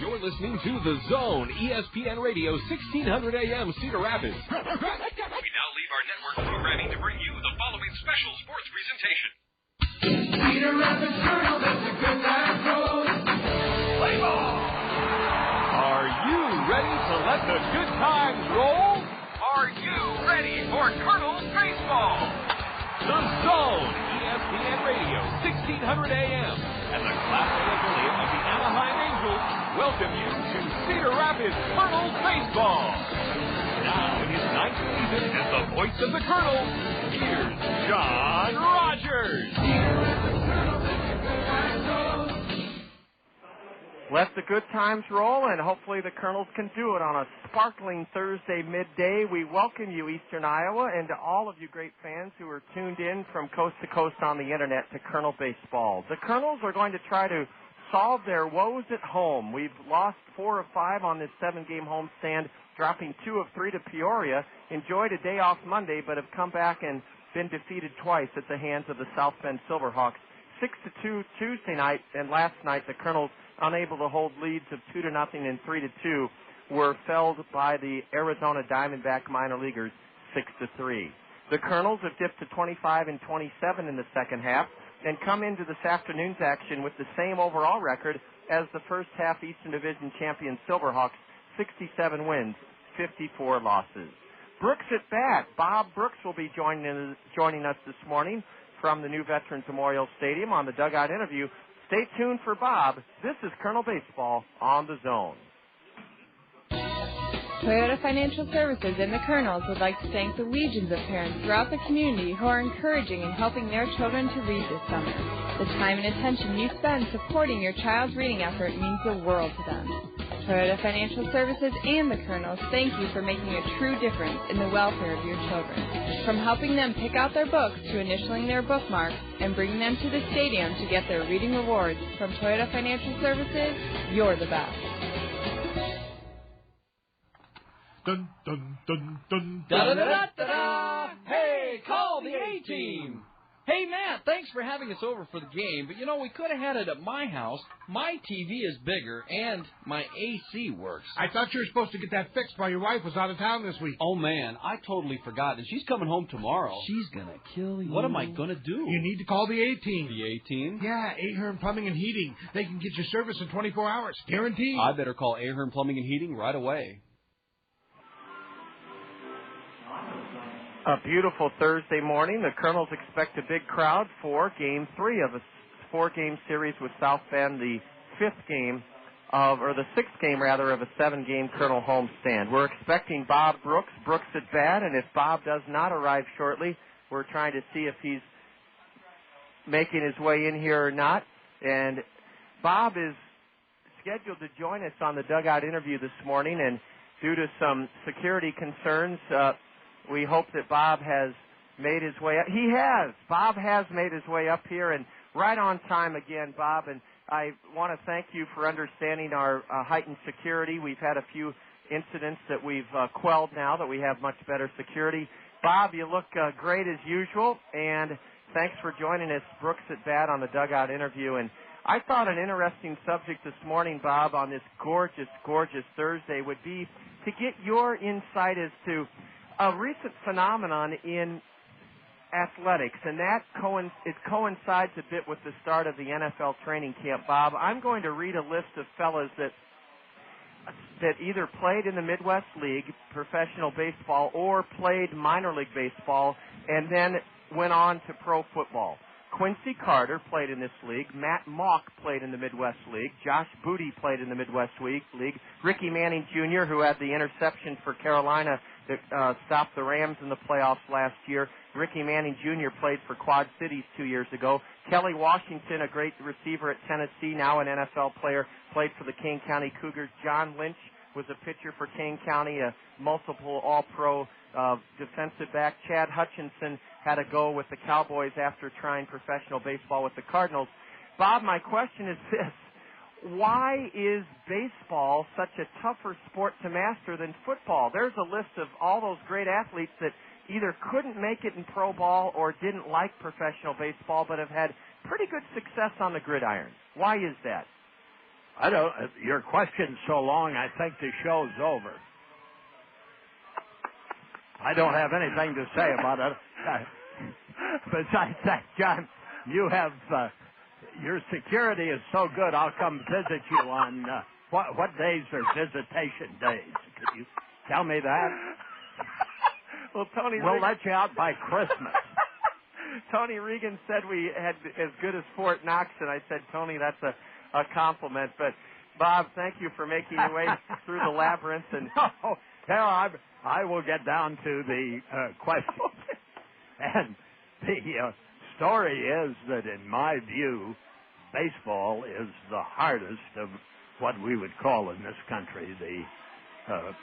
You're listening to The Zone, ESPN Radio, 1600 AM, Cedar Rapids. We now leave our network programming to bring you the following special sports presentation. Cedar Rapids Kernels, that's a good time roll. Play ball! Are you ready to let the good times roll? Are you ready for Kernels baseball? The Zone, ESPN Radio, 1600 AM, and the Class A affiliate of the Anaheim Angels welcome you to Cedar Rapids Kernels baseball. Now, in his 9th season as the voice of the Kernels, here's John Rogers. Let the good times roll, and hopefully the Kernels can do it on a sparkling Thursday midday. We welcome you, Eastern Iowa, and to all of you great fans who are tuned in from coast to coast on the Internet to Kernel Baseball. The Kernels are going to try to solve their woes at home. We've lost 4 of 5 on this 7-game homestand, dropping 2 of 3 to Peoria. Enjoyed a day off Monday, but have come back and been defeated twice at the hands of the South Bend Silverhawks. 6-2 Tuesday night, and last night the Kernels, unable to hold leads of 2-0 and 3-2, were felled by the Arizona Diamondback minor leaguers 6-3. The Kernels have dipped to 25-27 in the second half and come into this afternoon's action with the same overall record as the first half Eastern Division champion Silverhawks, 67 wins, 54 losses. Brooks at bat. Bob Brooks will be joining us this morning from the new Veterans Memorial Stadium on the dugout interview. Stay tuned for Bob. This is Kernel Baseball on the Zone. Toyota Financial Services and the Kernels would like to thank the legions of parents throughout the community who are encouraging and helping their children to read this summer. The time and attention you spend supporting your child's reading effort means the world to them. Toyota Financial Services and the Kernels thank you for making a true difference in the welfare of your children. From helping them pick out their books to initialing their bookmarks and bringing them to the stadium to get their reading rewards, from Toyota Financial Services, you're the best. Dun, dun, dun, dun, Da da da da da da! Hey, call the A-Team! Hey, Matt, thanks for having us over for the game, but, we could have had it at my house. My TV is bigger, and my AC works. I thought you were supposed to get that fixed while your wife was out of town this week. Oh, man, I totally forgot, and she's coming home tomorrow. She's gonna kill you. What am I gonna do? You need to call the A-Team. The A-Team? Yeah, Ahern Plumbing and Heating. They can get your service in 24 hours, guaranteed. I better call Ahern Plumbing and Heating right away. A beautiful Thursday morning. The Kernels expect a big crowd for Game 3 of a 4-game series with South Bend, the 6th game of a 7-game Kernel homestand. We're expecting Bob Brooks at bat, and if Bob does not arrive shortly, we're trying to see if he's making his way in here or not. And Bob is scheduled to join us on the dugout interview this morning, and due to some security concerns, we hope that Bob has made his way up. He has. Bob has made his way up here, and right on time again, Bob. And I want to thank you for understanding our heightened security. We've had a few incidents that we've quelled now that we have much better security. Bob, you look great as usual, and thanks for joining us, Brooks at bat, on the dugout interview. And I thought an interesting subject this morning, Bob, on this gorgeous, gorgeous Thursday would be to get your insight as to a recent phenomenon in athletics, and that it coincides a bit with the start of the NFL training camp, Bob. I'm going to read a list of fellas that either played in the Midwest League, professional baseball, or played minor league baseball, and then went on to pro football. Quincy Carter played in this league. Matt Mock played in the Midwest League. Josh Booty played in the Midwest League. Ricky Manning Jr., who had the interception for Carolina that stopped the Rams in the playoffs last year. Ricky Manning Jr. played for Quad Cities 2 years ago. Kelly Washington, a great receiver at Tennessee, now an NFL player, played for the Kane County Cougars. John Lynch was a pitcher for Kane County, a multiple All-Pro defensive back. Chad Hutchinson had a go with the Cowboys after trying professional baseball with the Cardinals. Bob, my question is this. Why is baseball such a tougher sport to master than football? There's a list of all those great athletes that either couldn't make it in pro ball or didn't like professional baseball but have had pretty good success on the gridiron. Why is that? I don't. Your question's so long, I think the show's over. I don't have anything to say about it. Besides that, John, you have your security is so good. I'll come visit you on what days are visitation days. Could you tell me that? Well, Tony, we'll let you out by Christmas. Tony Regan said we had as good as Fort Knox, and I said, Tony, that's a compliment. But Bob, thank you for making your way through the labyrinth. And I will get down to the questions. And the story is that, in my view, baseball is the hardest of what we would call in this country the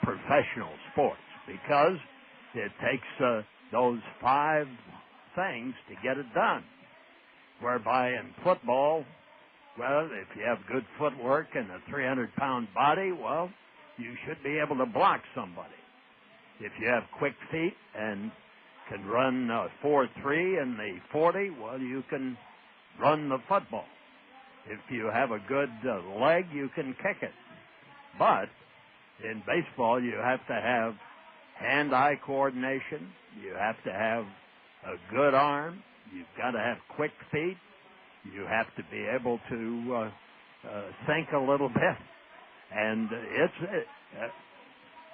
professional sports, because it takes those 5 things to get it done. Whereby in football, well, if you have good footwork and a 300-pound body, well, you should be able to block somebody. If you have quick feet and can run 4.3 in the 40, well, you can run the football. If you have a good leg, you can kick it. But in baseball, you have to have hand-eye coordination. You have to have a good arm. You've got to have quick feet. You have to be able to think a little bit. And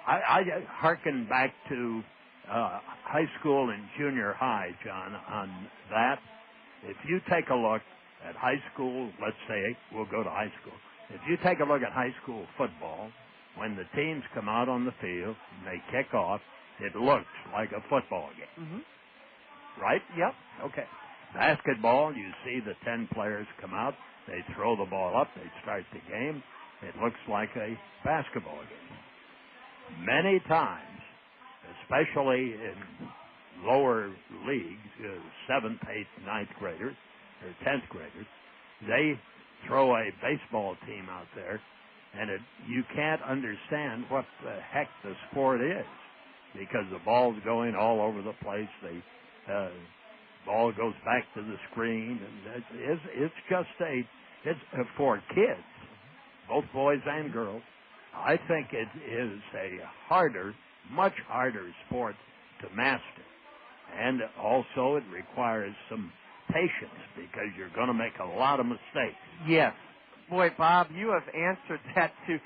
I hearken back to high school and junior high, John, on that. If you take a look at high school, let's say, we'll go to high school. If you take a look at high school football, when the teams come out on the field and they kick off, it looks like a football game. Mm-hmm. Right? Yep. Okay. Basketball, you see the 10 players come out, they throw the ball up, they start the game. It looks like a basketball game. Many times, especially in lower leagues, 7th, 8th, 9th graders, or 10th graders, they throw a baseball team out there, and you can't understand what the heck the sport is, because the ball's going all over the place. The ball goes back to the screen, and it's just it's for kids, both boys and girls. I think it is a much harder sport to master. And also it requires some patience, because you're going to make a lot of mistakes. Yes. Boy, Bob, you have answered that too.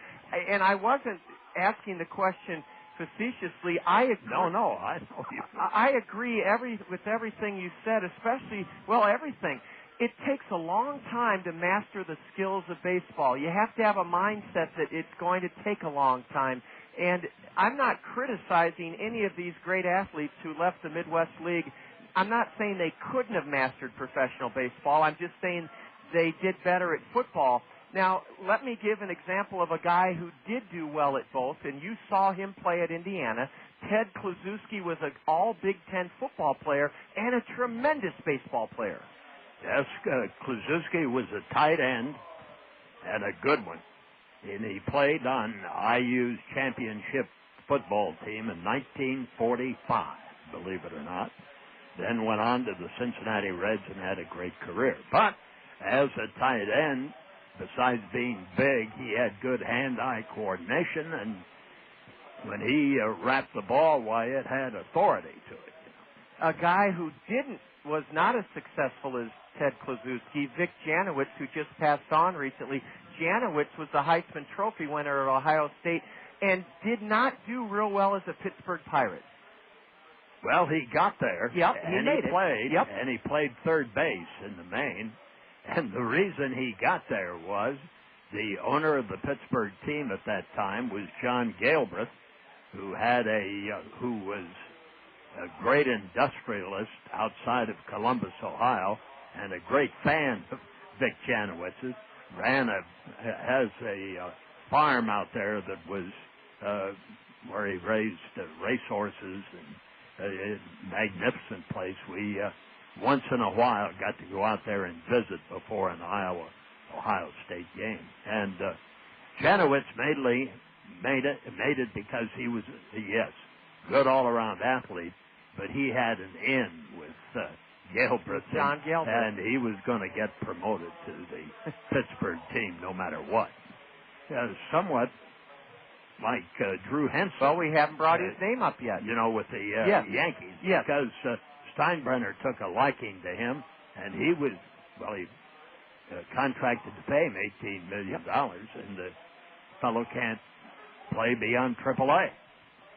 And I wasn't asking the question facetiously. I agree. No, I know you. I agree with everything you said, especially, everything. It takes a long time to master the skills of baseball. You have to have a mindset that it's going to take a long time. And I'm not criticizing any of these great athletes who left the Midwest League. I'm not saying they couldn't have mastered professional baseball. I'm just saying they did better at football. Now, let me give an example of a guy who did do well at both, and you saw him play at Indiana. Ted Kluszewski was an all-Big Ten football player and a tremendous baseball player. Yes, Kluszewski was a tight end and a good one. And he played on IU's championship football team in 1945, believe it or not. Then went on to the Cincinnati Reds and had a great career. But as a tight end, besides being big, he had good hand-eye coordination, and when he wrapped the ball, why, it had authority to it. A guy who was not as successful as Ted Kluszewski, Vic Janowicz, who just passed on recently. Janowicz was the Heisman Trophy winner at Ohio State and did not do real well as a Pittsburgh Pirate. Well, he got there. Yep, and he played. Yep. And he played third base in the main. And the reason he got there was the owner of the Pittsburgh team at that time was John Galbraith, who was a great industrialist outside of Columbus, Ohio, and a great fan of Vic Janowitz's. Has a farm out there that was where he raised racehorses, and a magnificent place. We once in a while got to go out there and visit before an Ohio State game. And Janowicz made it because he was good all around athlete, but he had an in with Galbraith, John Galbraith, and he was going to get promoted to the Pittsburgh team no matter what. somewhat like Drew Henson. Well, we haven't brought his name up yet. With the Yankees. Yes. Because Steinbrenner took a liking to him, and he contracted to pay him $18 million, and the fellow can't play beyond AAA,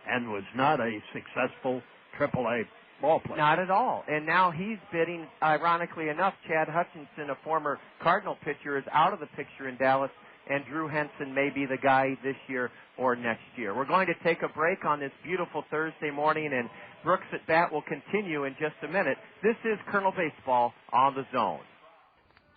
and was not a successful AAA ball player. Not at all. And now he's bidding, ironically enough, Chad Hutchinson, a former Cardinal pitcher, is out of the picture in Dallas, and Drew Henson may be the guy this year or next year. We're going to take a break on this beautiful Thursday morning, and Brooks at Bat will continue in just a minute. This is Colonel Baseball on the Zone.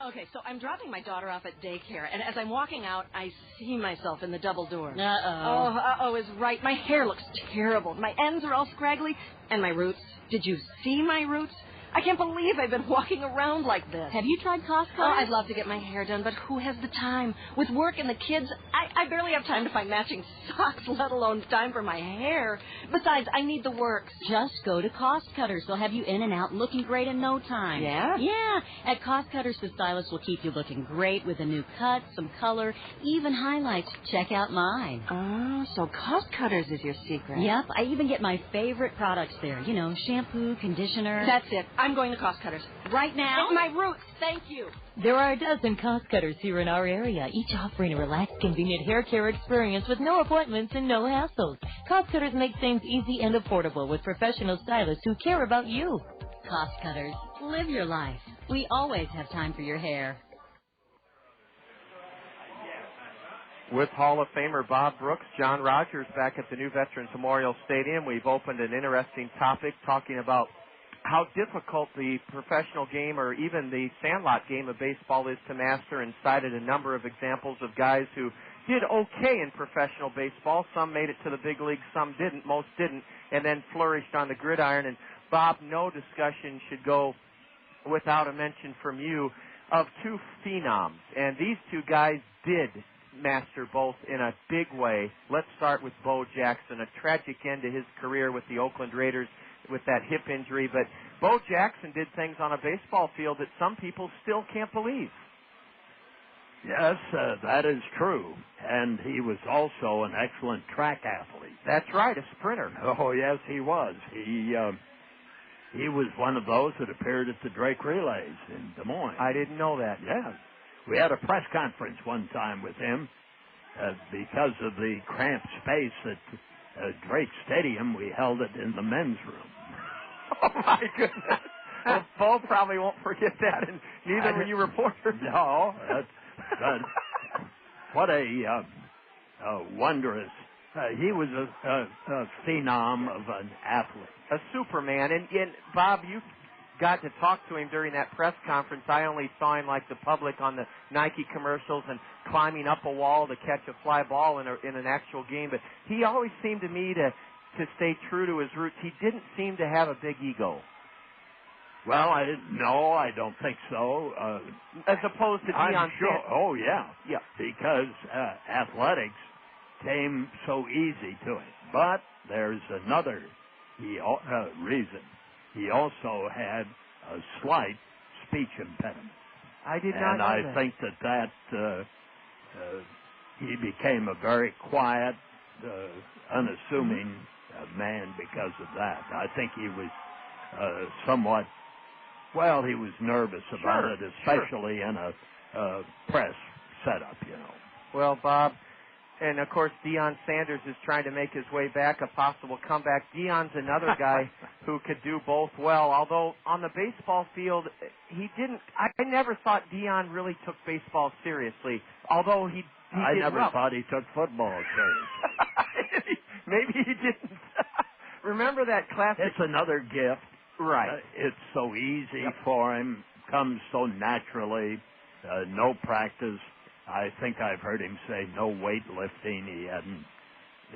Okay, so I'm dropping my daughter off at daycare, and as I'm walking out, I see myself in the double door. Uh-oh. Is right. My hair looks terrible. My ends are all scraggly, and my roots. Did you see my roots? I can't believe I've been walking around like this. Have you tried Costco? Oh, I'd love to get my hair done, but who has the time? With work and the kids, I barely have time to find matching socks, let alone time for my hair. Besides, I need the works. Just go to Cost Cutters. They'll have you in and out looking great in no time. Yeah? Yeah. At Cost Cutters, the stylist will keep you looking great with a new cut, some color, even highlights. Check out mine. Oh, so Cost Cutters is your secret. Yep. I even get my favorite products there. Shampoo, conditioner. That's it. I'm going to Cost Cutters. Right now? My roots. Thank you. There are a dozen Cost Cutters here in our area, each offering a relaxed, convenient hair care experience with no appointments and no hassles. Cost Cutters make things easy and affordable with professional stylists who care about you. Cost Cutters. Live your life. We always have time for your hair. With Hall of Famer Bob Brooks, John Rogers back at the new Veterans Memorial Stadium. We've opened an interesting topic talking about how difficult the professional game or even the sandlot game of baseball is to master, and cited a number of examples of guys who did okay in professional baseball. Some made it to the big leagues, some didn't, most didn't, and then flourished on the gridiron. And Bob, no discussion should go without a mention from you of two phenoms, and these two guys did master both in a big way. Let's start with Bo Jackson, a tragic end to his career with the Oakland Raiders with that hip injury, but Bo Jackson did things on a baseball field that some people still can't believe. Yes, that is true, and he was also an excellent track athlete. That's right, a sprinter. Oh, yes, he was. He was one of those that appeared at the Drake Relays in Des Moines. I didn't know that. Yes. We had a press conference one time with him because of the cramped space at Drake Stadium. We held it in the men's room. Oh, my goodness. Well, Bo probably won't forget that, and neither will you reporters. No. What a wondrous... he was a phenom of an athlete. A superman. And Bob, you got to talk to him during that press conference. I only saw him like the public on the Nike commercials and climbing up a wall to catch a fly ball in an actual game. But he always seemed to me to stay true to his roots. He didn't seem to have a big ego. Well, I don't think so. As opposed to I'm Deion sure. Sanders. Oh, yeah. Yeah. Because athletics came so easy to him. But there's another reason. He also had a slight speech impediment. I did not know that. And I think that he became a very quiet, unassuming man because of that. I think he was somewhat, he was nervous about it, especially in a press setup, Well, Bob, and of course Deion Sanders is trying to make his way back, a possible comeback. Deion's another guy who could do both well, although on the baseball field, he didn't. I never thought Deion really took baseball seriously, although he I did never well. thought he took football seriously. Maybe he didn't. Remember that classic? It's another gift. Right. It's so easy for him, comes so naturally, no practice. I think I've heard him say no weightlifting. He hadn't,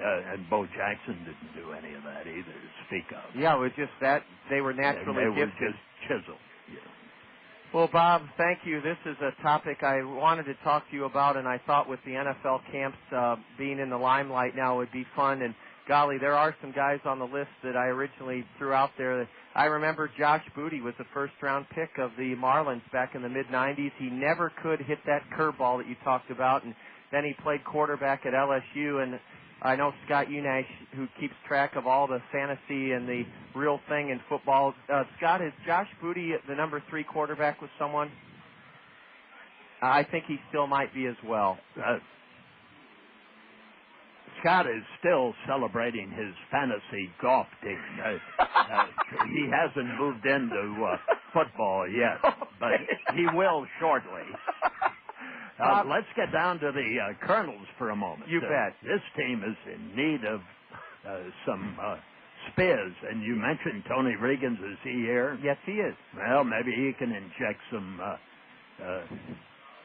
and Bo Jackson didn't do any of that either to speak of. Yeah, it was just that they were naturally They were gifted. just chiseled. Well, Bob, thank you. This is a topic I wanted to talk to you about, and I thought with the NFL camps being in the limelight now would be fun. And golly, there are some guys on the list that I originally threw out there. I remember Josh Booty was the first-round pick of the Marlins back in the mid-'90s. He never could hit that curveball that you talked about, and Then he played quarterback at LSU, and I know Scott Unash, who keeps track of all the fantasy and the real thing in football. Scott, is Josh Booty the number 3 quarterback with someone? I think he still might be as well. Scott is still celebrating his fantasy golf team. He hasn't moved into football yet, but he will shortly. Let's get down to the Kernels for a moment. You bet. This team is in need of some spiz, and you mentioned Tony Regans. Is he here? Yes, he is. Well, maybe he can inject some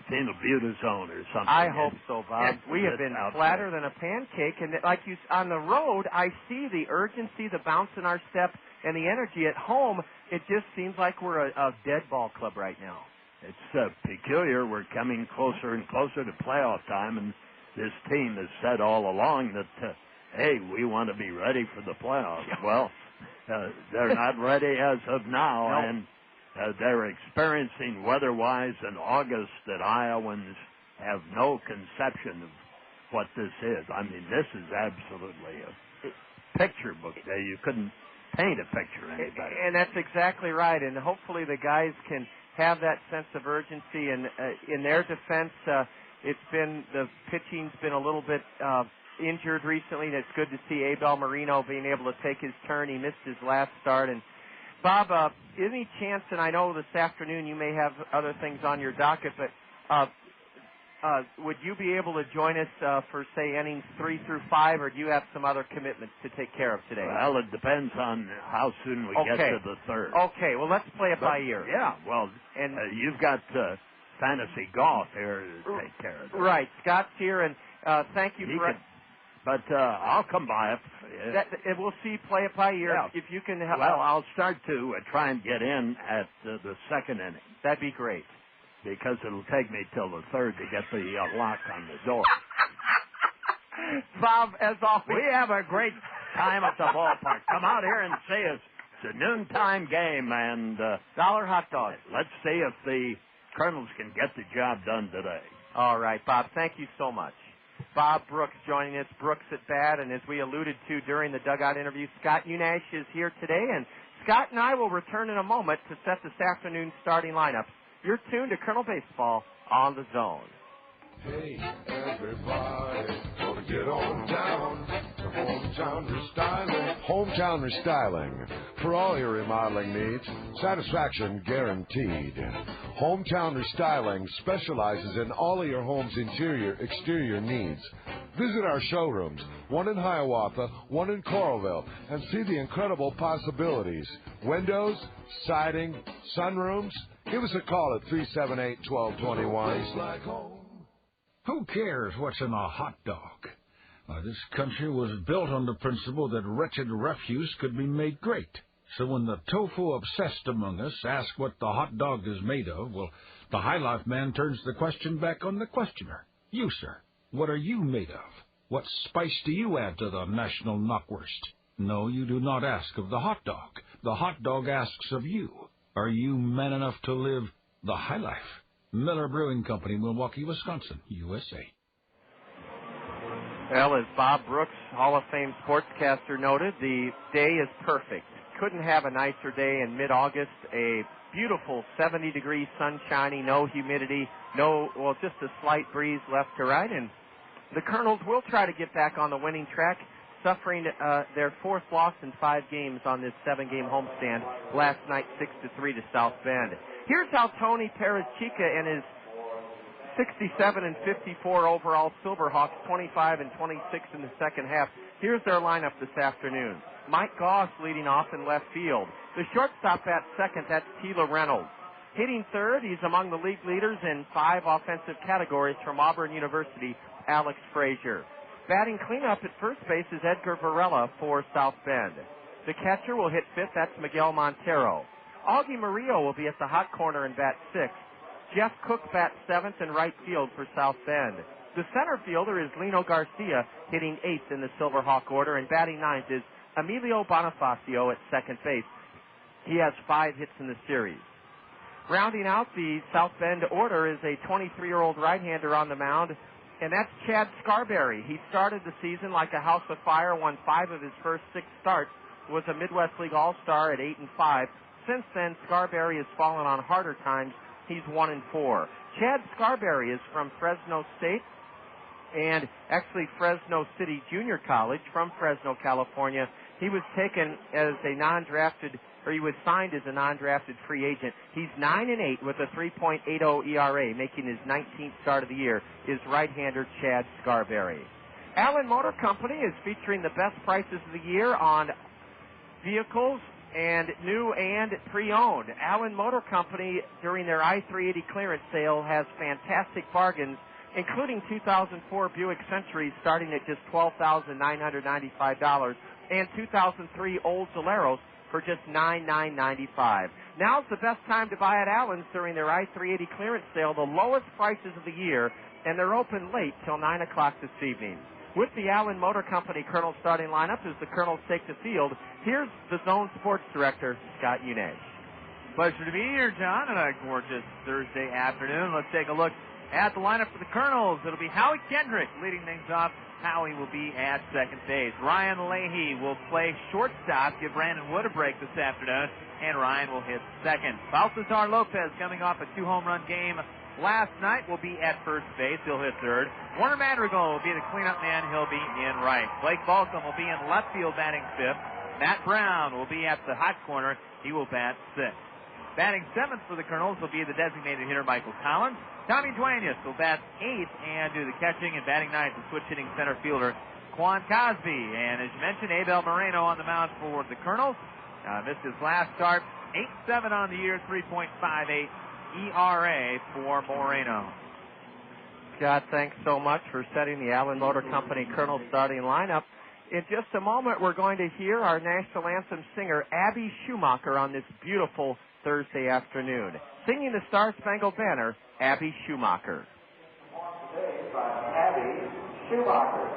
phenylbutazone or something. I hope so, Bob. We have been flatter than a pancake, and like you on the road, I see the urgency, the bounce in our step, and the energy. At home, it just seems like we're a dead ball club right now. It's peculiar. We're coming closer and closer to playoff time, and this team has said all along that, hey, we want to be ready for the playoffs. Well, they're not ready as of now, and they're experiencing weather-wise in August that Iowans have no conception of what this is. I mean, this is absolutely a picture book there. You couldn't paint a picture any better. And that's exactly right, and hopefully the guys can have that sense of urgency. And in their defense, the pitching's been a little bit injured recently, and it's good to see Abel Marino being able to take his turn. He missed his last start. And Bob, any chance, and I know this afternoon you may have other things on your docket, but would you be able to join us for, say, innings 3 through 5, or do you have some other commitments to take care of today? Well, it depends on how soon we get to the third. Okay, well, let's play it by ear. Yeah, well, and you've got fantasy golf here to take care of. Right, Scott's here, and thank you for... But I'll come by if we'll see, play it by ear. Yeah. If you can help. Well, I'll start to try and get in at the second inning. That'd be great. Because it'll take me till the third to get the lock on the door. Bob, as always, we have a great time at the ballpark. Come out here and see us. It's a noontime game, and dollar hot dogs. Let's see if the Kernels can get the job done today. All right, Bob, thank you so much. Bob Brooks joining us, Brooks at bat, and as we alluded to during the dugout interview, Scott Unash is here today, and Scott and I will return in a moment to set this afternoon's starting lineup. You're tuned to Kernel Baseball on the Zone. Hey, everybody, gonna get on down to Hometown Restyling. Hometown Restyling. For all your remodeling needs, satisfaction guaranteed. Hometown Restyling specializes in all of your home's interior, exterior needs. Visit our showrooms, one in Hiawatha, one in Coralville, and see the incredible possibilities. Windows, siding, sunrooms. Give us a call at 378-1221. Who cares what's in a hot dog? This country was built on the principle that wretched refuse could be made great. So when the tofu-obsessed among us ask what the hot dog is made of, well, the High Life man turns the question back on the questioner. You, sir, what are you made of? What spice do you add to the national knockwurst? No, you do not ask of the hot dog. The hot dog asks of you. Are you man enough to live the High Life? Miller Brewing Company, Milwaukee, Wisconsin, USA. Well, as Bob Brooks, Hall of Fame sportscaster, noted, the day is perfect. Couldn't have a nicer day in mid-August. A beautiful 70-degree sun shining, no humidity, just a slight breeze left to right. And the Kernels will try to get back on the winning track, suffering their 4th loss in 5 games on this 7-game homestand last night, 6-3 to South Bend. Here's how Tony Perez-Chica and his 67 and 54 overall Silverhawks, 25 and 26 in the second half. Here's their lineup this afternoon. Mike Goss leading off in left field. The shortstop at second, that's Tila Reynolds. Hitting third, he's among the league leaders in 5 offensive categories from Auburn University, Alex Frazier. Batting cleanup at first base is Edgar Varela for South Bend. The catcher will hit fifth, that's Miguel Montero. Augie Murillo will be at the hot corner and bat sixth. Jeff Cook bats seventh in right field for South Bend. The center fielder is Lino Garcia, hitting eighth in the Silverhawk order, and batting ninth is Emilio Bonafacio at second base. He has 5 hits in the series. Rounding out the South Bend order is a 23-year-old right-hander on the mound, and that's Chad Scarberry. He started the season like a house of fire, won 5 of his first 6 starts, was a Midwest League All-Star at 8-5. Since then, Scarberry has fallen on harder times. He's 1-4. Chad Scarberry is from Fresno State, and actually Fresno City Junior College from Fresno, California. He was taken as a non-drafted, or he was signed as a non-drafted free agent. He's 9-8 with a 3.80 ERA, making his 19th start of the year, is right-hander Chad Scarberry. Allen Motor Company is featuring the best prices of the year on vehicles and new and pre-owned. Allen Motor Company, during their I-380 clearance sale, has fantastic bargains, including 2004 Buick Centuries starting at just $12,995 and 2003 Oldsmobiles for just $9,995. Now's the best time to buy at Allen's during their I-380 clearance sale, the lowest prices of the year, and they're open late till 9 o'clock this evening. With the Allen Motor Company Kernels starting lineup as the Kernels take the field, here's the Zone Sports Director, Scott Unash. Pleasure to be here, John, on a gorgeous Thursday afternoon. Let's take a look at the lineup for the Kernels. It'll be Howie Kendrick leading things off. Howie will be at second base. Ryan Leahy will play shortstop, give Brandon Wood a break this afternoon, and Ryan will hit second. Balthazar Lopez, coming off a 2-home-run game last night, will be at first base. He'll hit third. Warner Madrigal will be the cleanup man. He'll be in right. Blake Balcom will be in left field batting fifth. Matt Brown will be at the hot corner. He will bat sixth. Batting seventh for the Kernels will be the designated hitter Michael Collins. Tommy Duenas will bat eighth and do the catching, and batting ninth, the switch-hitting center fielder Quan Cosby. And as you mentioned, Abel Moreno on the mound for the Kernels. Missed his last start. 8-7 on the year, 3.58 ERA for Moreno. Scott, thanks so much for setting the Allen Motor Company Kernels starting lineup. In just a moment, we're going to hear our national anthem singer, Abby Schumacher, on this beautiful Thursday afternoon. Singing the Star Spangled Banner, Abby Schumacher. Today by Abby Schumacher.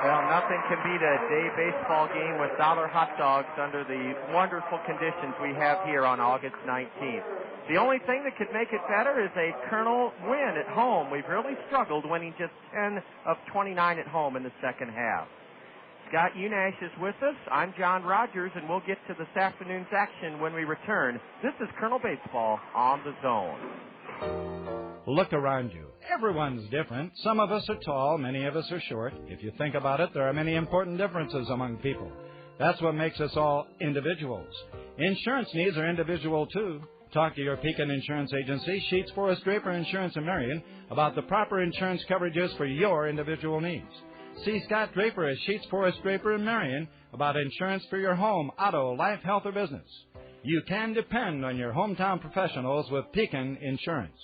Well, nothing can beat a day baseball game with dollar hot dogs under the wonderful conditions we have here on August 19th. The only thing that could make it better is a Kernel win at home. We've really struggled, winning just 10 of 29 at home in the second half. Scott Unash is with us. I'm John Rogers, and we'll get to this afternoon's action when we return. This is Kernel Baseball on the Zone. Look around you. Everyone's different. Some of us are tall, many of us are short. If you think about it, there are many important differences among people. That's what makes us all individuals. Insurance needs are individual, too. Talk to your Pekin Insurance Agency, Sheets, Forrest, Draper Insurance in Marion, about the proper insurance coverages for your individual needs. See Scott Draper at Sheets, Forrest, Draper in Marion about insurance for your home, auto, life, health, or business. You can depend on your hometown professionals with Pekin Insurance.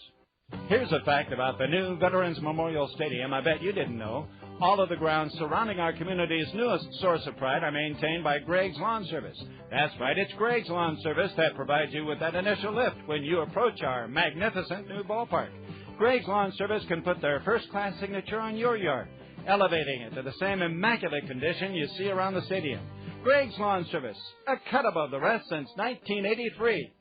Here's a fact about the new Veterans Memorial Stadium I bet you didn't know. All of the grounds surrounding our community's newest source of pride are maintained by Greg's Lawn Service. That's right, it's Greg's Lawn Service that provides you with that initial lift when you approach our magnificent new ballpark. Greg's Lawn Service can put their first-class signature on your yard, elevating it to the same immaculate condition you see around the stadium. Greg's Lawn Service, a cut above the rest since 1983.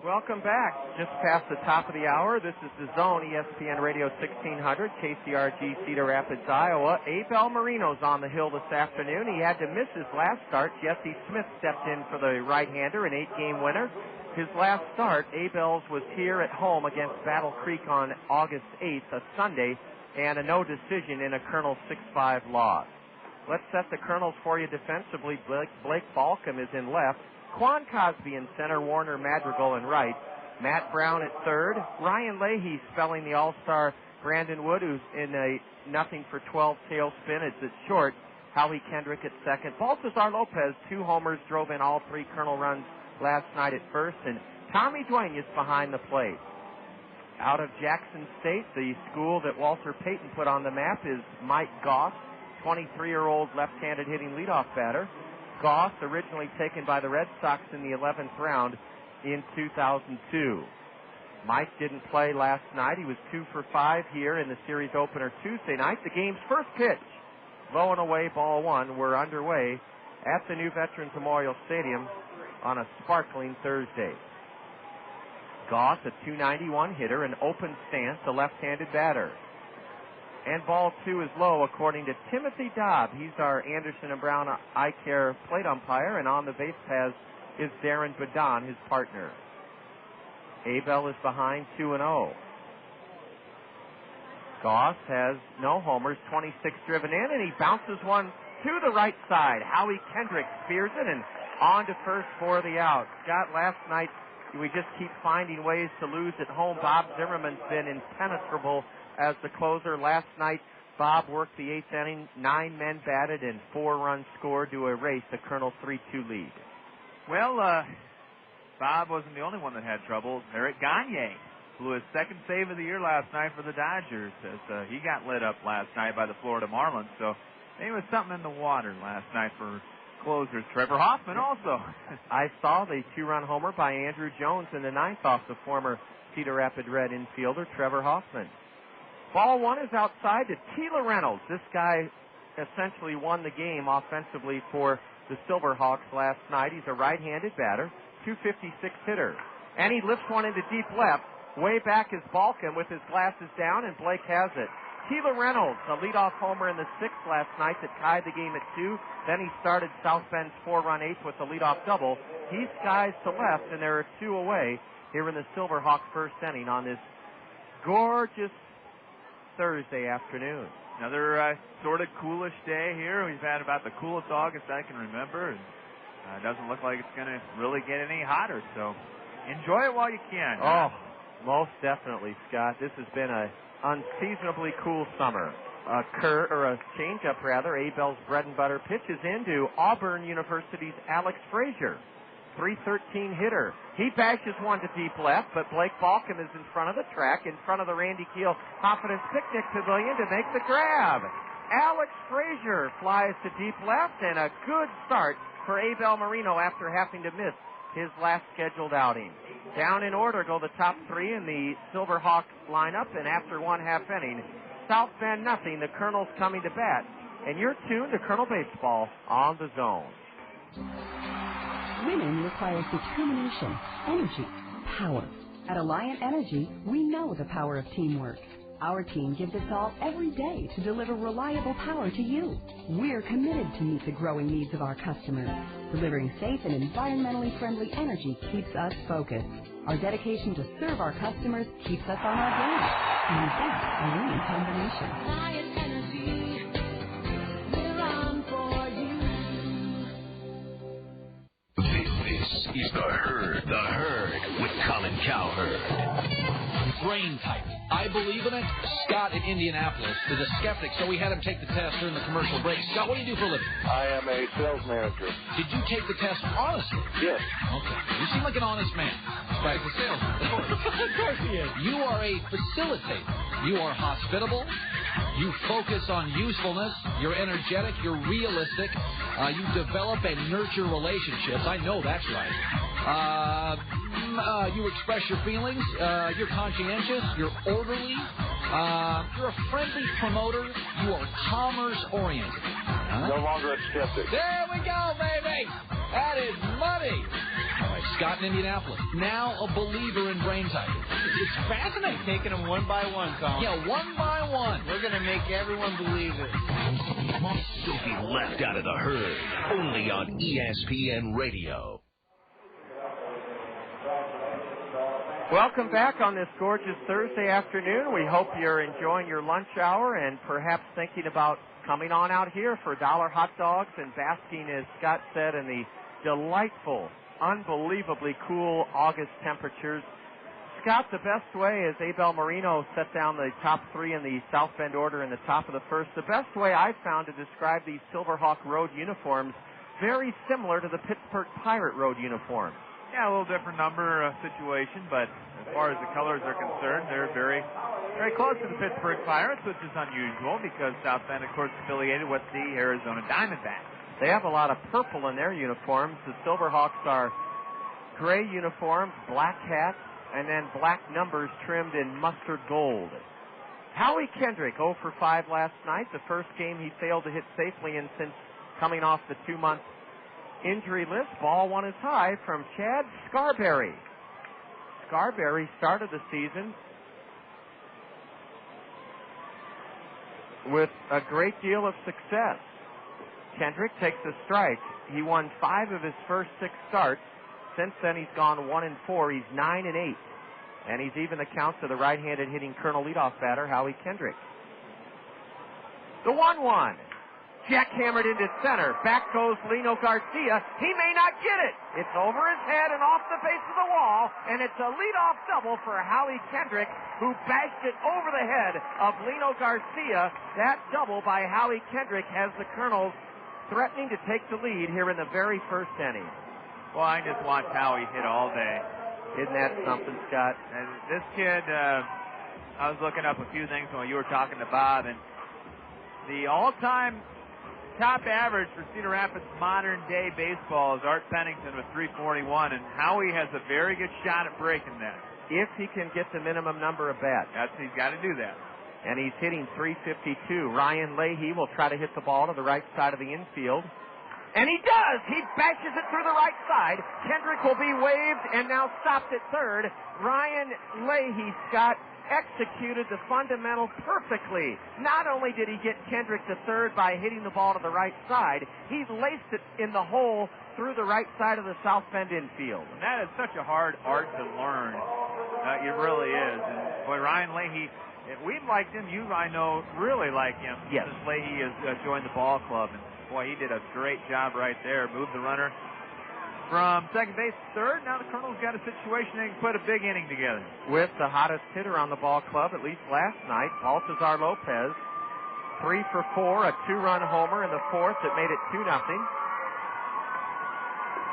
Welcome back. Just past the top of the hour. This is The Zone, ESPN Radio 1600, KCRG, Cedar Rapids, Iowa. Abel Marino's on the hill this afternoon. He had to miss his last start. Jesse Smith stepped in for the right-hander, an 8-game winner. His last start, Abel's was here at home against Battle Creek on August 8th, a Sunday, and a no decision in a Kernels 6-5 loss. Let's set the Kernels for you defensively. Blake Balcom is in left. Quan Cosby in center, Warner Madrigal in right. Matt Brown at third. Ryan Leahy spelling the all-star Brandon Wood, who's in a 0-for-12 tailspin. It's at short. Howie Kendrick at second. Baltazar Lopez, 2 homers, drove in all 3 Kernel runs last night at first. And Tommy Duenas behind the plate. Out of Jackson State, the school that Walter Payton put on the map is Mike Goss, 23-year-old left-handed hitting leadoff batter. Goss, originally taken by the Red Sox in the 11th round in 2002. Mike didn't play last night. He was 2 for 5 here in the series opener Tuesday night. The game's first pitch, low and away, ball 1. We're underway at the new Veterans Memorial Stadium on a sparkling Thursday. Goss, a .291 hitter, an open stance, a left-handed batter. And ball 2 is low, according to Timothy Dobb. He's our Anderson and Brown Eye Care plate umpire, and on the base paths is Darren Badon, his partner. Abel is behind 2-0. Goss has no homers, 26 driven in, and he bounces one to the right side. Howie Kendrick spears it and on to first for the out. Scott, last night we just keep finding ways to lose at home. Bob Zimmerman's been impenetrable as the closer. Last night, Bob worked the 8th inning. 9 men batted and 4 runs scored to erase the Kernel 3-2 lead. Well, Bob wasn't the only one that had trouble. Eric Gagne blew his second save of the year last night for the Dodgers as he got lit up last night by the Florida Marlins. So there was something in the water last night for closers. Trevor Hoffman also. I saw the 2-run homer by Andrew Jones in the 9th off the former Cedar Rapids Red infielder, Trevor Hoffman. Ball 1 is outside to Tila Reynolds. This guy essentially won the game offensively for the Silverhawks last night. He's a right-handed batter, .256 hitter. And he lifts one into deep left. Way back is Balcom with his glasses down, and Blake has it. Tila Reynolds, a leadoff homer in the 6th last night that tied the game at 2. Then he started South Bend's 4-run 8th with a leadoff double. He skies to left, and there are 2 away here in the Silverhawks first inning on this gorgeous Thursday afternoon. Another sort of coolish day here. We've had about the coolest August I can remember, and it doesn't look like it's going to really get any hotter. So enjoy it while you can. Oh, most definitely, Scott. This has been a unseasonably cool summer. A changeup, Abel's bread and butter pitches into Auburn University's Alex Frazier, .313 hitter. He bashes one to deep left, but Blake Balcom is in front of the track, in front of the Randy Keel Confidence Picnic Pavilion to make the grab. Alex Frazier flies to deep left, and a good start for Abel Marino after having to miss his last scheduled outing. Down in order go the top 3 in the Silverhawk lineup, and after 1/2 inning, South Bend nothing, the Kernels coming to bat. And you're tuned to Kernel Baseball on the Zone. Winning requires determination, energy, power. At Alliant Energy, we know the power of teamwork. Our team gives its all every day to deliver reliable power to you. We're committed to meet the growing needs of our customers. Delivering safe and environmentally friendly energy keeps us focused. Our dedication to serve our customers keeps us on our game. And that's a winning combination. Alliant Energy, we're on for you. This is The Herd with Colin Cowherd. Brain type. I believe in it. Scott in Indianapolis is a skeptic, so we had him take the test during the commercial break. Scott, what do you do for a living? I am a sales manager. Did you take the test honestly? Yes. Okay. You seem like an honest man. Right. He's a salesman. Of course he is. You are a facilitator. You are hospitable. You focus on usefulness. You're energetic. You're realistic. You develop and nurture relationships. I know that's right. time you express your feelings, you're conscientious, you're orderly, you're a friendly promoter, you are commerce-oriented. Huh? No longer a skeptic. There we go, baby! That is money! All right, Scott in Indianapolis, now a believer in brain type. It's fascinating. Taking them one by one, Colin. Yeah, one by one. We're going to make everyone believe it. Don't be left out of the herd. Only on ESPN Radio. Welcome back on this gorgeous Thursday afternoon. We hope you're enjoying your lunch hour and perhaps thinking about coming on out here for dollar hot dogs and basking, as Scott said, in the delightful, unbelievably cool August temperatures. Scott, the best way, as Abel Marino set down the top three in the South Bend order in the top of the first, the best way I've found to describe these Silverhawk road uniforms, very similar to the Pittsburgh Pirate road uniforms. Yeah, a little different number situation, but as far as the colors are concerned, they're very, very close to the Pittsburgh Pirates, which is unusual because South Bend, of course, affiliated with the Arizona Diamondbacks. They have a lot of purple in their uniforms. The Silverhawks are gray uniforms, black hats, and then black numbers trimmed in mustard gold. Howie Kendrick, 0 for 5 last night. The first game he failed to hit safely in since coming off the 2-month injury list. Ball one is high from Chad Scarberry. Scarberry started the season with a great deal of success. Kendrick takes a strike. He won 5 of his first 6 starts. Since then, he's gone 1-4. He's 9-8. And he's even the count to the right-handed hitting Colonel leadoff batter, Howie Kendrick. The 1-1. Jackhammered into center. Back goes Lino Garcia. He may not get it. It's over his head and off the base of the wall, and it's a leadoff double for Howie Kendrick, who bashed it over the head of Lino Garcia. That double by Howie Kendrick has the Kernels threatening to take the lead here in the very first inning. Well, I just watched Howie hit all day. Isn't that something, Scott? And this kid, I was looking up a few things when you were talking to Bob, and the all-time top average for Cedar Rapids modern-day baseball is Art Pennington with 341, and Howie has a very good shot at breaking that. If he can get the minimum number of bats. He's got to do that. And he's hitting 352. Ryan Leahy will try to hit the ball to the right side of the infield. And he does! He bashes it through the right side. Kendrick will be waved and now stopped at third. Ryan Leahy, Scott, executed the fundamental perfectly. Not only did he get Kendrick to third by hitting the ball to the right side, he laced it in the hole through the right side of the South Bend infield. And that is such a hard art to learn. It really is. And boy, Ryan Leahy, we've liked him. You, I know, really like him. Yes. Since Leahy has joined the ball club. And boy, he did a great job right there. Moved the runner from second base to third. Now the Colonels got a situation they can put a big inning together. With the hottest hitter on the ball club, at least last night, Baltazar Lopez, 3 for 4, a 2-run homer in the fourth that made it 2-0.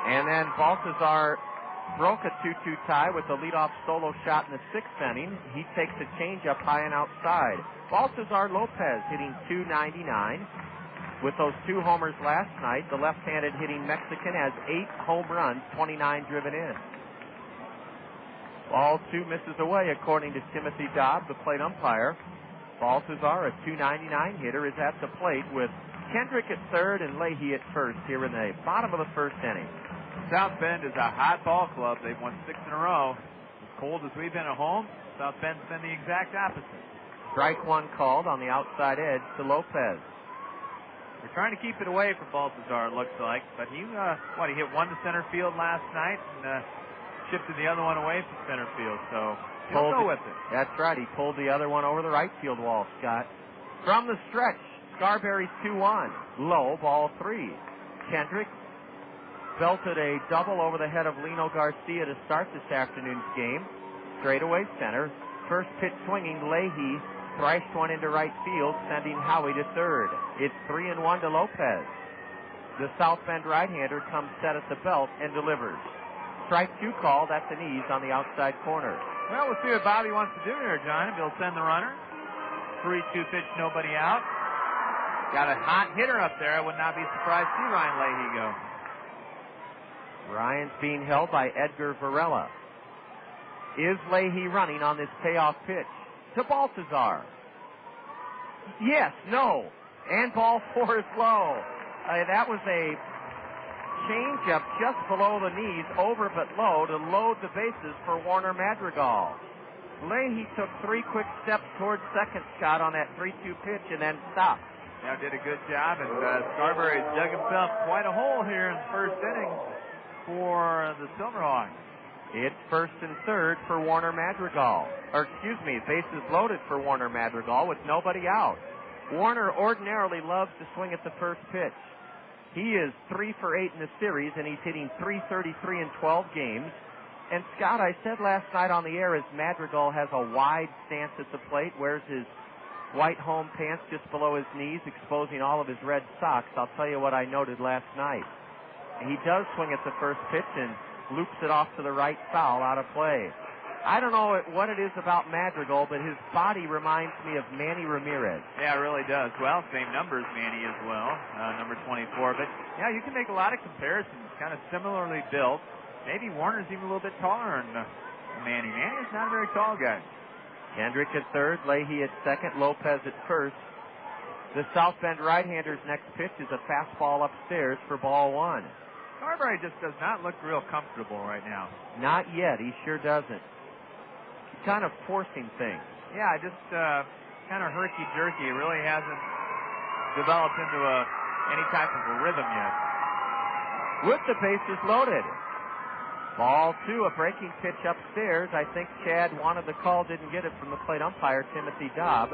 And then Baltazar broke a 2-2 tie with a leadoff solo shot in the 6th inning. He takes a changeup high and outside. Baltazar Lopez hitting .299. With those 2 homers last night, the left-handed hitting Mexican has 8 home runs, 29 driven in. Ball 2 misses away, according to Timothy Dobb, the plate umpire. Baltazar, a .299 hitter, is at the plate with Kendrick at third and Leahy at first here in the bottom of the first inning. South Bend is a hot ball club. They've won 6 in a row. As cold as we've been at home, South Bend's been the exact opposite. Strike 1 called on the outside edge to Lopez. They're trying to keep it away from Baltazar, it looks like. But he hit one to center field last night and shifted the other one away from center field. So he'll go with it. That's right. He pulled the other one over the right field wall, Scott. From the stretch, Scarberry's 2-1. Low, ball 3. Kendrick belted a double over the head of Lino Garcia to start this afternoon's game. Straightaway center. First pitch swinging, Leahy thrashed one into right field, sending Howie to third. It's 3-1 to Lopez. The South Bend right-hander comes set at the belt and delivers. Strike 2 call. That's an ease on the outside corner. Well, we'll see what Bobby wants to do here, John. If he'll send the runner. 3-2 pitch, nobody out. Got a hot hitter up there. I would not be surprised to see Ryan Leahy go. Ryan's being held by Edgar Varela. Is Leahy running on this payoff pitch to Baltazar? Yes, no. And ball 4 is low. That was a change-up just below the knees, over but low, to load the bases for Warner Madrigal. Leahy took 3 quick steps towards second, Scott, on that 3-2 pitch and then stopped. Yeah, did a good job, and Scarberry's dug himself quite a hole here in the first inning for the Silverhawks. It's first and third for Warner Madrigal. Or, excuse me, bases loaded for Warner Madrigal with nobody out. Warner ordinarily loves to swing at the first pitch. He is 3 for 8 in the series, and he's hitting .333 in 12 games. And, Scott, I said last night on the air, as Madrigal has a wide stance at the plate, wears his white home pants just below his knees, exposing all of his red socks. I'll tell you what I noted last night. He does swing at the first pitch and loops it off to the right foul, out of play. I don't know what it is about Madrigal, but his body reminds me of Manny Ramirez. Yeah, it really does. Well, same number as Manny as well, number 24. But, yeah, you can make a lot of comparisons, kind of similarly built. Maybe Warner's even a little bit taller than Manny. Manny's not a very tall guy. Kendrick at third, Leahy at second, Lopez at first. The South Bend right-hander's next pitch is a fastball upstairs for ball 1. Scarberry just does not look real comfortable right now. Not yet. He sure doesn't. He's kind of forcing things. Yeah, just kind of herky-jerky. It really hasn't developed into any type of a rhythm yet. With the bases loaded. Ball 2, a breaking pitch upstairs. I think Chad wanted the call, didn't get it from the plate umpire, Timothy Dobb.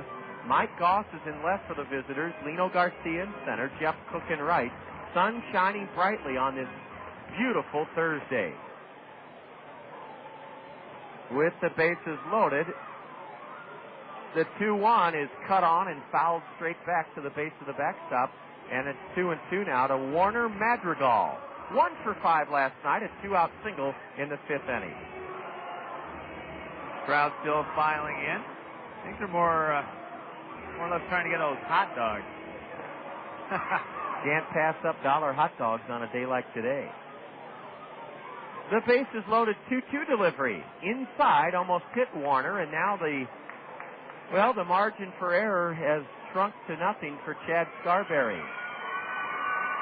Mike Goss is in left for the visitors. Lino Garcia in center. Jeff Cook in right. Sun shining brightly on this beautiful Thursday. With the bases loaded, the 2-1 is cut on and fouled straight back to the base of the backstop. And it's 2-2 now to Warner Madrigal. 1 for 5 last night, a 2-out single in the 5th inning. Crowd still filing in. I think they're more or less trying to get those hot dogs. Can't pass up dollar hot dogs on a day like today. The bases loaded 2-2 delivery. Inside, almost hit Warner, and now the margin for error has shrunk to nothing for Chad Scarberry.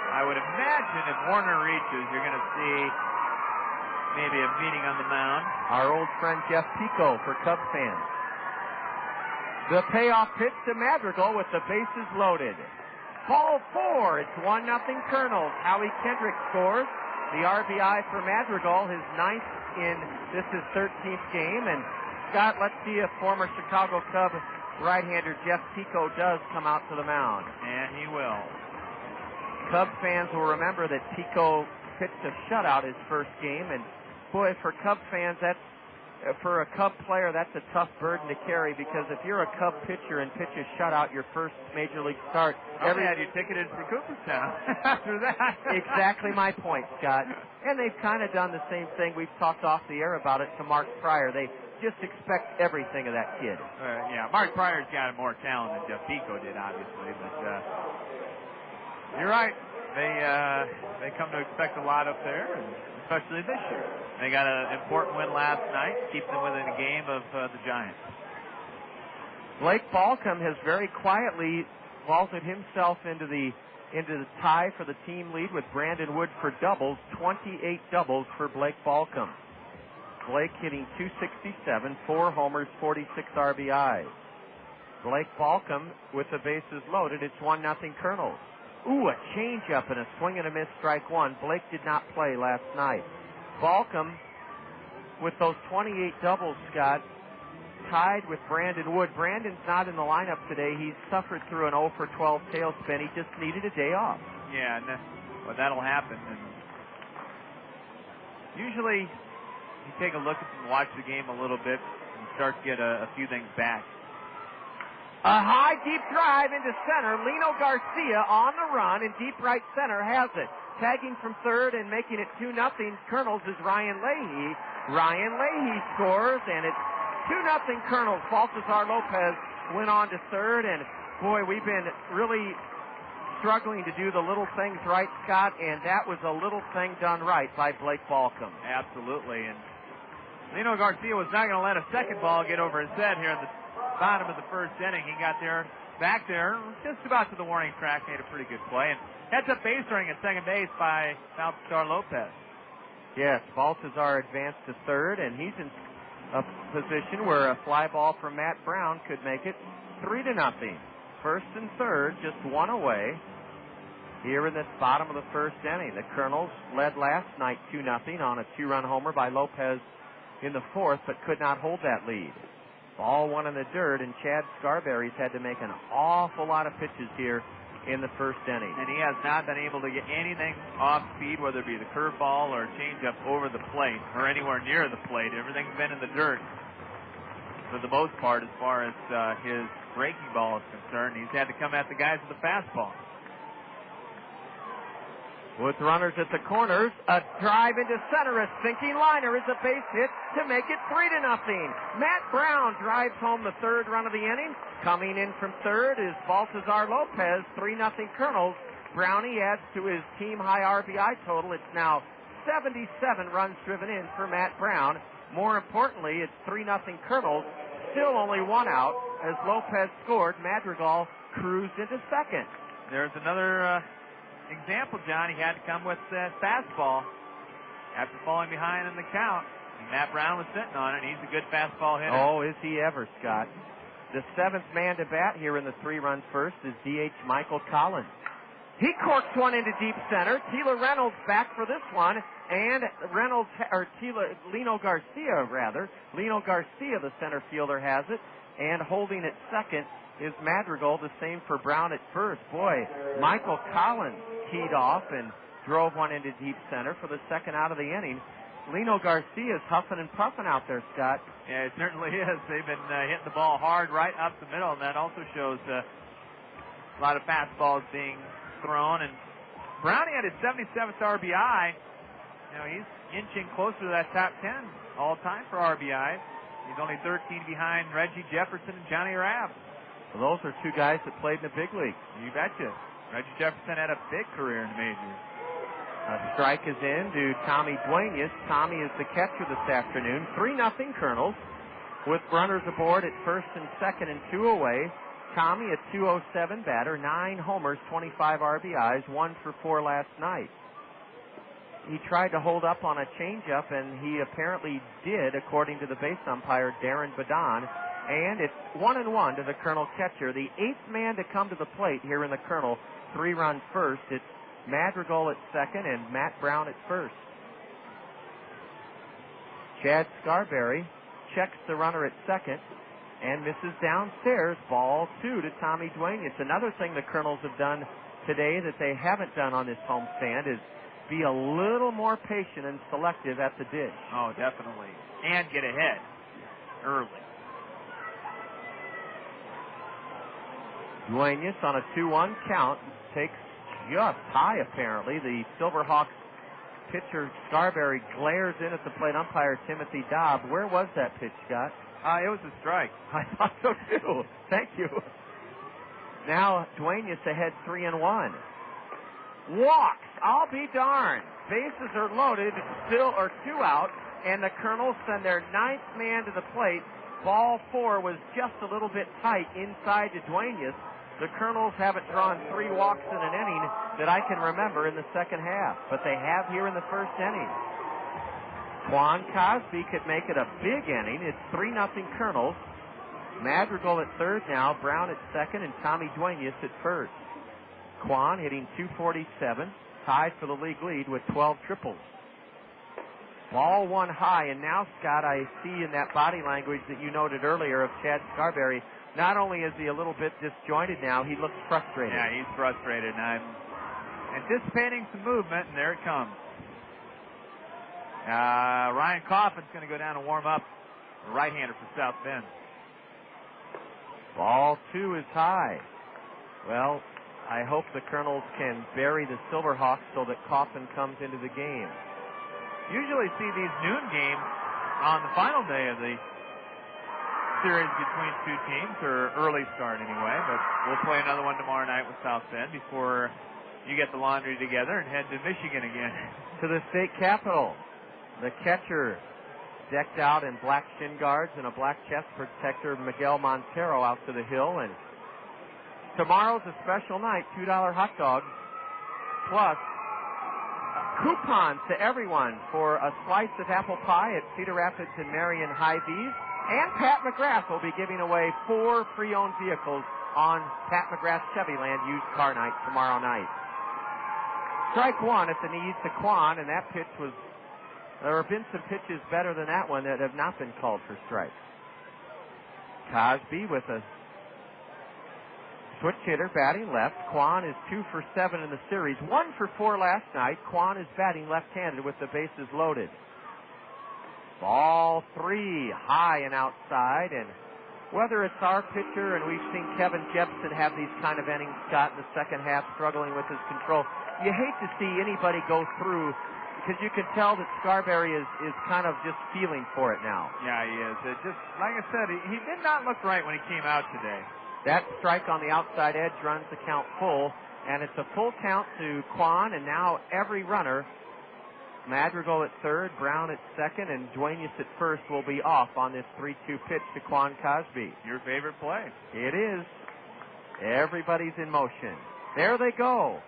I would imagine if Warner reaches, you're going to see maybe a meeting on the mound. Our old friend Jeff Pico for Cubs fans. The payoff pitch to Madrigal with the bases loaded. Ball 4, it's 1-0 Kernels. Howie Kendrick scores. The RBI for Madrigal, his 9th in this is 13th game. And Scott, let's see if former Chicago Cub right-hander Jeff Pico does come out to the mound. And he will. Cub fans will remember that Pico pitched a shutout his first game, and boy, for Cub fans, for a Cub player, that's a tough burden to carry, because if you're a Cub pitcher and pitch a shutout your first major league start, had you ticketed for Cooperstown after that. Exactly my point, Scott. And they've kind of done the same thing. We've talked off the air about it to Mark Pryor. They just expect everything of that kid. Yeah, Mark Pryor's got more talent than Jeff Pico did, obviously, but you're right. They come to expect a lot up there, and especially this year. They got an important win last night, keep them within a game of the Giants. Blake Balcom has very quietly vaulted himself into the tie for the team lead with Brandon Wood for doubles. 28 doubles for Blake Balcom. Blake hitting .267, 4 homers, 46 RBIs. Blake Balcom with the bases loaded. It's 1-0 Kernels. Ooh, a changeup and a swing and a miss, strike 1. Blake did not play last night. Balcom, with those 28 doubles, Scott, tied with Brandon Wood. Brandon's not in the lineup today. He's suffered through an 0 for 12 tailspin. He just needed a day off. Yeah, well, that'll happen. And usually, you take a look at and watch the game a little bit and start to get a few things back. A high, deep drive into center. Lino Garcia on the run, and deep right center has it. Tagging from third and making it 2-0 Kernels is Ryan Leahy. Ryan Leahy scores, and it's 2-0 Kernels. Baltazar Lopez went on to third, and boy, we've been really struggling to do the little things right, Scott, and that was a little thing done right by Blake Balcom. Absolutely, and Lino Garcia was not going to let a second ball get over his head here in the bottom of the first inning. He got there, back there, just about to the warning track, made a pretty good play. And heads up base running at second base by Balthazar Lopez. Yes, Balthazar advanced to third, and he's in a position where a fly ball from Matt Brown could make it 3-0. First and third, just one away. Here in the bottom of the first inning, the Kernels led last night 2-0 on a 2-run homer by Lopez in the fourth, but could not hold that lead. Ball one in the dirt, and Chad Scarberry's had to make an awful lot of pitches here in the first inning. And he has not been able to get anything off speed, whether it be the curveball or changeup over the plate or anywhere near the plate. Everything's been in the dirt for the most part as far as his breaking ball is concerned. He's had to come at the guys with the fastball. With runners at the corners, a drive into center, a sinking liner is a base hit to make it 3-0. Matt Brown drives home the third run of the inning. Coming in from third is Balthazar Lopez, 3-0 Kernels. Brownie adds to his team-high RBI total. It's now 77 runs driven in for Matt Brown. More importantly, it's 3-0 Kernels. Still only one out as Lopez scored. Madrigal cruised into second. There's another example, John. He had to come with that fastball after falling behind in the count. And Matt Brown was sitting on it. He's a good fastball hitter. Oh, is he ever, Scott? The seventh man to bat here in the 3-run first is DH Michael Collins. He corks one into deep center. Tila Reynolds back for this one, and Lino Garcia, the center fielder, has it, and holding at second is Madrigal. The same for Brown at first. Boy, Michael Collins teed off and drove one into deep center for the second out of the inning. Lino Garcia's huffing and puffing out there, Scott. Yeah, it certainly is. They've been hitting the ball hard right up the middle, and that also shows a lot of fastballs being thrown. And Brownie had his 77th RBI. You know, he's inching closer to that top 10 all time for RBIs. He's only 13 behind Reggie Jefferson and Johnny Rabb. Well, those are two guys that played in the big league. You betcha. Reggie Jefferson had a big career in the majors. A strike is in to Tommy Duenas. Tommy is the catcher this afternoon. 3-0 Kernels with runners aboard at first and second and 2 away. Tommy, a .207 batter, 9 homers, 25 RBIs, 1 for 4 last night. He tried to hold up on a changeup, and he apparently did, according to the base umpire, Darren Badon. And it's 1-1 to the Kernel catcher. The 8th man to come to the plate here in the Kernel 3-run first. It's Madrigal at second and Matt Brown at first. Chad Scarberry checks the runner at second and misses downstairs. Ball 2 to Tommy Duenas. Another thing the Kernels have done today that they haven't done on this homestand is be a little more patient and selective at the dish. Oh, definitely. And get ahead early. Duenas on a 2-1 count takes just high, apparently. The Silverhawks pitcher Scarberry glares in at the plate umpire Timothy Dobb. Where was that pitch, Scott? It was a strike. I thought so, too. Thank you. Now, Duenas ahead 3-1. Walks. I'll be darned. Bases are loaded. Still are 2 out. And the Kernels send their 9th man to the plate. Ball 4 was just a little bit tight inside to Duenas. The Kernels haven't drawn 3 walks in an inning that I can remember in the second half, but they have here in the first inning. Quan Cosby could make it a big inning. It's 3-0 Kernels. Madrigal at third now, Brown at second, and Tommy Duenas at first. Quan hitting .247, tied for the league lead with 12 triples. Ball 1 high, and now, Scott, I see in that body language that you noted earlier of Chad Scarberry, not only is he a little bit disjointed now, he looks frustrated. Yeah, he's frustrated, and I'm anticipating some movement, and there it comes. Ryan Coffin's going to go down and warm up, the right-hander for South Bend. Ball 2 is high. Well, I hope the Kernels can bury the Silverhawks so that Coffin comes into the game. Usually see these noon games on the final day of the series between two teams, or early start anyway, but we'll play another one tomorrow night with South Bend before you get the laundry together and head to Michigan again. To the state capitol. The catcher, decked out in black shin guards and a black chest protector, Miguel Montero, out to the hill. And tomorrow's a special night, $2 hot dogs, plus coupons to everyone for a slice of apple pie at Cedar Rapids and Marion Hy-Vees. And Pat McGrath will be giving away 4 pre-owned vehicles on Pat McGrath Chevyland used car night tomorrow night. Strike one at the knees to Quan, and that pitch was, there have been some pitches better than that one that have not been called for strikes. Cosby with a switch hitter batting left. Quan is 2 for 7 in the series, 1 for 4 last night. Quan is batting left-handed with the bases loaded. Ball 3, high and outside, and whether it's our pitcher, and we've seen Kevin Jepson have these kind of innings, Scott, in the second half, struggling with his control. You hate to see anybody go through, because you can tell that Scarberry is kind of just feeling for it now. Yeah, he is. It just, like I said, he did not look right when he came out today. That strike on the outside edge runs the count full, and it's a full count to Quan, and now every runner, Madrigal at third, Brown at second, and Duenas at first will be off on this 3-2 pitch to Quan Cosby. Your favorite play. It is. Everybody's in motion. There they go.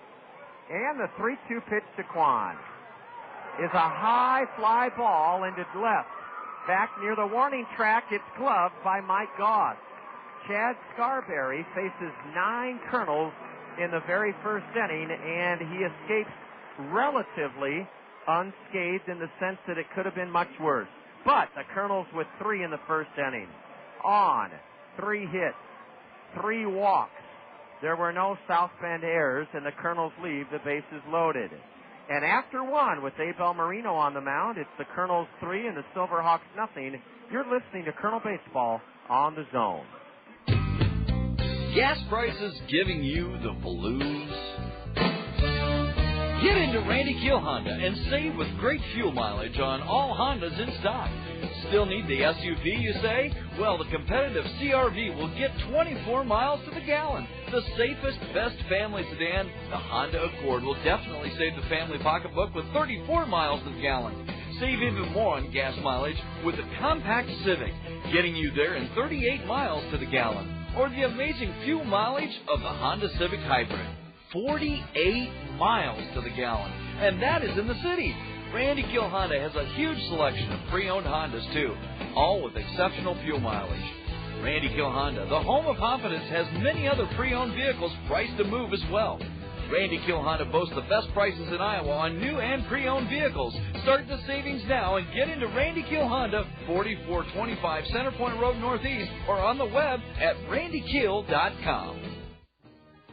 And the 3-2 pitch to Quan is a high fly ball into left. Back near the warning track, it's gloved by Mike Goss. Chad Scarberry faces 9 Kernels in the very first inning, and he escapes relatively unscathed in the sense that it could have been much worse. But the Kernels with 3 in the first inning. On 3 hits, 3 walks. There were no South Bend errors, and the Kernels leave the bases loaded. And after 1, with Abel Marino on the mound, it's the Kernels 3 and the Silverhawks nothing. You're listening to Kernel Baseball on the Zone. Gas prices giving you the blues? Get into Randy Keel Honda and save with great fuel mileage on all Hondas in stock. Still need the SUV, you say? Well, the competitive CR-V will get 24 miles to the gallon. The safest, best family sedan, the Honda Accord, will definitely save the family pocketbook with 34 miles to the gallon. Save even more on gas mileage with the compact Civic, getting you there in 38 miles to the gallon. Or the amazing fuel mileage of the Honda Civic Hybrid. 48 miles to the gallon. And that is in the city. Randy Keel Honda has a huge selection of pre-owned Hondas, too, all with exceptional fuel mileage. Randy Keel Honda, the home of confidence, has many other pre-owned vehicles priced to move as well. Randy Keel Honda boasts the best prices in Iowa on new and pre-owned vehicles. Start the savings now and get into Randy Keel Honda, 4425 Centerpoint Road Northeast, or on the web at randykeel.com.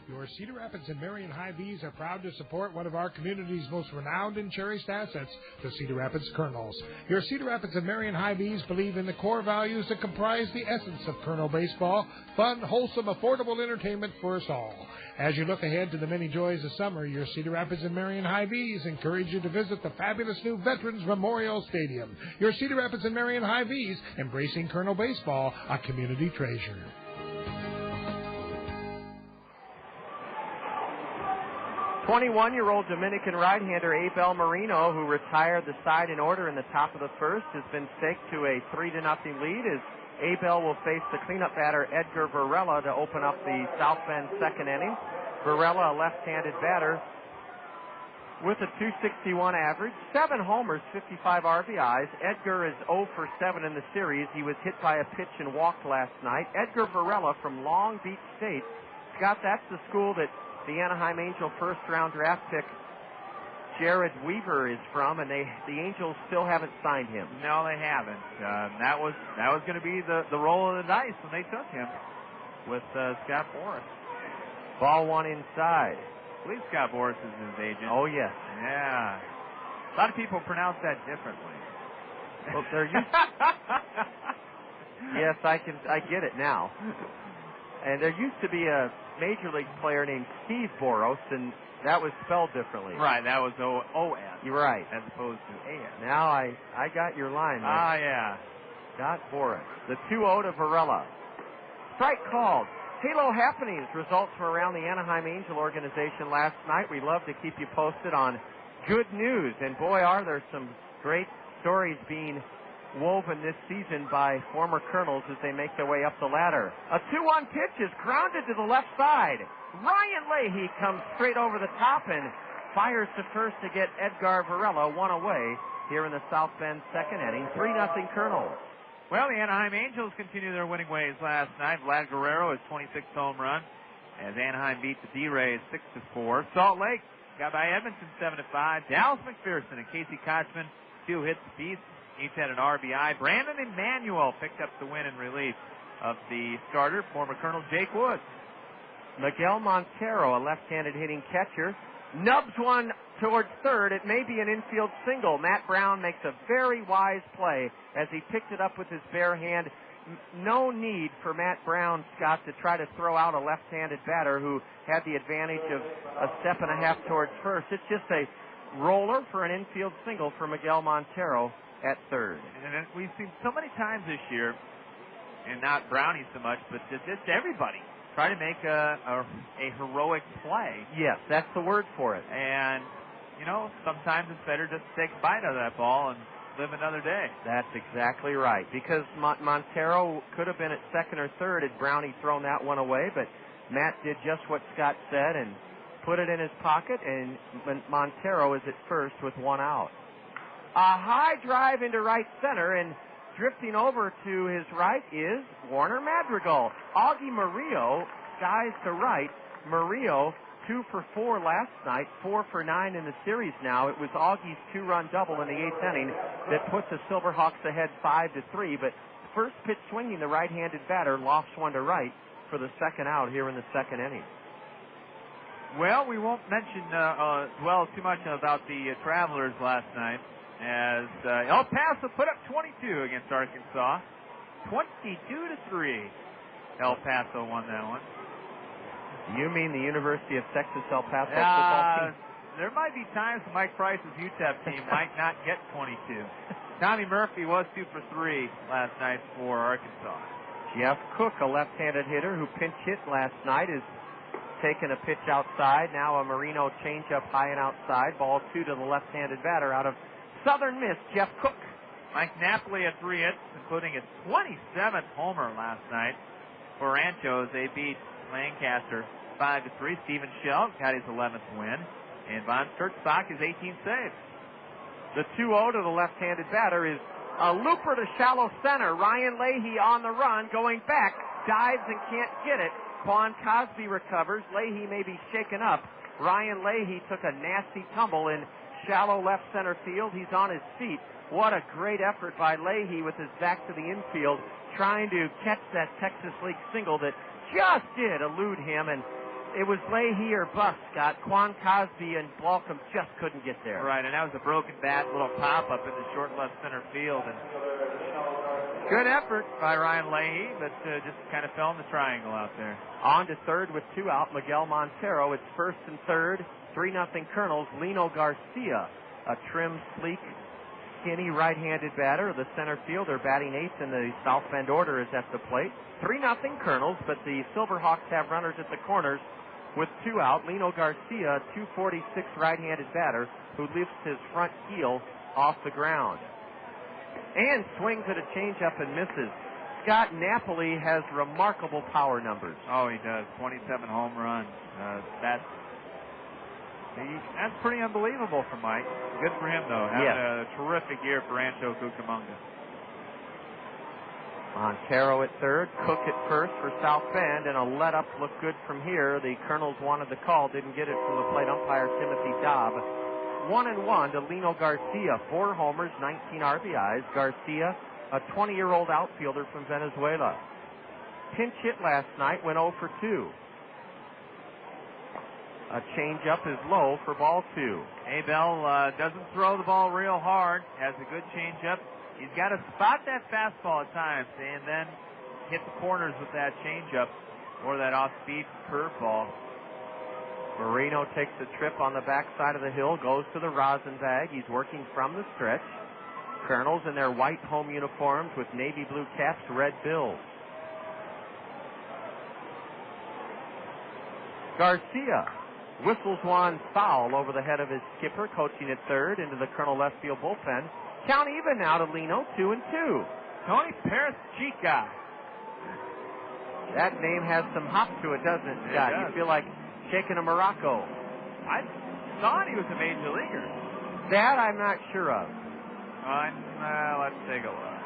Your Cedar Rapids and Marion Hy-Vees are proud to support one of our community's most renowned and cherished assets, the Cedar Rapids Kernels. Your Cedar Rapids and Marion Hy-Vees believe in the core values that comprise the essence of Kernel baseball: fun, wholesome, affordable entertainment for us all. As you look ahead to the many joys of summer, your Cedar Rapids and Marion Hy-Vees encourage you to visit the fabulous new Veterans Memorial Stadium. Your Cedar Rapids and Marion Hy-Vees, embracing Kernel baseball, a community treasure. 21-year-old Dominican right-hander Abel Marino, who retired the side in order in the top of the first, has been staked to a 3-0 lead as Abel will face the cleanup batter Edgar Varela to open up the South Bend second inning. Varela, a left-handed batter with a .261 average, 7 homers, 55 RBIs. Edgar is 0 for 7 in the series. He was hit by a pitch and walked last night. Edgar Varela from Long Beach State. Scott, that's the school that the Anaheim Angel first-round draft pick Jared Weaver is from, and the Angels still haven't signed him. No, they haven't. That was going to be the roll of the dice when they took him with Scott Boras. Ball 1 inside. I believe Scott Boras is his agent. Oh, yes. Yeah. A lot of people pronounce that differently. Well, they're used Yes, I get it now. And there used to be a Major League player named Steve Boros, and that was spelled differently. Right, that was O-S. You're right. As opposed to A-S. Now I got your line right. Yeah. Scott Boras. The 2-0 to Varela. Strike called. Halo happenings, results from around the Anaheim Angel organization last night. We love to keep you posted on good news. And boy, are there some great stories being woven this season by former Kernels as they make their way up the ladder. A 2-1 pitch is grounded to the left side. Ryan Leahy comes straight over the top and fires to first to get Edgar Varela one away here in the South Bend second inning. 3-0 Kernels. Well, the Anaheim Angels continue their winning ways last night. Vlad Guerrero, his 26th home run, as Anaheim beat the D-Rays 6-4. Salt Lake got by Edmonton 7-5. Dallas McPherson and Casey Kochman, 2 hits apiece. Each had an RBI. Brandon Emmanuel picked up the win in relief of the starter, former Colonel Jake Woods. Miguel Montero, a left-handed hitting catcher, nubs one towards third. It may be an infield single. Matt Brown makes a very wise play as he picked it up with his bare hand. No need for Matt Brown, Scott, to try to throw out a left-handed batter who had the advantage of a step and a half towards first. It's just a roller for an infield single for Miguel Montero at third. And we've seen so many times this year, and not Brownie so much, but just everybody try to make a heroic play. Yes, that's the word for it. And, sometimes it's better just to take a bite out of that ball and live another day. That's exactly right, because Montero could have been at second or third had Brownie thrown that one away, but Matt did just what Scott said and put it in his pocket, and Montero is at first with one out. A high drive into right center, and drifting over to his right is Warner Madrigal. Augie Murillo skies to right. Murillo 2 for 4 last night, 4 for 9 in the series now. It was Augie's 2-run double in the 8th inning that put the Silverhawks ahead 5-3, but first pitch swinging, the right-handed batter lofts one to right for the second out here in the second inning. Well, we won't mention dwell too much about the Travelers last night, as El Paso put up 22 against Arkansas. 22-3. El Paso won that one. You mean the University of Texas El Paso football team? There might be times when Mike Price's UTEP team might not get 22. Tommy Murphy was 2 for 3 last night for Arkansas. Jeff Cook, a left-handed hitter who pinch hit last night, is taking a pitch outside. Now a Marino changeup high and outside. Ball 2 to the left-handed batter out of Southern Miss, Jeff Cook. Mike Napoli had 3 hits, including his 27th homer last night for Ranchos. They beat Lancaster 5-3. Stephen Shell got his 11th win, and Von Sturtzbach his 18th save. The 2-0 to the left-handed batter is a looper to shallow center. Ryan Leahy on the run, going back, dives and can't get it. Quan Cosby recovers. Leahy may be shaken up. Ryan Leahy took a nasty tumble in shallow left center field. He's on his feet. What a great effort by Leahy with his back to the infield, trying to catch that Texas League single that just did elude him, and it was Leahy or bust, Scott. Quan Cosby and Blaucom just couldn't get there. Right, and that was a broken bat, little pop-up in the short left center field. And good effort by Ryan Leahy, but just kind of fell in the triangle out there. On to third with 2 out, Miguel Montero. It's first and third, 3-0 Kernels. Lino Garcia, a trim, sleek, skinny right-handed batter of the center fielder, batting 8th in the South Bend order, is at the plate. 3-0 Kernels, but the Silverhawks have runners at the corners with 2 out. Lino Garcia, 246 right-handed batter who lifts his front heel off the ground and swings at a changeup and misses. Scott, Napoli has remarkable power numbers. Oh, he does. 27 home runs. That's pretty unbelievable for Mike. Good for him, though. Having a terrific year for Rancho Cucamonga. Montero at third, Cook at first for South Bend, and a let-up look good from here. The Kernels wanted the call, didn't get it from the plate umpire, Timothy Dobb. 1-1 to Lino Garcia. 4 homers, 19 RBIs. Garcia, a 20-year-old outfielder from Venezuela. Pinch hit last night, went 0 for 2. A changeup is low for ball 2. Abel doesn't throw the ball real hard, has a good changeup. He's got to spot that fastball at times and then hit the corners with that changeup or that off-speed curveball. Marino takes a trip on the backside of the hill, goes to the rosin bag. He's working from the stretch. Kernels in their white home uniforms with navy blue caps, red bills. Garcia whistles one foul over the head of his skipper, coaching at third, into the Colonel left field bullpen. Count even now to Lino, 2-2. Tony Perez-Chica. That name has some hop to it, doesn't it, Scott? It does. You feel like shaking a Morocco. I thought he was a major leaguer. That I'm not sure of. Let's take a look.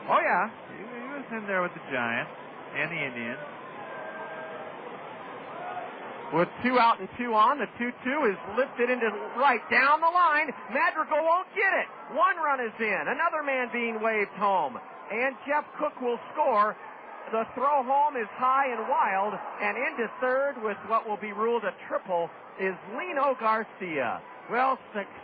Oh, yeah. He was in there with the Giants and the Indians. With 2 out and 2 on, the 2-2 is lifted into right down the line. Madrigal won't get it. 1 run is in. Another man being waved home. And Jeff Cook will score. The throw home is high and wild. And into third with what will be ruled a triple is Lino Garcia. Well,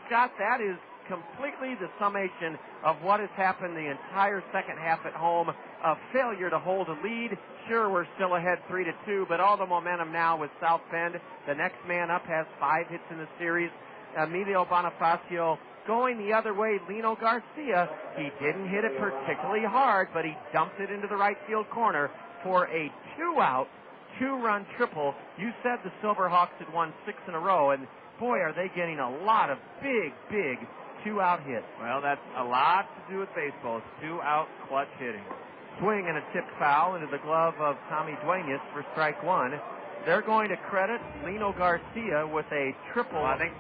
Scott, that is completely the summation of what has happened the entire second half at home. A failure to hold a lead. Sure, we're still ahead 3-2, but all the momentum now with South Bend. The next man up has 5 hits in the series. Emilio Bonafacio going the other way. Lino Garcia, he didn't hit it particularly hard, but he dumped it into the right field corner for a 2-out, 2-run triple. You said the Silverhawks had won 6 in a row, and boy, are they getting a lot of big 2-out hits. Well, that's a lot to do with baseball. It's 2-out clutch hitting. Swing and a tip foul into the glove of Tommy Duenas for strike 1. They're going to credit Lino Garcia with a triple. Well, I think.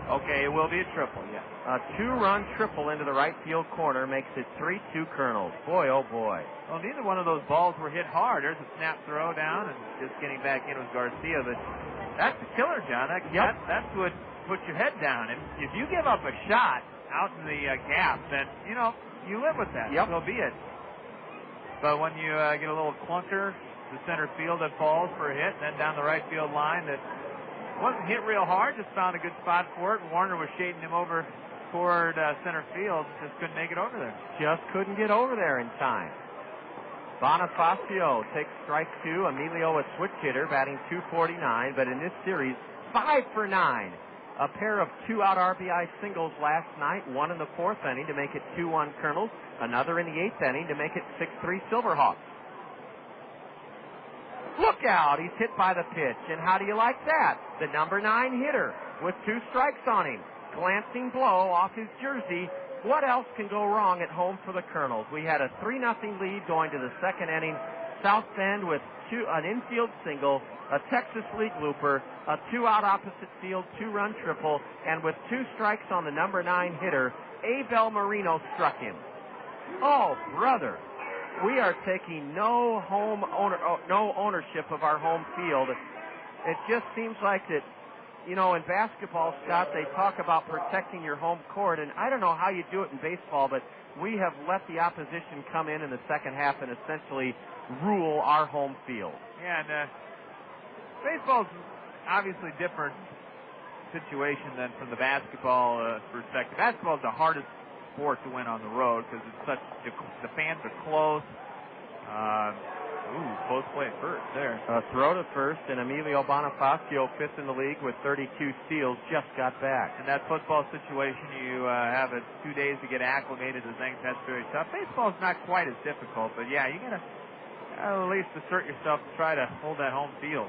Okay, it will be a triple, yeah. A 2-run triple into the right field corner makes it 3-2 Kernels. Boy, oh boy. Well, neither one of those balls were hit hard. There's a snap throw down, and just getting back in was Garcia. But that's the killer, John. That's what puts your head down. If you give up a shot out in the gap, then, you live with that. Yep. So be it. But when you get a little clunker to center field that falls for a hit, then down the right field line that wasn't hit real hard, just found a good spot for it. Warner was shading him over toward center field, just couldn't make it over there. Just couldn't get over there in time. Bonafacio takes strike 2. Emilio, a switch hitter, batting .249, but in this series, 5 for 9. A pair of 2-out RBI singles last night, 1 in the 4th inning to make it 2-1 Kernels, another in the 8th inning to make it 6-3 Silverhawks. Look out, he's hit by the pitch, and how do you like that? The number 9 hitter with 2 strikes on him. Glancing blow off his jersey. What else can go wrong at home for the Kernels? We had a 3-0 lead going to the 2nd inning. South Bend with an infield single, a Texas League looper, a 2-out opposite field 2-run triple, and with 2 strikes on the number 9 hitter, Abel Marino struck him. Oh, brother, we are taking no ownership of our home field. It just seems like that, in basketball, Scott, they talk about protecting your home court, and I don't know how you do it in baseball, but we have let the opposition come in the second half and essentially rule our home field. Yeah, and baseball's obviously different situation than from the basketball perspective. Basketball is the hardest sport to win on the road because the fans are close. Close play at first there. Throw to first, and Emilio Bonafacio, 5th in the league with 32 steals, just got back. In that football situation, you have 2 days to get acclimated to things. That's very tough. Baseball's not quite as difficult, but yeah, you gotta at least assert yourself to try to hold that home field.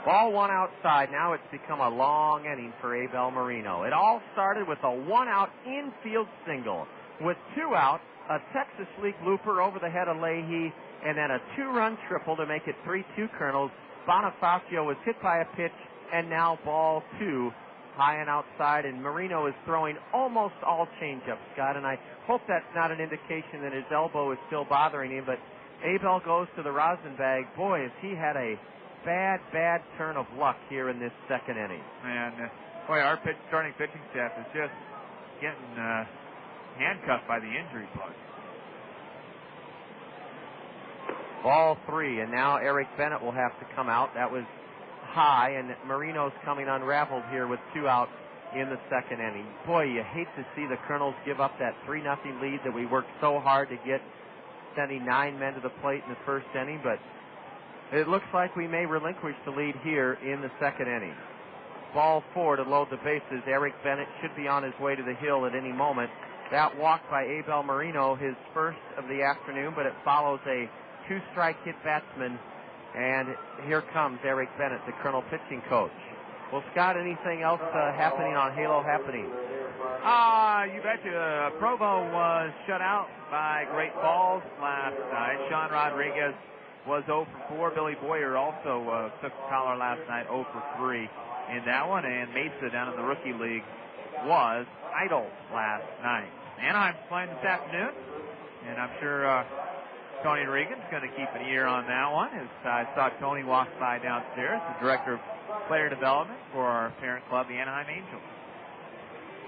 Ball 1 outside. Now it's become a long inning for Abel Marino. It all started with a 1-out infield single. With 2 out, a Texas League looper over the head of Leahy, and then a 2-run triple to make it 3-2 Kernels. Bonafacio was hit by a pitch, and now ball 2, high and outside, and Marino is throwing almost all changeups, Scott, and I hope that's not an indication that his elbow is still bothering him, but Abel goes to the rosin bag. Boy, has he had a bad turn of luck here in this 2nd inning. And, our starting pitching staff is just getting handcuffed by the injury bug. Ball 3, and now Eric Bennett will have to come out. That was high, and Marino's coming unraveled here with 2 out in the 2nd inning. Boy, you hate to see the Kernels give up that 3-0 lead that we worked so hard to get, sending 9 men to the plate in the 1st inning, but it looks like we may relinquish the lead here in the 2nd inning. Ball 4 to load the bases. Eric Bennett should be on his way to the hill at any moment. That walk by Abel Marino, his first of the afternoon, but it follows a 2-strike hit batsman. And here comes Eric Bennett, the Colonel pitching coach. Well, Scott, anything else happening on Halo Happening? You betcha. Provo was shut out by Great Falls last night. Sean Rodriguez was 0 for 4. Billy Boyer also took the collar last night, 0 for 3 in that one. And Mesa down in the Rookie League was idle last night. Anaheim's playing this afternoon, and I'm sure Tony Regan's going to keep an ear on that one. As I saw Tony walk by downstairs, the director of player development for our parent club, the Anaheim Angels.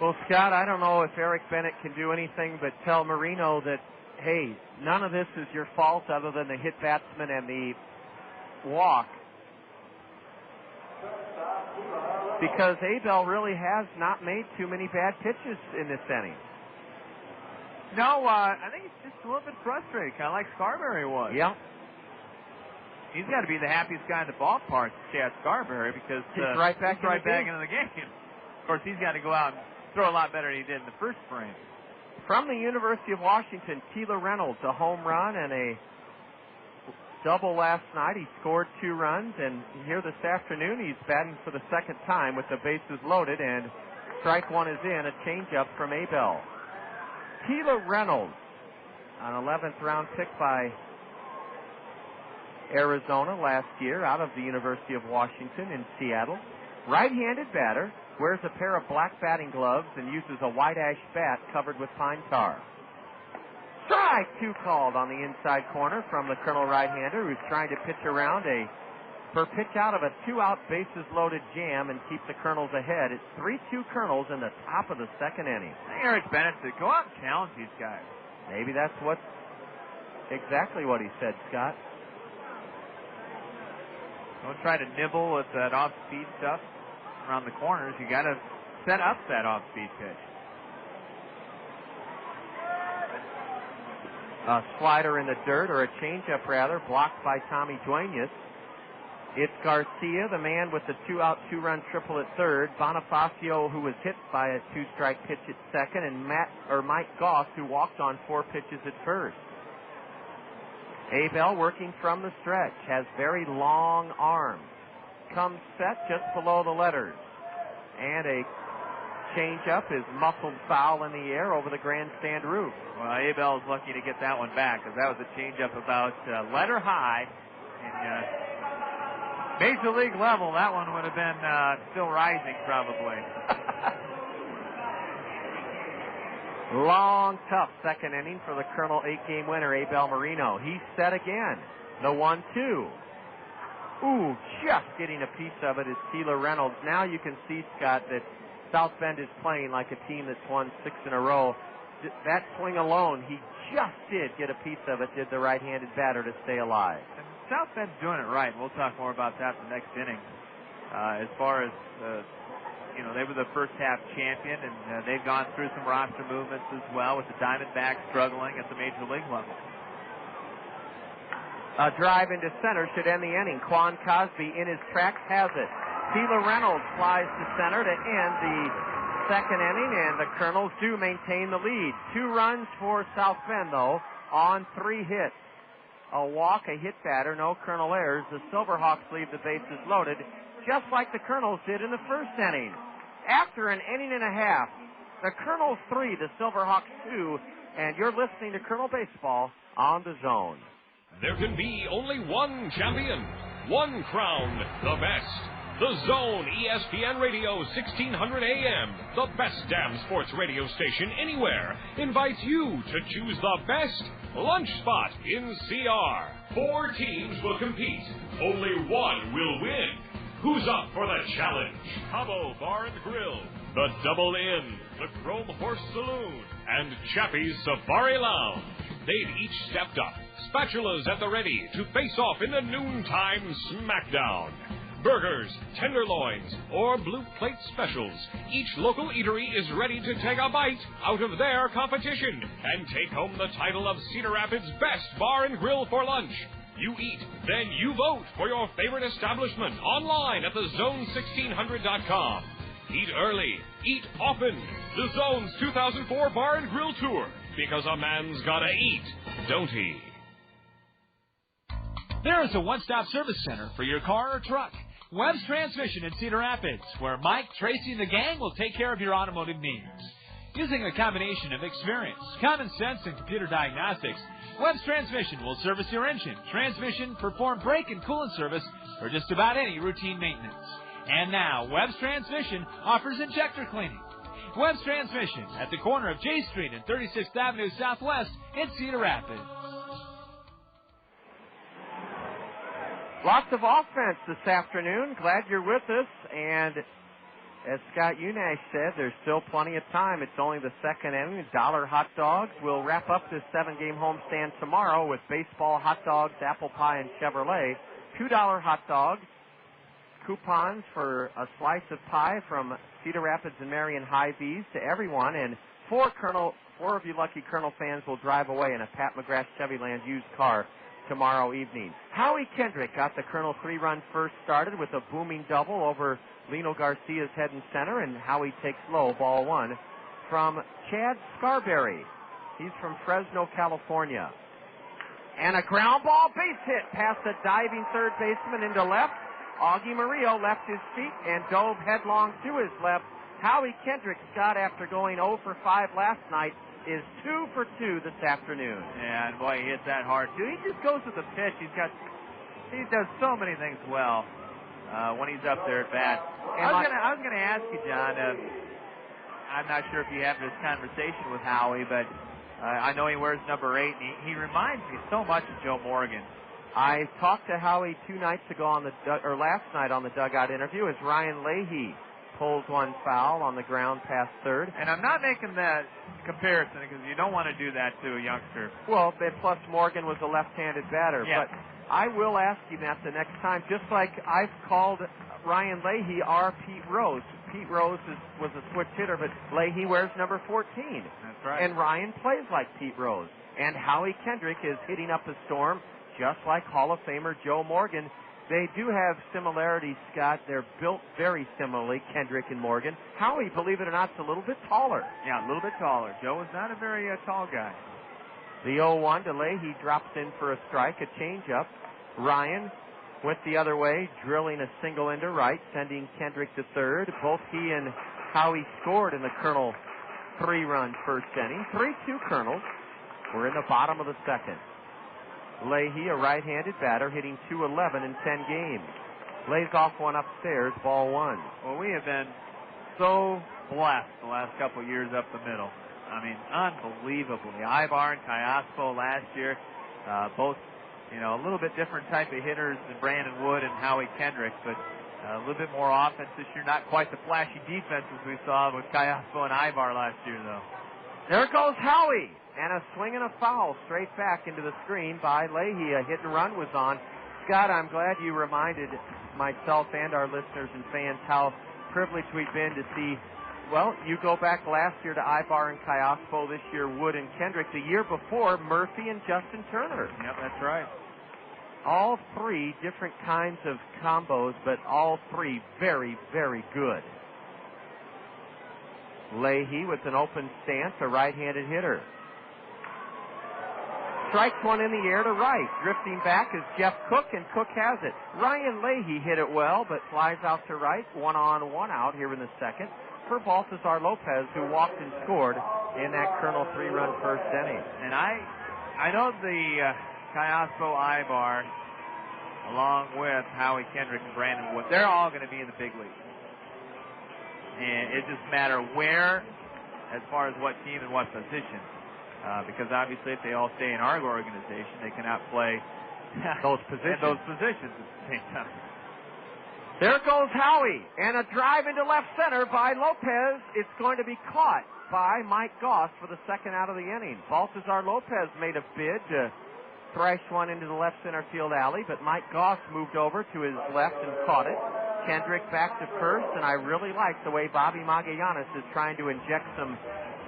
Well, Scott, I don't know if Eric Bennett can do anything but tell Marino that, hey, none of this is your fault other than the hit batsman and the walk. Because Abel really has not made too many bad pitches in this inning. No, I think he's just a little bit frustrated, kind of like Scarberry was. Yeah. He's got to be the happiest guy in the ballpark, Chad Scarberry, because he's right back into the game. Of course, he's got to go out and throw a lot better than he did in the first frame. From the University of Washington, Tila Reynolds, a home run and a double last night. He scored 2 runs, and here this afternoon he's batting for the second time with the bases loaded, and strike 1 is in, a changeup from Abel. Tila Reynolds, an 11th round pick by Arizona last year out of the University of Washington in Seattle. Right-handed batter, wears a pair of black batting gloves and uses a white ash bat covered with pine tar. Strike 2 called on the inside corner from the Colonel right-hander, who's trying to pitch around for pitch out of a 2-out bases loaded jam and keep the Colonels ahead. It's 3-2 Colonels in the top of the second inning. Eric Bennett said, go out and challenge these guys. Maybe that's exactly what he said, Scott. Don't try to nibble at that off-speed stuff around the corners. You got to set up that off-speed pitch. A slider in the dirt, or a changeup rather, blocked by Tommy Duenas. It's Garcia, the man with the 2-out, 2-run triple at third. Bonafacio, who was hit by a 2-strike pitch at second, and Mike Goss, who walked on 4 pitches at first. Abel working from the stretch, has very long arms. Comes set just below the letters. And a changeup is muffled foul in the air over the grandstand roof. Well, Abel's lucky to get that one back, because that was a changeup about letter high. And Major League level, that one would have been still rising probably. Long, tough second inning for the Colonel 8-game winner, Abel Marino. He's set again. The 1-2. Ooh, just getting a piece of it is Tila Reynolds. Now you can see, Scott, that South Bend is playing like a team that's won 6 in a row. That swing alone, he just did get a piece of it, did the right-handed batter to stay alive. And South Bend's doing it right. We'll talk more about that the next inning. As far as, they were the first half champion, and they've gone through some roster movements as well, with the Diamondbacks struggling at the Major League level. A drive into center should end the inning. Quan Cosby in his tracks has it. Tila Reynolds flies to center to end the second inning, and the Colonels do maintain the lead. 2 runs for South Bend, though, on 3 hits. A walk, a hit batter, no Colonel errors. The Silverhawks leave the bases loaded, just like the Colonels did in the first inning. After an inning and a half, the Colonels 3, the Silverhawks 2, and you're listening to Colonel Baseball on the Zone. There can be only one champion, one crowned, the best. The Zone, ESPN Radio, 1600 AM, the best damn sports radio station anywhere, invites you to choose the best lunch spot in CR. 4 teams will compete. Only one will win. Who's up for the challenge? Cabo Bar and Grill, the Double Inn, the Chrome Horse Saloon, and Chappie's Safari Lounge. They've each stepped up, spatulas at the ready, to face off in the noontime smackdown. Burgers, tenderloins, or blue plate specials. Each local eatery is ready to take a bite out of their competition and take home the title of Cedar Rapids' best bar and grill for lunch. You eat, then you vote for your favorite establishment online at thezone1600.com. Eat early, eat often. The Zone's 2004 Bar and Grill Tour. Because a man's gotta eat, don't he? There is a one-stop service center for your car or truck. Webb's Transmission in Cedar Rapids, where Mike, Tracy, and the gang will take care of your automotive needs. Using a combination of experience, common sense, and computer diagnostics, Webb's Transmission will service your engine, transmission, perform brake and coolant service, or just about any routine maintenance. And now, Webb's Transmission offers injector cleaning. Webb's Transmission at the corner of J Street and 36th Avenue Southwest in Cedar Rapids. Lots of offense this afternoon. Glad you're with us. And as Scott Unash said, there's still plenty of time. It's only the second inning. $1 hot dogs. We'll wrap up this 7-game homestand tomorrow with baseball, hot dogs, apple pie, and Chevrolet. $2 hot dogs. Coupons for a slice of pie from Cedar Rapids and Marion Hy-Vees to everyone. And four of you lucky Kernel fans will drive away in a Pat McGrath Chevyland used car tomorrow evening. Howie Kendrick got the Kernel 3-run first started with a booming double over Lino Garcia's head and center, and Howie takes low, ball one, from Chad Scarberry. He's from Fresno, California. And a ground ball base hit past the diving third baseman into left. Augie Murillo left his feet and dove headlong to his left. Howie Kendrick, Scott, after going 0 for 5 last night, is 2 for 2 this afternoon. Yeah, and boy, he hit that hard too. He just goes with the pitch. He does so many things well when he's up there at bat. I was gonna ask you, John. I'm not sure if you have this conversation with Howie, but I know he wears number 8, and he reminds me so much of Joe Morgan. I talked to Howie 2 nights ago last night on the dugout interview as Ryan Leahy pulls one foul on the ground past third. And I'm not making that comparison because you don't want to do that to a youngster. Well, plus Morgan was a left-handed batter. Yeah. But I will ask you that the next time, just like I've called Ryan Leahy our Pete Rose. Pete Rose was a switch hitter, but Leahy wears number 14. That's right. And Ryan plays like Pete Rose. And Howie Kendrick is hitting up a storm just like Hall of Famer Joe Morgan. They do have similarities, Scott. They're built very similarly, Kendrick and Morgan. Howie, believe it or not, is a little bit taller. Yeah, a little bit taller. Joe is not a very tall guy. The 0-1 to Leahy drops in for a strike, a changeup. Ryan went the other way, drilling a single into right, sending Kendrick to third. Both he and Howie scored in the Kernel 3-run first inning. 3-2 Kernels. We're in the bottom of the second. Leahy, a right-handed batter, hitting .211 in 10 games. Lays off one upstairs, ball one. Well, we have been so blessed the last couple of years up the middle. I mean, unbelievably. Ibar and Cayaspo last year, both, a little bit different type of hitters than Brandon Wood and Howie Kendrick, but a little bit more offense this year. Not quite the flashy defenses we saw with Cayaspo and Ibar last year, though. There goes Howie. And a swing and a foul straight back into the screen by Leahy. A hit and run was on. Scott, I'm glad you reminded myself and our listeners and fans how privileged we've been to see. Well, you go back last year to Ibar and Cayaspo, this year Wood and Kendrick. The year before, Murphy and Justin Turner. Yep, that's right. All three different kinds of combos, but all three very, very good. Leahy with an open stance, a right-handed hitter. Strikes one in the air to right. Drifting back is Jeff Cook, and Cook has it. Ryan Leahy hit it well, but flies out to right. 1 on, 1 out here in the second for Baltazar Lopez, who walked and scored in that Kernel 3-run first inning. And I know the Cayaspo Ibar, along with Howie Kendrick and Brandon Wood, they're all going to be in the big leagues. And it just matter where, as far as what team and what position. Because obviously if they all stay in our organization, they cannot play those positions at the same time. There goes Howie, and a drive into left center by Lopez. It's going to be caught by Mike Goss for the second out of the inning. Baltazar Lopez made a bid to thrash one into the left center field alley, but Mike Goss moved over to his left and caught it. Kendrick back to first, and I really like the way Bobby Magallanes is trying to inject some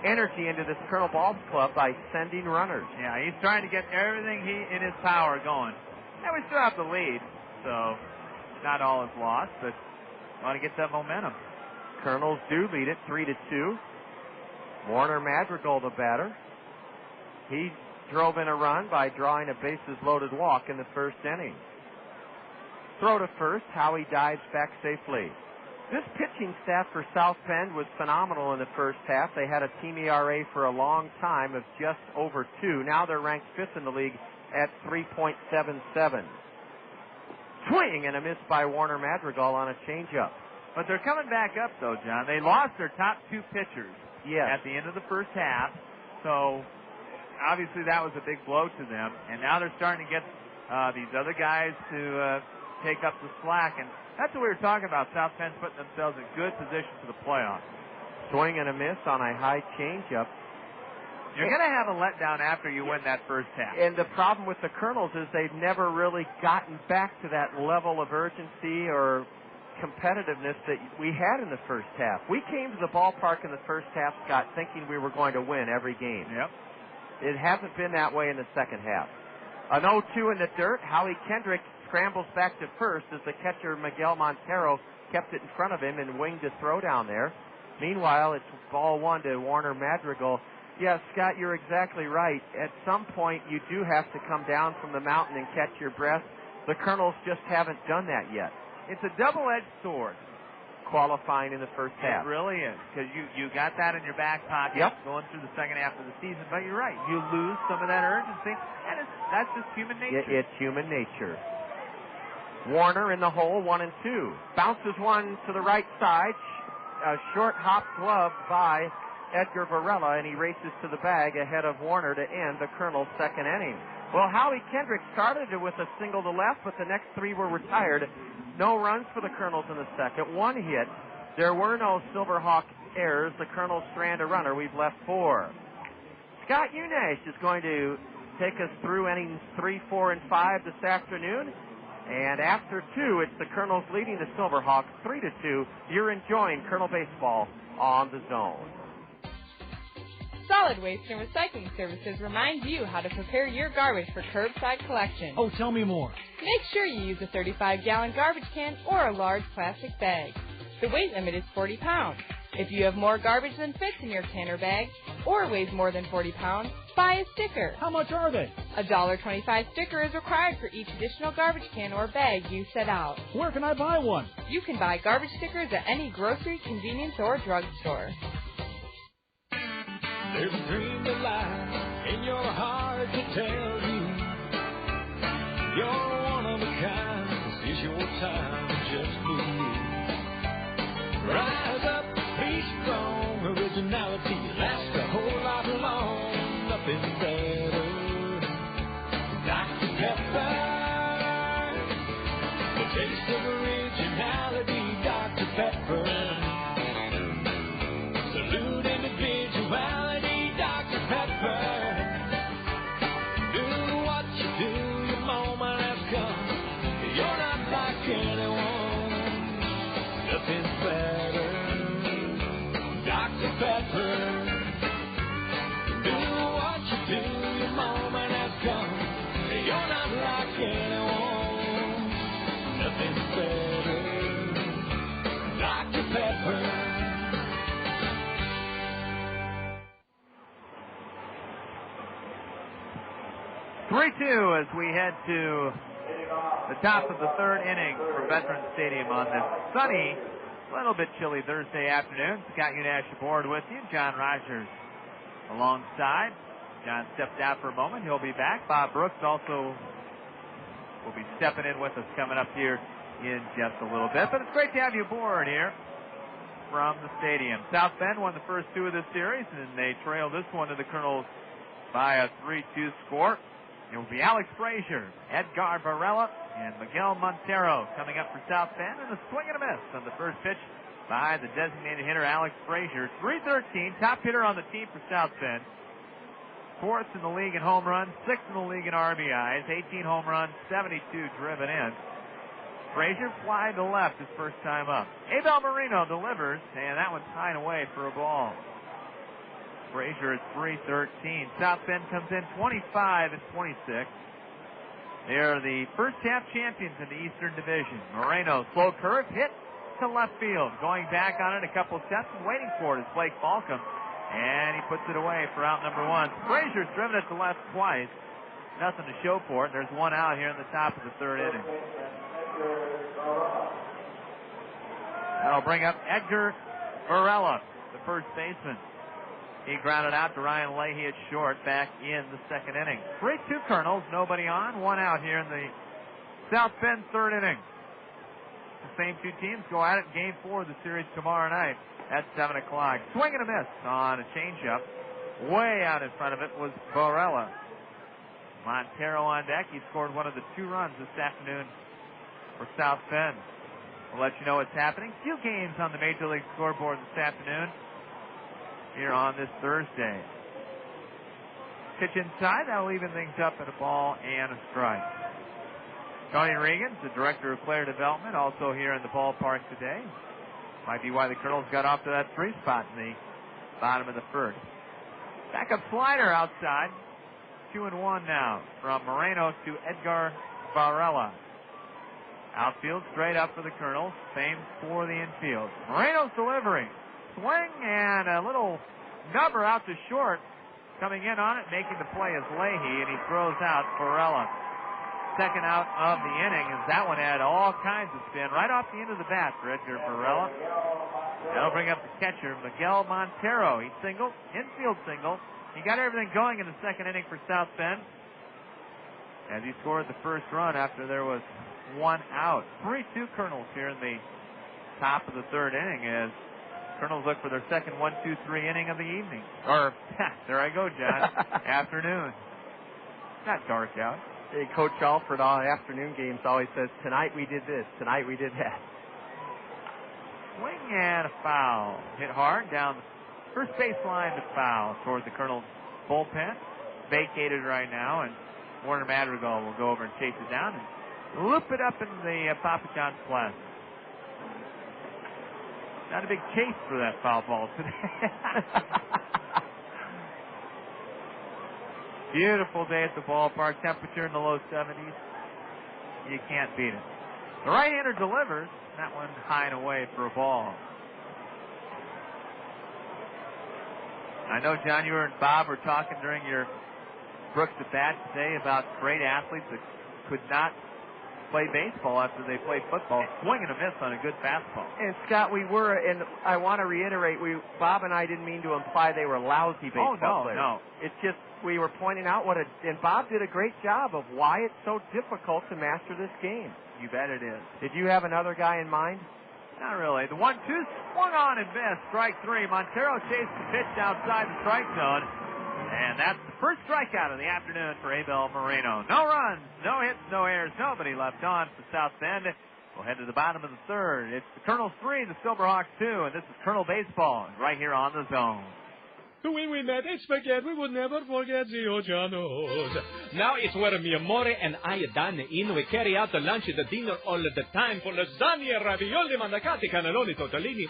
energy into this Kernel Ball Club by sending runners. Yeah, he's trying to get everything in his power going. And we still have the lead, so not all is lost, but want to get that momentum. Kernels do lead it 3-2. Warner Madrigal, the batter. He drove in a run by drawing a bases-loaded walk in the first inning. Throw to first. Howie dives back safely. This pitching staff for South Bend was phenomenal in the first half. They had a team ERA for a long time of just over 2. Now they're ranked 5th in the league at 3.77. Swing and a miss by Warner Madrigal on a changeup. But they're coming back up, though, John. They lost their top 2 pitchers at the end of the first half. So, obviously, that was a big blow to them. And now they're starting to get these other guys to take up the slack. And that's what we were talking about. South Bend's putting themselves in good position for the playoffs. Swing and a miss on a high changeup. You're going to have a letdown after you win that first half. And the problem with the Kernels is they've never really gotten back to that level of urgency or competitiveness that we had in the first half. We came to the ballpark in the first half, Scott, thinking we were going to win every game. Yep. It hasn't been that way in the second half. An 0-2 in the dirt. Howie Kendrick scrambles back to first as the catcher Miguel Montero kept it in front of him and winged a throw down there. Meanwhile, it's ball 1 to Warner Madrigal. Yeah, Scott, you're exactly right. At some point, you do have to come down from the mountain and catch your breath. The Kernels just haven't done that yet. It's a double-edged sword. Qualifying in the first half. It really is, because you got that in your back pocket going through the second half of the season. But you're right. You lose some of that urgency, and that's just human nature. It's human nature. Warner in the hole, 1-2. Bounces one to the right side. A short hop glove by Edgar Varela, and he races to the bag ahead of Warner to end the Kernels' second inning. Well, Howie Kendrick started it with a single to left, but the next 3 were retired. No runs for the Kernels in the second. 1 hit. There were no Silverhawk errors. The Kernels strand a runner. We've left 4. Scott Unash is going to take us through innings 3, 4, and 5 this afternoon. And after 2, it's the Kernels leading the Silverhawks 3-2. You're enjoying Kernel baseball on the Zone. Solid Waste and Recycling Services remind you how to prepare your garbage for curbside collection. Oh, tell me more. Make sure you use a 35-gallon garbage can or a large plastic bag. The weight limit is 40 pounds. If you have more garbage than fits in your can or bag, or weighs more than 40 pounds, buy a sticker. How much are they? A $1.25 sticker is required for each additional garbage can or bag you set out. Where can I buy one? You can buy garbage stickers at any grocery, convenience, or drugstore. There's a dream of life in your heart to tell you you're one of a kind. This is your time, just believe. Rise up, be strong. Originality lasts a whole lot long. Nothing better. Dr. Pepper, the taste of originality. Dr. Pepper, salute individuality. Dr. Pepper, do what you do, your moment has come. You're not like anyone, nothing better. Dr. Pepper, do what you do, your moment has come. You're not like anyone, nothing better. Dr. Pepper. 3-2 as we head to the top of the third inning for Veterans Stadium on this sunny, little bit chilly Thursday afternoon. Scott Unash aboard with you. John Rogers alongside. John stepped out for a moment. He'll be back. Bob Brooks also will be stepping in with us coming up here in just a little bit. But it's great to have you aboard here from the stadium. South Bend won the first 2 of this series, and they trail this one to the Kernels by a 3-2 score. It will be Alex Frazier, Edgar Varela, and Miguel Montero coming up for South Bend, and a swing and a miss on the first pitch by the designated hitter Alex Frazier. 313, top hitter on the team for South Bend. 4th in the league in home runs, 6th in the league in RBIs, 18 home runs, 72 driven in. Frazier fly to left his first time up. Abel Marino delivers, and that one's high and away for a ball. Frazier at 313. South Bend comes in 25 and 26. They are the first half champions in the Eastern Division. Moreno, slow curve, hit to left field. Going back on it a couple steps and waiting for it is Blake Balcom. And he puts it away for out number 1. Frazier's driven it to left twice. Nothing to show for it. There's 1 out here in the top of the third inning. That'll bring up Edgar Varela, the first baseman. He grounded out to Ryan Leahy at short back in the second inning. 3-2 Kernels, nobody on, one out here in the South Bend third inning. The same two teams go at it in Game 4 of the series tomorrow night at 7 o'clock. Swing and a miss on a changeup. Way out in front of it was Varela. Montero on deck. He scored one of the 2 runs this afternoon for South Bend. We'll let you know what's happening. Few games on the Major League scoreboard this afternoon here on this Thursday. Pitch inside. That'll even things up at a ball and a strike. Tony Regan's the director of player development, also here in the ballpark today. Might be why the Kernels got off to that 3 spot in the bottom of the first. Backup slider outside. 2-1 now from Moreno to Edgar Varela. Outfield straight up for the Kernels. Same for the infield. Moreno's delivery. Swing and a little number out to short. Coming in on it, making the play is Leahy, and he throws out Varela. Second out of the inning, as that one had all kinds of spin right off the end of the bat for Edgar Varela. That'll bring up the catcher, Miguel Montero. He singled, infield single. He got everything going in the second inning for South Bend, as he scored the first run after there was 1 out. 3-2 Kernels here in the top of the third inning, as Kernels look for their second 1-2-3 inning of the evening. Or, there I go, John. Afternoon. Not dark out. Hey, Coach Alford on afternoon games always says, tonight we did this, tonight we did that. Swing and a foul. Hit hard down the first baseline to foul towards the Kernels bullpen. Vacated right now, and Warner Madrigal will go over and chase it down and loop it up in the Papa John's Plaza. Not a big chase for that foul ball today. Beautiful day at the ballpark. Temperature in the low 70s. You can't beat it. The right-hander delivers. That one high and away for a ball. I know, John, you and Bob were talking during your Brooks at bat today about great athletes that could not play baseball after they played football. Swing and a miss on a good fastball. And Scott, we were, and I want to reiterate, Bob and I didn't mean to imply they were lousy baseball players. No. It's just we were pointing out and Bob did a great job of why it's so difficult to master this game. You bet it is. Did you have another guy in mind? Not really. The 1-2 swung on and missed. Strike 3. Montero chased the pitch outside the strike zone. And that's the first strikeout of the afternoon for Abel Moreno. No runs, no hits, no errors, nobody left on for South Bend. We'll head to the bottom of the third. It's the Kernels 3, the Silverhawks 2, and this is Kernel Baseball right here on the Zone. When we met at Spaghetti, we would never forget the Ojanos. Now it's where mi amore and I dine in. We carry out the lunch and the dinner all the time for lasagna, ravioli, mandacati, cannelloni, tortellini,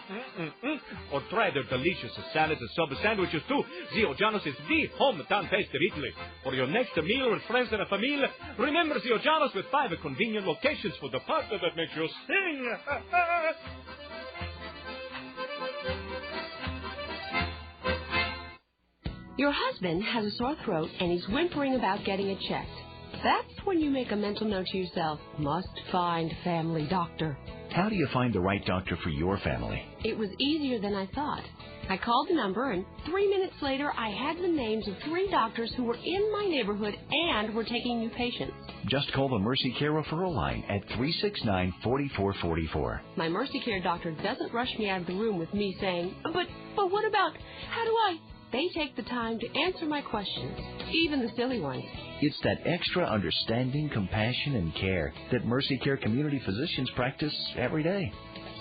or try their delicious salads and sub sandwiches too. The Ojanos is the hometown taste of Italy. For your next meal with friends and a family, remember the Ojanos with 5 convenient locations for the pasta that makes you sing. Your husband has a sore throat and he's whimpering about getting it checked. That's when you make a mental note to yourself, must find family doctor. How do you find the right doctor for your family? It was easier than I thought. I called the number, and 3 minutes later, I had the names of 3 doctors who were in my neighborhood and were taking new patients. Just call the Mercy Care referral line at 369-4444. My Mercy Care doctor doesn't rush me out of the room with me saying, but what about, how do I? They take the time to answer my questions, even the silly ones. It's that extra understanding, compassion, and care that Mercy Care community physicians practice every day.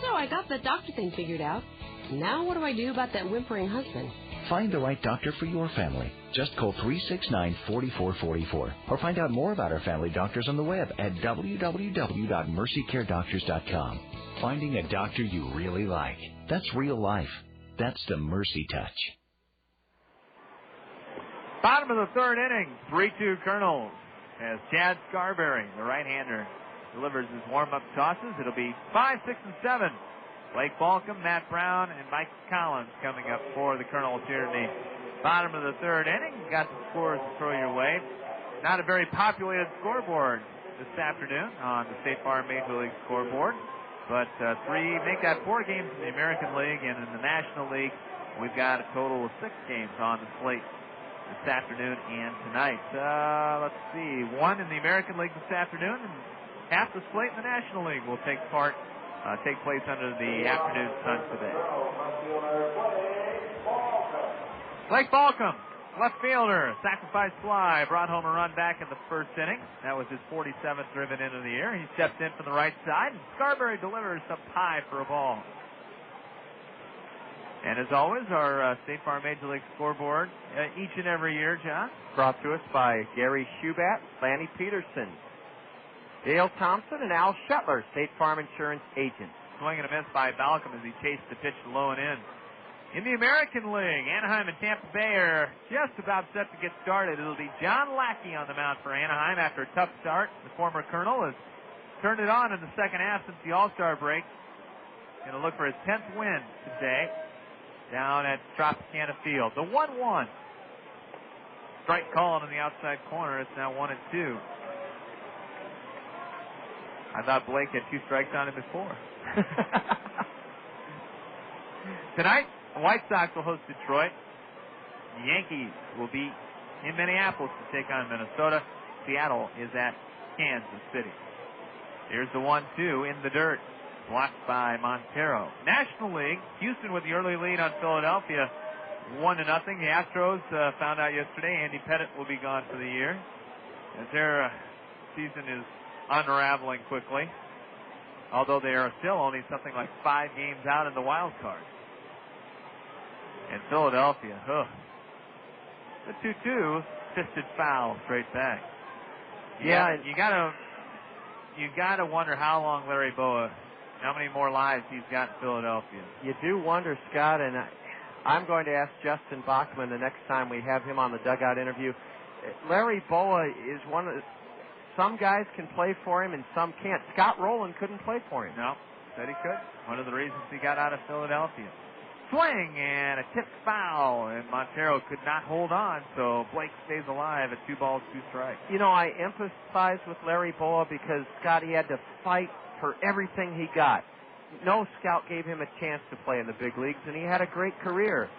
So I got the doctor thing figured out. Now what do I do about that whimpering husband? Find the right doctor for your family. Just call 369-4444 or find out more about our family doctors on the web at www.mercycaredoctors.com. Finding a doctor you really like. That's real life. That's the Mercy Touch. Bottom of the third inning, 3-2 Kernels, as Chad Scarberry, the right-hander, delivers his warm-up tosses. It'll be 5, 6, and 7. Blake Balcom, Matt Brown, and Mike Collins coming up for the Kernels here in the bottom of the third inning. Got some scores to throw your way. Not a very populated scoreboard this afternoon on the State Farm Major League scoreboard. But make that 4 games in the American League, and in the National League, we've got a total of 6 games on the slate this afternoon and tonight. Let's see, 1 in the American League this afternoon, and half the slate in the National League will take place under the afternoon sun today. Blake Balcom, left fielder, sacrifice fly, brought home a run back in the first inning. That was his 47th driven in of the year. He steps in from the right side, and Scarberry delivers up high for a ball. And as always, our State Farm Major League scoreboard each and every year, John. Brought to us by Gary Schubat, Lanny Peterson, Dale Thompson, and Al Shetler, State Farm Insurance agents. Swing and a miss by Balcom as he chased the pitch low and in. In the American League, Anaheim and Tampa Bay are just about set to get started. It'll be John Lackey on the mound for Anaheim after a tough start. The former Colonel has turned it on in the second half since the All-Star break. Going to look for his 10th win today down at Tropicana Field. The 1-1. Strike called in the outside corner. It's now 1-2. I thought Blake had 2 strikes on him before. Tonight, the White Sox will host Detroit. The Yankees will be in Minneapolis to take on Minnesota. Seattle is at Kansas City. Here's the 1-2 in the dirt. Blocked by Montero. National League, Houston with the early lead on Philadelphia. 1-0. The Astros found out yesterday Andy Pettitte will be gone for the year, as their season is unraveling quickly. Although they are still only something like 5 games out in the wild card. And Philadelphia, the 2-2, fisted foul straight back. Yeah, you gotta wonder how long Larry Boa, how many more lives he's got in Philadelphia. You do wonder, Scott, and I'm going to ask Justin Bachman the next time we have him on the dugout interview. Larry Boa is one of some guys can play for him and some can't. Scott Rowland couldn't play for him. No, said he could. One of the reasons he got out of Philadelphia. Swing and a tip foul, and Montero could not hold on, so Blake stays alive at 2 balls, 2 strikes. You know, I empathize with Larry Boa because, Scott, he had to fight for everything he got. No scout gave him a chance to play in the big leagues, and he had a great career.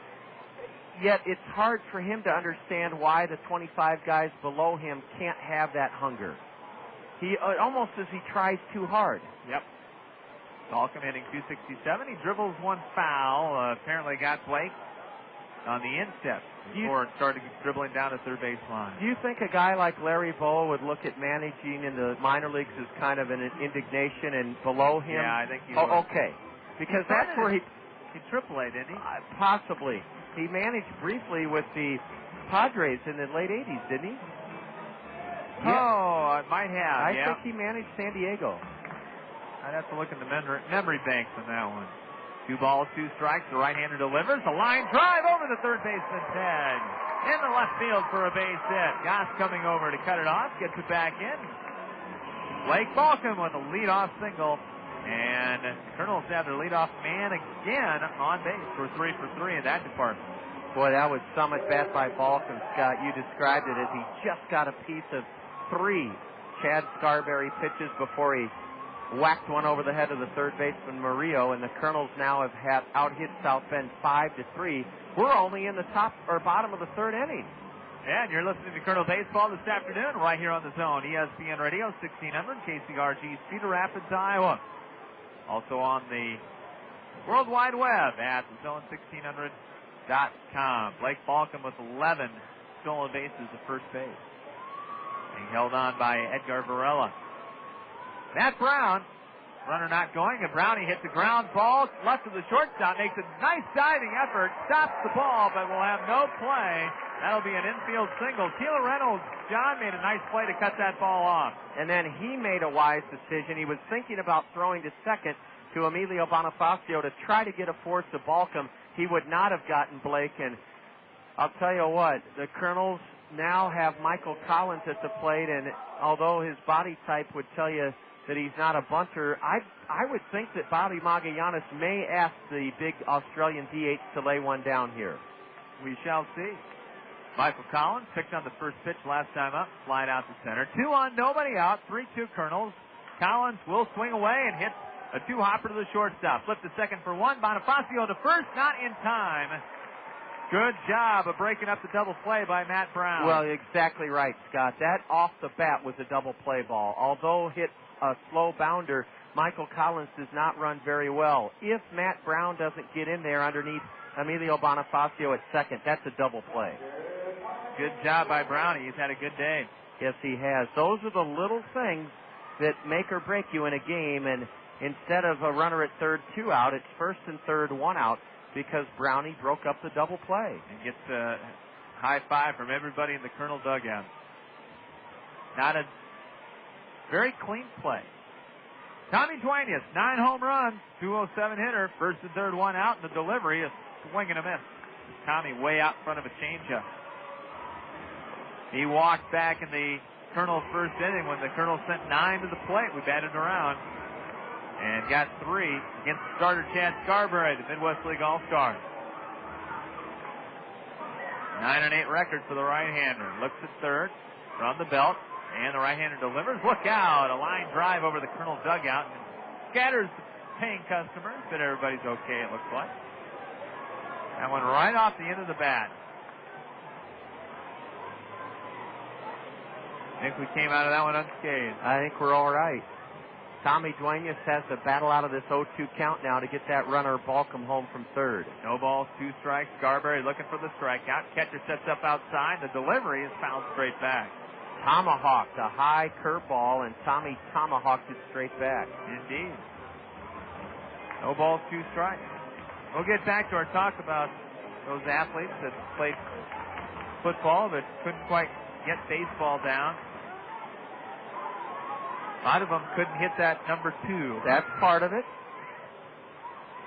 Yet it's hard for him to understand why the 25 guys below him can't have that hunger. He almost as he tries too hard. Yep. Balcom hitting .267. He dribbles 1 foul. Apparently got Blake on the instep before it started dribbling down the third base line. Do you think a guy like Larry Boa would look at managing in the minor leagues as kind of an indignation and below him? Yeah, I think he would. Okay. Because that's where he AAA, didn't he? Possibly. He managed briefly with the Padres in the late 80s, didn't he? Oh, I might have. I think he managed San Diego. I'd have to look in the memory banks on that one. 2 balls, 2 strikes. The right-hander delivers. A line drive over the third baseman's head. In the left field for a base hit. Goss coming over to cut it off. Gets it back in. Blake Balcom with a leadoff single. And Kernels have their leadoff man again on base for 3 for 3 in that department. Boy, that was some at bat by Balcom, Scott. You described it as he just got a piece of 3 Chad Scarberry pitches before he whacked one over the head of the third baseman Murillo, and the Kernels now have out-hit South Bend 5-3. We're only in the top or bottom of the 3rd inning. And you're listening to Colonel Baseball this afternoon right here on the Zone. ESPN Radio, 1600, KCRG, Cedar Rapids, Iowa. Also on the World Wide Web at zone1600.com. Blake Balcom with 11 stolen bases at first base. Being held on by Edgar Varela. Matt Brown, runner not going, and Brownie hits a ground ball left of the shortstop, makes a nice diving effort, stops the ball, but will have no play. That'll be an infield single. Keeler Reynolds, John, made a nice play to cut that ball off. And then he made a wise decision. He was thinking about throwing to second to Emilio Bonafacio to try to get a force to Balcom. He would not have gotten Blake, and I'll tell you what, the Kernels now have Michael Collins at the plate, and although his body type would tell you that he's not a bunter, I would think that Bobby Magallanes may ask the big Australian DH to lay one down here. We shall see. Michael Collins picked on the first pitch last time up, flied out to center. 2 on, nobody out, 3-2 Kernels. Collins will swing away and hit a 2-hopper to the shortstop. Flip to second for 1. Bonafacio to first, not in time. Good job of breaking up the double play by Matt Brown. Well, exactly right, Scott. That off the bat was a double play ball. Although hit a slow bounder, Michael Collins does not run very well. If Matt Brown doesn't get in there underneath Emilio Bonafacio at second, that's a double play. Good job by Brownie. He's had a good day. Yes, he has. Those are the little things that make or break you in a game, and instead of a runner at third, 2 out, it's first and third, 1 out, because Brownie broke up the double play. And gets a high five from everybody in the Colonel dugout. Not a very clean play. Tommy Duenas, 9 home runs, 207 hitter, first and third, 1 out, and the delivery is swing and a miss. Tommy way out in front of a changeup. He walked back in the Colonel's first inning when the Colonel sent 9 to the plate. We batted around and got 3 against starter Chad Scarberry, the Midwest League All-Star. 9-8 record for the right-hander. Looks at third from the belt, and the right-hander delivers. Look out! A line drive over the Colonel dugout and scatters the paying customers, but everybody's okay, it looks like. That one right off the end of the bat. I think we came out of that one unscathed. I think we're all right. Tommy Duenas has to battle out of this 0-2 count now to get that runner Balcom home from third. No balls, 2 strikes. Scarberry looking for the strikeout. Catcher sets up outside. The delivery is fouled straight back. Tomahawked, a high curveball, and Tommy tomahawked it straight back. Indeed. No balls, 2 strikes. We'll get back to our talk about those athletes that played football but couldn't quite get baseball down. A lot of them couldn't hit that number 2. That's part of it.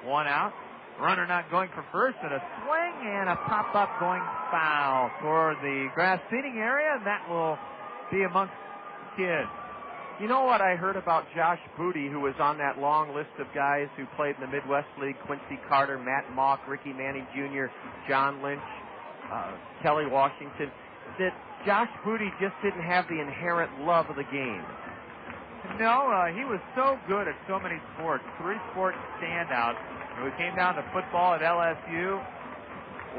1 out. Runner not going for first, and a swing and a pop-up going foul toward the grass seating area, and that will be amongst kids. You know what I heard about Josh Booty, who was on that long list of guys who played in the Midwest League? Quincy Carter, Matt Mock, Ricky Manning Jr., John Lynch, Kelly Washington. That Josh Booty just didn't have the inherent love of the game. No, he was so good at so many sports. 3-sport standout. When it came down to football at LSU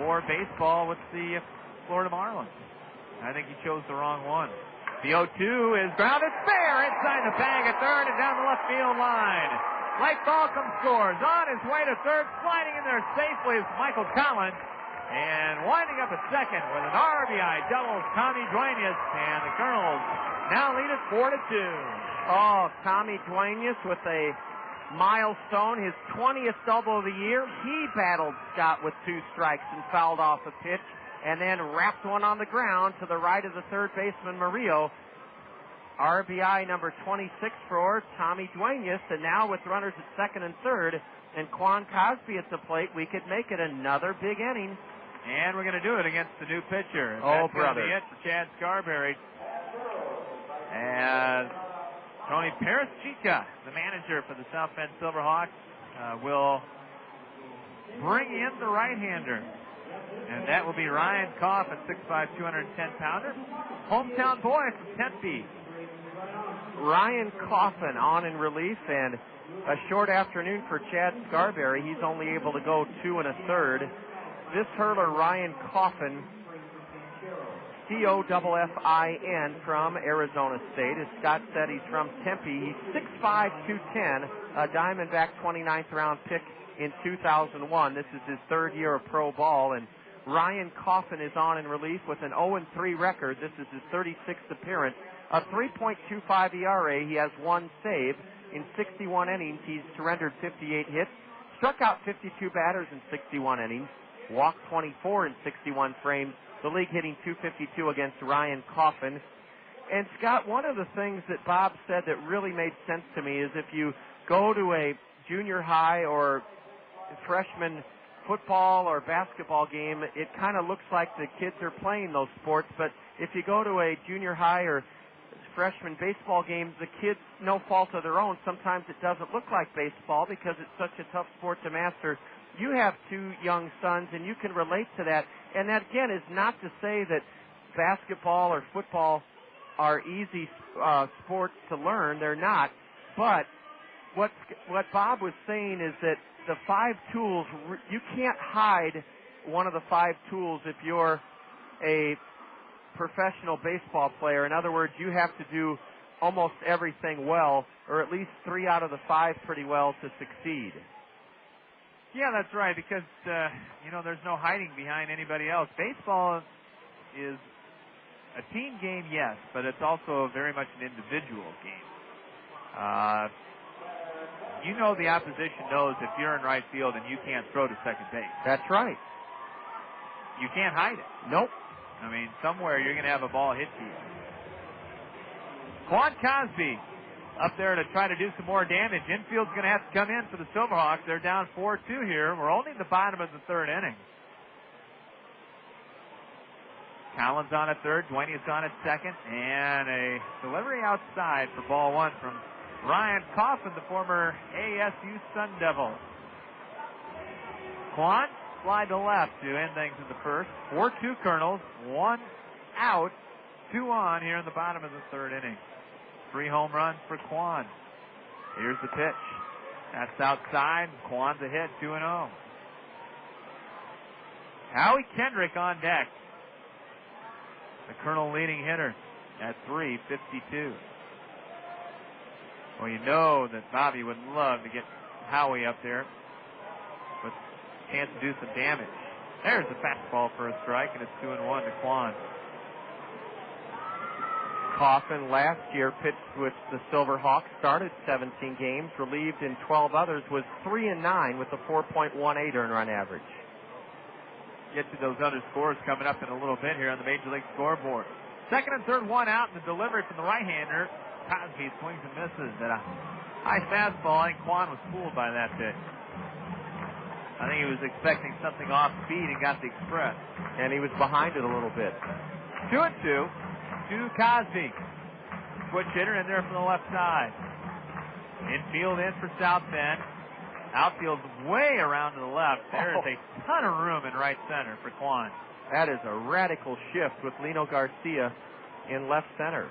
or baseball with the Florida Marlins. I think he chose the wrong one. The 0-2 is grounded fair inside the bag at third and down the left field line. Mike Balcom scores on his way to third, sliding in there safely is Michael Collins. And winding up at second with an RBI doubles Tommy Duenas, and the Kernels now lead it 4-2. Oh, Tommy Duenas with a milestone, his 20th double of the year. He battled Scott with 2 strikes and fouled off a pitch, and then wrapped one on the ground to the right of the third baseman, Murillo. RBI number 26 for Tommy Duenas, and now with runners at second and third, and Quan Cosby at the plate, we could make it another big inning. And we're going to do it against the new pitcher. Oh, that's brother. That's going to be it for Chad Scarberry. As Tony Paraschica, the manager for the South Bend Silverhawks, will bring in the right-hander. And that will be Ryan Koff at 6'5", 210-pounder. Hometown boy from Tempe. Ryan Coffin on in relief, and a short afternoon for Chad Scarberry. He's only able to go 2 1/3. This hurler, Ryan Coffin, Coffin from Arizona State. As Scott said, he's from Tempe. He's 6'5", 210, a Diamondback 29th round pick in 2001. This is his 3rd year of pro ball, and Ryan Coffin is on in relief with an 0-3 record. This is his 36th appearance. A 3.25 ERA. He has 1 save. In 61 innings, he's surrendered 58 hits, struck out 52 batters in 61 innings, walked 24 in 61 frames. The league hitting .252 against Ryan Coffin. And Scott, one of the things that Bob said that really made sense to me is if you go to a junior high or freshman football or basketball game, it kind of looks like the kids are playing those sports. But if you go to a junior high or freshman baseball game, the kids, no fault of their own, sometimes it doesn't look like baseball because it's such a tough sport to master. You have 2 young sons, and you can relate to that. And that, again, is not to say that basketball or football are easy sports to learn. They're not. But what Bob was saying is that the 5 tools, you can't hide one of the 5 tools if you're a professional baseball player. In other words, you have to do almost everything well, or at least 3 out of the 5 pretty well to succeed. Yeah, that's right, because, there's no hiding behind anybody else. Baseball is a team game, yes, but it's also very much an individual game. The opposition knows if you're in right field and you can't throw to second base. That's right. You can't hide it. Nope. I mean, somewhere you're going to have a ball hit to you. Quan Cosby up there to try to do some more damage. Infield's going to have to come in for the Silverhawks. They're down 4-2 here. We're only in the bottom of the 3rd inning. Collins on at 3rd. Duenas on at 2nd. And a delivery outside for ball 1 from Ryan Coffin, the former ASU Sun Devil. Quan slide to left to end things in the 1st. 4-2 Kernels. 1 out. 2 on here in the bottom of the 3rd inning. 3 home runs for Quan. Here's the pitch. That's outside. Quan's a hit, 2-0. Howie Kendrick on deck. The Colonel leading hitter at .352. Well, you know that Bobby would love to get Howie up there with a chance to do some damage. There's the fastball for a strike, and it's 2-1 to Quan. Coffin last year pitched with the Silverhawks, started 17 games, relieved in 12 others, was 3-9 with a 4.18 earned run average. Get to those other scores coming up in a little bit here on the Major League scoreboard. 2nd and 3rd, 1 out, and the delivery from the right-hander. Cosby swings and misses at a high fastball. I think Quan was fooled by that pitch. I think he was expecting something off speed and got the express. And he was behind it a little bit. 2-2. To Cosby. Switch hitter in there from the left side. Infield in for South Bend. Outfield's way around to the left. There is a ton of room in right center for Quan. That is a radical shift with Lino Garcia in left center.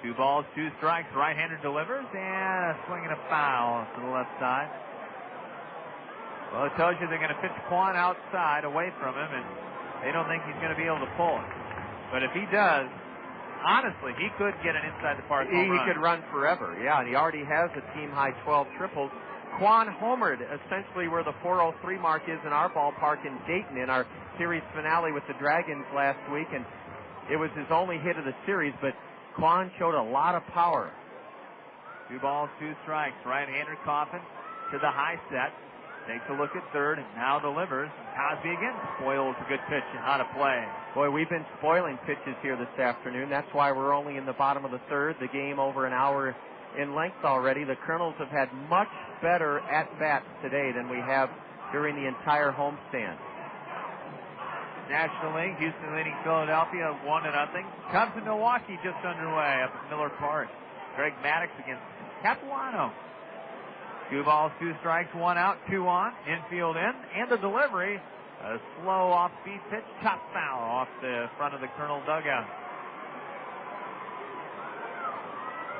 2 balls, 2 strikes. Right-hander delivers, and a swing and a foul to the left side. Well, it tells you they're going to pitch Quan outside away from him, and they don't think he's going to be able to pull it. But if he does, honestly, he could get an inside the park home run. He could run forever, yeah, and he already has a team-high 12 triples. Quan homered essentially where the 403 mark is in our ballpark in Dayton in our series finale with the Dragons last week, and it was his only hit of the series, but Quan showed a lot of power. 2 balls, 2 strikes. Right-hander Coffin to the high set. Takes a look at 3rd and now delivers. Cosby again spoils a good pitch and how to play. Boy, we've been spoiling pitches here this afternoon. That's why we're only in the bottom of the 3rd. The game over an hour in length already. The Kernels have had much better at-bats today than we have during the entire homestand. National League, Houston leading Philadelphia 1-0. Cubs in Milwaukee just underway up at Miller Park. Greg Maddox against Capuano. 2 balls, 2 strikes, 1 out, 2 on. Infield in, and the delivery. A slow off-speed pitch, chop foul off the front of the Colonel dugout.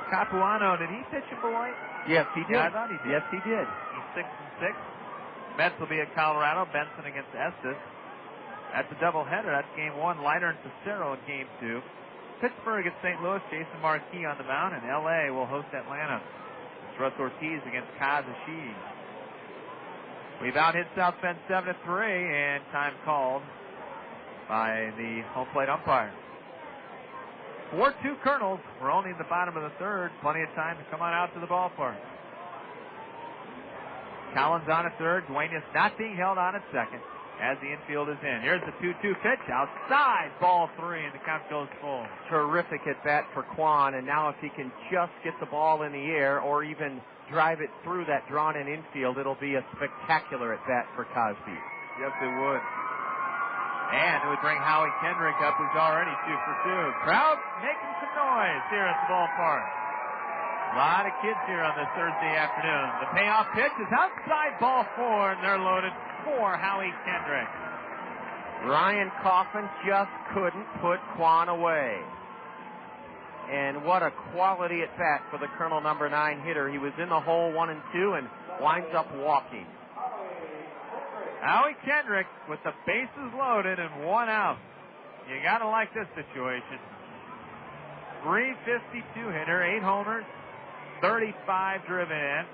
Capuano, did he pitch in Beloit? Yes, he did. Yeah, I thought he did. Yes, he did. He's 6-6. Mets will be at Colorado. Benson against Estes. That's a doubleheader. That's game 1. Leiter and Cicero in game 2. Pittsburgh at St. Louis. Jason Marquis on the mound, and L.A. will host Atlanta. It's Russ Ortiz against Kazashi. We've out-hit South Bend 7-3, and time called by the home plate umpire. 4-2 Kernels. We're only in the bottom of the 3rd. Plenty of time to come on out to the ballpark. Collins on at 3rd. Duenas not being held on at 2nd as the infield is in. Here's the 2-2 pitch. Outside. Ball 3, and the count goes full. Terrific at bat for Quan, and now if he can just get the ball in the air or even drive it through that drawn-in infield, it'll be a spectacular at bat for Cosby. Yes, it would. And it would bring Howie Kendrick up, who's already 2 for 2. Crowd making some noise here at the ballpark. A lot of kids here on this Thursday afternoon. The payoff pitch is outside, ball 4, and they're loaded for Howie Kendrick. Ryan Coffin just couldn't put Quan away. And what a quality at bat for the Colonel number 9 hitter. He was in the hole 1 and 2 and winds up walking. Howie Kendrick with the bases loaded and 1 out. You got to like this situation. 352 hitter, 8 homers, 35 driven in.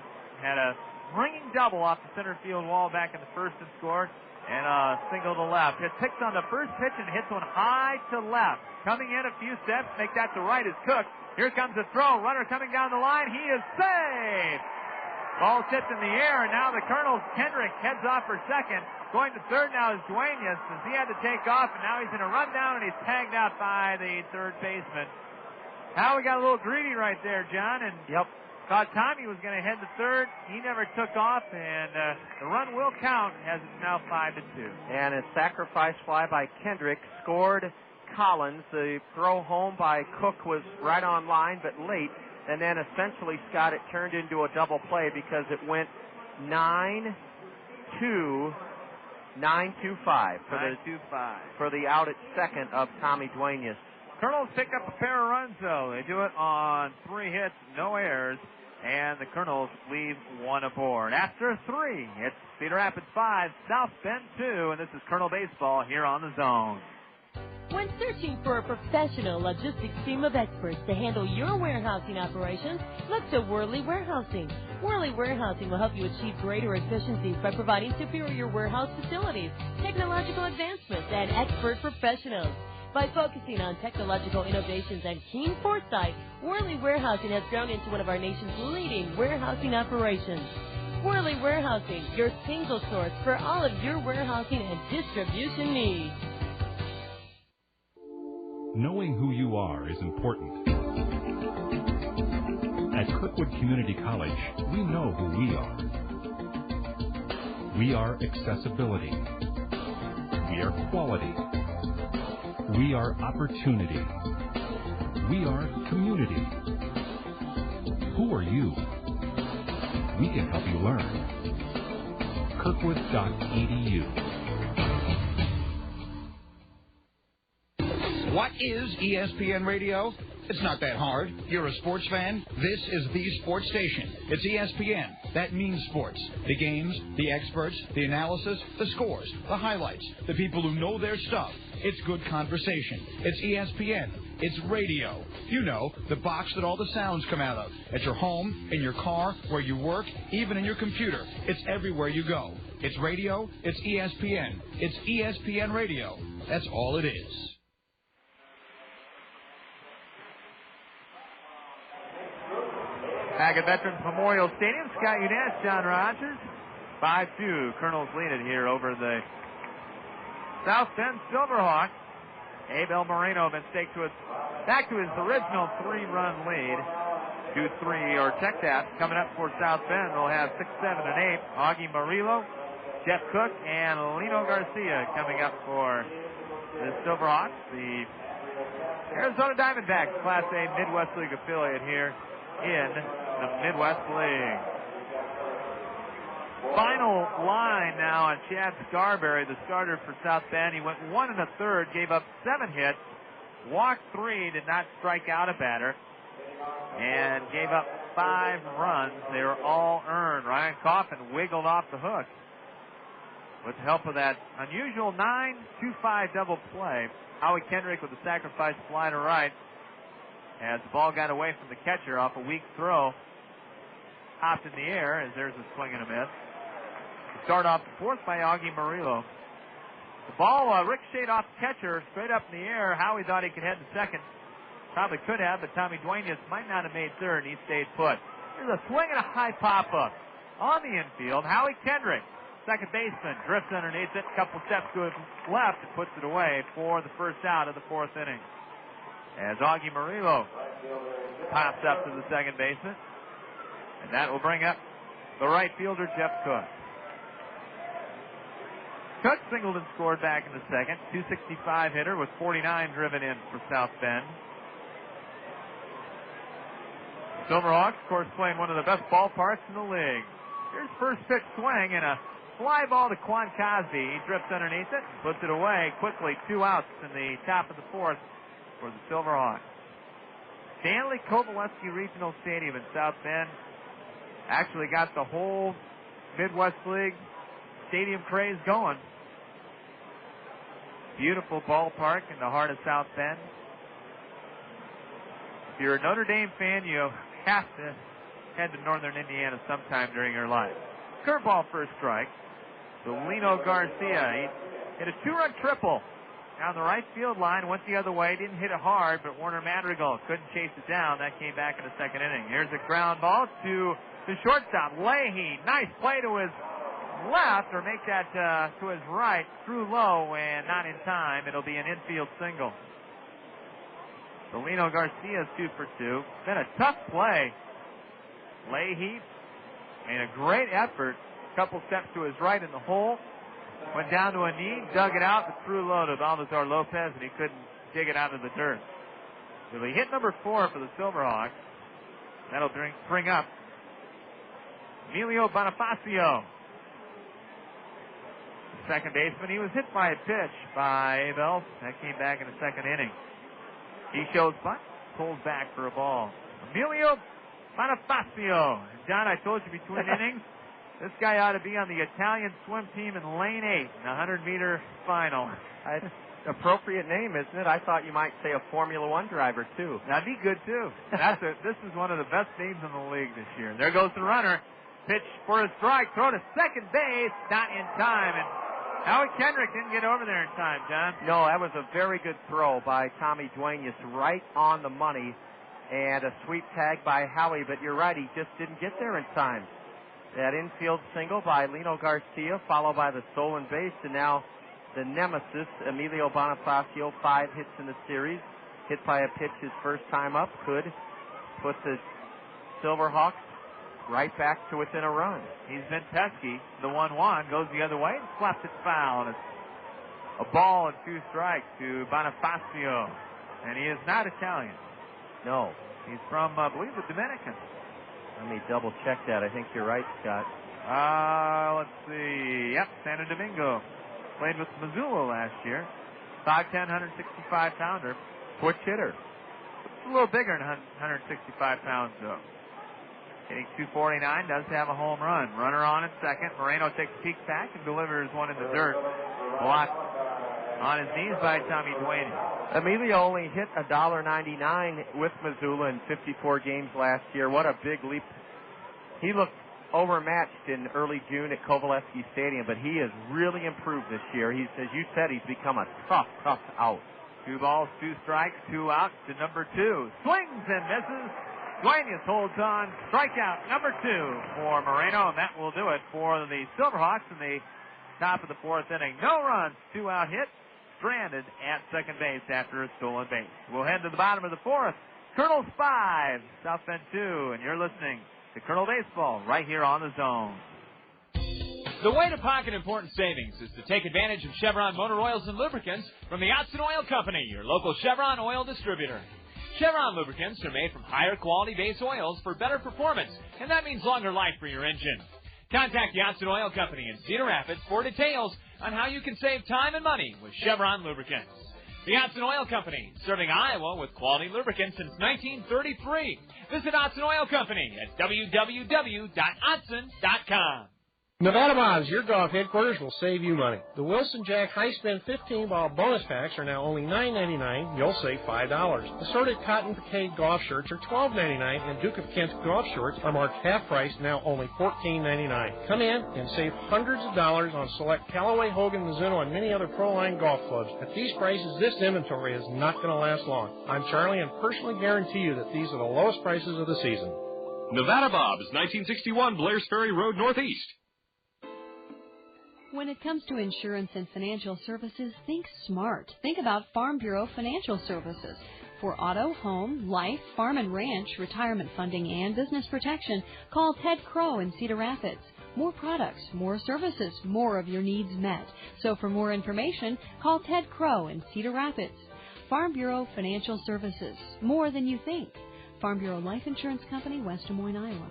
Had a ringing double off the center field wall back in the first and scored. And a single to left. It picks on the first pitch and hits one high to left. Coming in a few steps, make that to right is Cook. Here comes the throw. Runner coming down the line. He is safe. Ball tipped in the air, and now the Colonel's Kendrick heads off for second. Going to third now is Duenas, as he had to take off, and now he's in a rundown, and he's tagged out by the third baseman. Howie got a little greedy right there, John, and thought Tommy was going to head to third. He never took off, and the run will count as it's now 5-2. And a sacrifice fly by Kendrick scored Collins. The throw home by Cook was right on line, but late. And then essentially, Scott, it turned into a double play because it went 9-2-5 for the out at second of Tommy Duenas. Colonels pick up a pair of runs, though. They do it on 3 hits, no errors, and the Colonels leave 1 aboard. After 3, it's Cedar Rapids 5, South Bend 2, and this is Colonel Baseball here on the Zone. When searching for a professional logistics team of experts to handle your warehousing operations, look to Worley Warehousing. Worley Warehousing will help you achieve greater efficiencies by providing superior warehouse facilities, technological advancements, and expert professionals. By focusing on technological innovations and keen foresight, Worley Warehousing has grown into one of our nation's leading warehousing operations. Worley Warehousing, your single source for all of your warehousing and distribution needs. Knowing who you are is important. At Kirkwood Community College, we know who we are. We are accessibility. We are quality. We are opportunity. We are community. Who are you? We can help you learn. Kirkwood.edu. What is ESPN Radio? It's not that hard. You're a sports fan? This is the sports station. It's ESPN. That means sports. The games, the experts, the analysis, the scores, the highlights, the people who know their stuff. It's good conversation. It's ESPN. It's radio. You know, the box that all the sounds come out of. At your home, in your car, where you work, even in your computer. It's everywhere you go. It's radio. It's ESPN. It's ESPN Radio. That's all it is. Back at Veterans Memorial Stadium, Scott Udess, John Rogers. 5-2. Colonels lead it here over the South Bend Silverhawks. Abel Moreno been back to his original 3-run lead. 2-3 or check that. Coming up for South Bend, they'll have 6, 7, and 8. Augie Murillo, Jeff Cook, and Lino Garcia coming up for the Silverhawks. The Arizona Diamondbacks, Class A Midwest League affiliate here in the Midwest League. Final line now on Chad Scarberry, the starter for South Bend. He went 1 1/3, gave up 7 hits, walked 3, did not strike out a batter, and gave up 5 runs. They were all earned. Ryan Coffin wiggled off the hook with the help of that unusual 9-2-5 double play. Howie Kendrick with the sacrifice fly to right. As the ball got away from the catcher off a weak throw, hopped in the air as there's a swing and a miss. Start off the 4th by Augie Murillo. The ball ricocheted off the catcher straight up in the air. Howie thought he could head to second. Probably could have, but Tommy Duenas might not have made third, and he stayed put. There's a swing and a high pop-up on the infield. Howie Kendrick, second baseman, drifts underneath it. A couple steps to his left and puts it away for the first out of the 4th inning. As Augie Murillo pops up to the second baseman. And that will bring up the right fielder, Jeff Cook. Cook singled and scored back in the second. 265 hitter with 49 driven in for South Bend. Silverhawks, of course, playing one of the best ballparks in the league. Here's first pitch swing and a fly ball to Quan Cosby. He drifts underneath it, puts it away quickly. 2 outs in the top of the 4th for the Silverhawks. Stanley Kovalevsky Regional Stadium in South Bend actually got the whole Midwest League stadium craze going. Beautiful ballpark in the heart of South Bend. If you're a Notre Dame fan, you have to head to Northern Indiana sometime during your life. Curveball first strike. Lino Garcia, he hit a 2-run triple down the right field line, went the other way, didn't hit it hard, but Warner Madrigal couldn't chase it down. That came back in the 2nd inning. Here's a ground ball to the shortstop, Leahy. Nice play to his left, or make that to his right, threw low and not in time. It'll be an infield single. Lino Garcia's 2 for 2. Been a tough play. Leahy made a great effort. Couple steps to his right in the hole. Went down to a knee, dug it out, but threw low to Baltazar Lopez, and he couldn't dig it out of the dirt. So he hit number 4 for the Silverhawks. That'll bring up Emilio Bonafacio, second baseman. He was hit by a pitch by Abel. That came back in the 2nd inning. He shows bunt, pulls back for a ball. Emilio Bonafacio. John, I told you between innings, this guy ought to be on the Italian swim team in lane 8 in the 100-meter final. Appropriate name, isn't it? I thought you might say a Formula One driver, too. That'd be good, too. This is one of the best names in the league this year. There goes the runner. Pitch for a strike. Throw to second base. Not in time. And Howie Kendrick didn't get over there in time, John. No, that was a very good throw by Tommy Duenas, right on the money. And a sweep tag by Howie, but you're right, he just didn't get there in time. That infield single by Lino Garcia, followed by the stolen base, and now the nemesis, Emilio Bonafacio, 5 hits in the series. Hit by a pitch his first time up, could put the Silverhawks right back to within a run. He's been pesky. The 1-1 goes the other way and slaps it foul. And it's a ball and 2 strikes to Bonafacio. And he is not Italian. No. He's from, I believe, the Dominican. Let me double check that. I think you're right, Scott. Let's see. Yep, Santo Domingo. Played with Missoula last year. 5'10", 165-pounder. Switch hitter. It's a little bigger than 165 pounds, though. Hitting 249, does have a home run. Runner on in second. Moreno takes a peek back and delivers one in the dirt. Blocked on his knees by Tommy Duenas. Emilio only hit $1.99 with Missoula in 54 games last year. What a big leap. He looked overmatched in early June at Kovalevsky Stadium, but he has really improved this year. He's, as you said, he's become a tough out. 2 balls, 2 strikes, 2 outs to number 2. Swings and misses. Duenas holds on. Strikeout number 2 for Moreno, and that will do it for the Silverhawks in the top of the 4th inning. No runs, 2-out hit. Stranded at second base after a stolen base. We'll head to the bottom of the 4th. Kernels 5, South Bend 2, and you're listening to Kernel Baseball right here on the Zone. The way to pocket important savings is to take advantage of Chevron motor oils and lubricants from the Otson Oil Company, your local Chevron oil distributor. Chevron lubricants are made from higher quality base oils for better performance, and that means longer life for your engine. Contact the Otson Oil Company in Cedar Rapids for details on how you can save time and money with Chevron lubricants. The Otson Oil Company, serving Iowa with quality lubricants since 1933. Visit Otson Oil Company at www.otson.com. Nevada Bob's, your golf headquarters, will save you money. The Wilson Jack High Spin 15-ball bonus packs are now only $9.99. You'll save $5. Assorted cotton brocade golf shirts are $12.99, and Duke of Kent golf shorts are marked half price, now only $14.99. Come in and save hundreds of dollars on select Callaway, Hogan, Mizuno, and many other pro-line golf clubs. At these prices, this inventory is not going to last long. I'm Charlie and personally guarantee you that these are the lowest prices of the season. Nevada Bob's, 1961 Blair's Ferry Road Northeast. When it comes to insurance and financial services, think smart. Think about Farm Bureau Financial Services. For auto, home, life, farm and ranch, retirement funding, and business protection, call Ted Crow in Cedar Rapids. More products, more services, more of your needs met. So for more information, call Ted Crow in Cedar Rapids. Farm Bureau Financial Services. More than you think. Farm Bureau Life Insurance Company, West Des Moines, Iowa.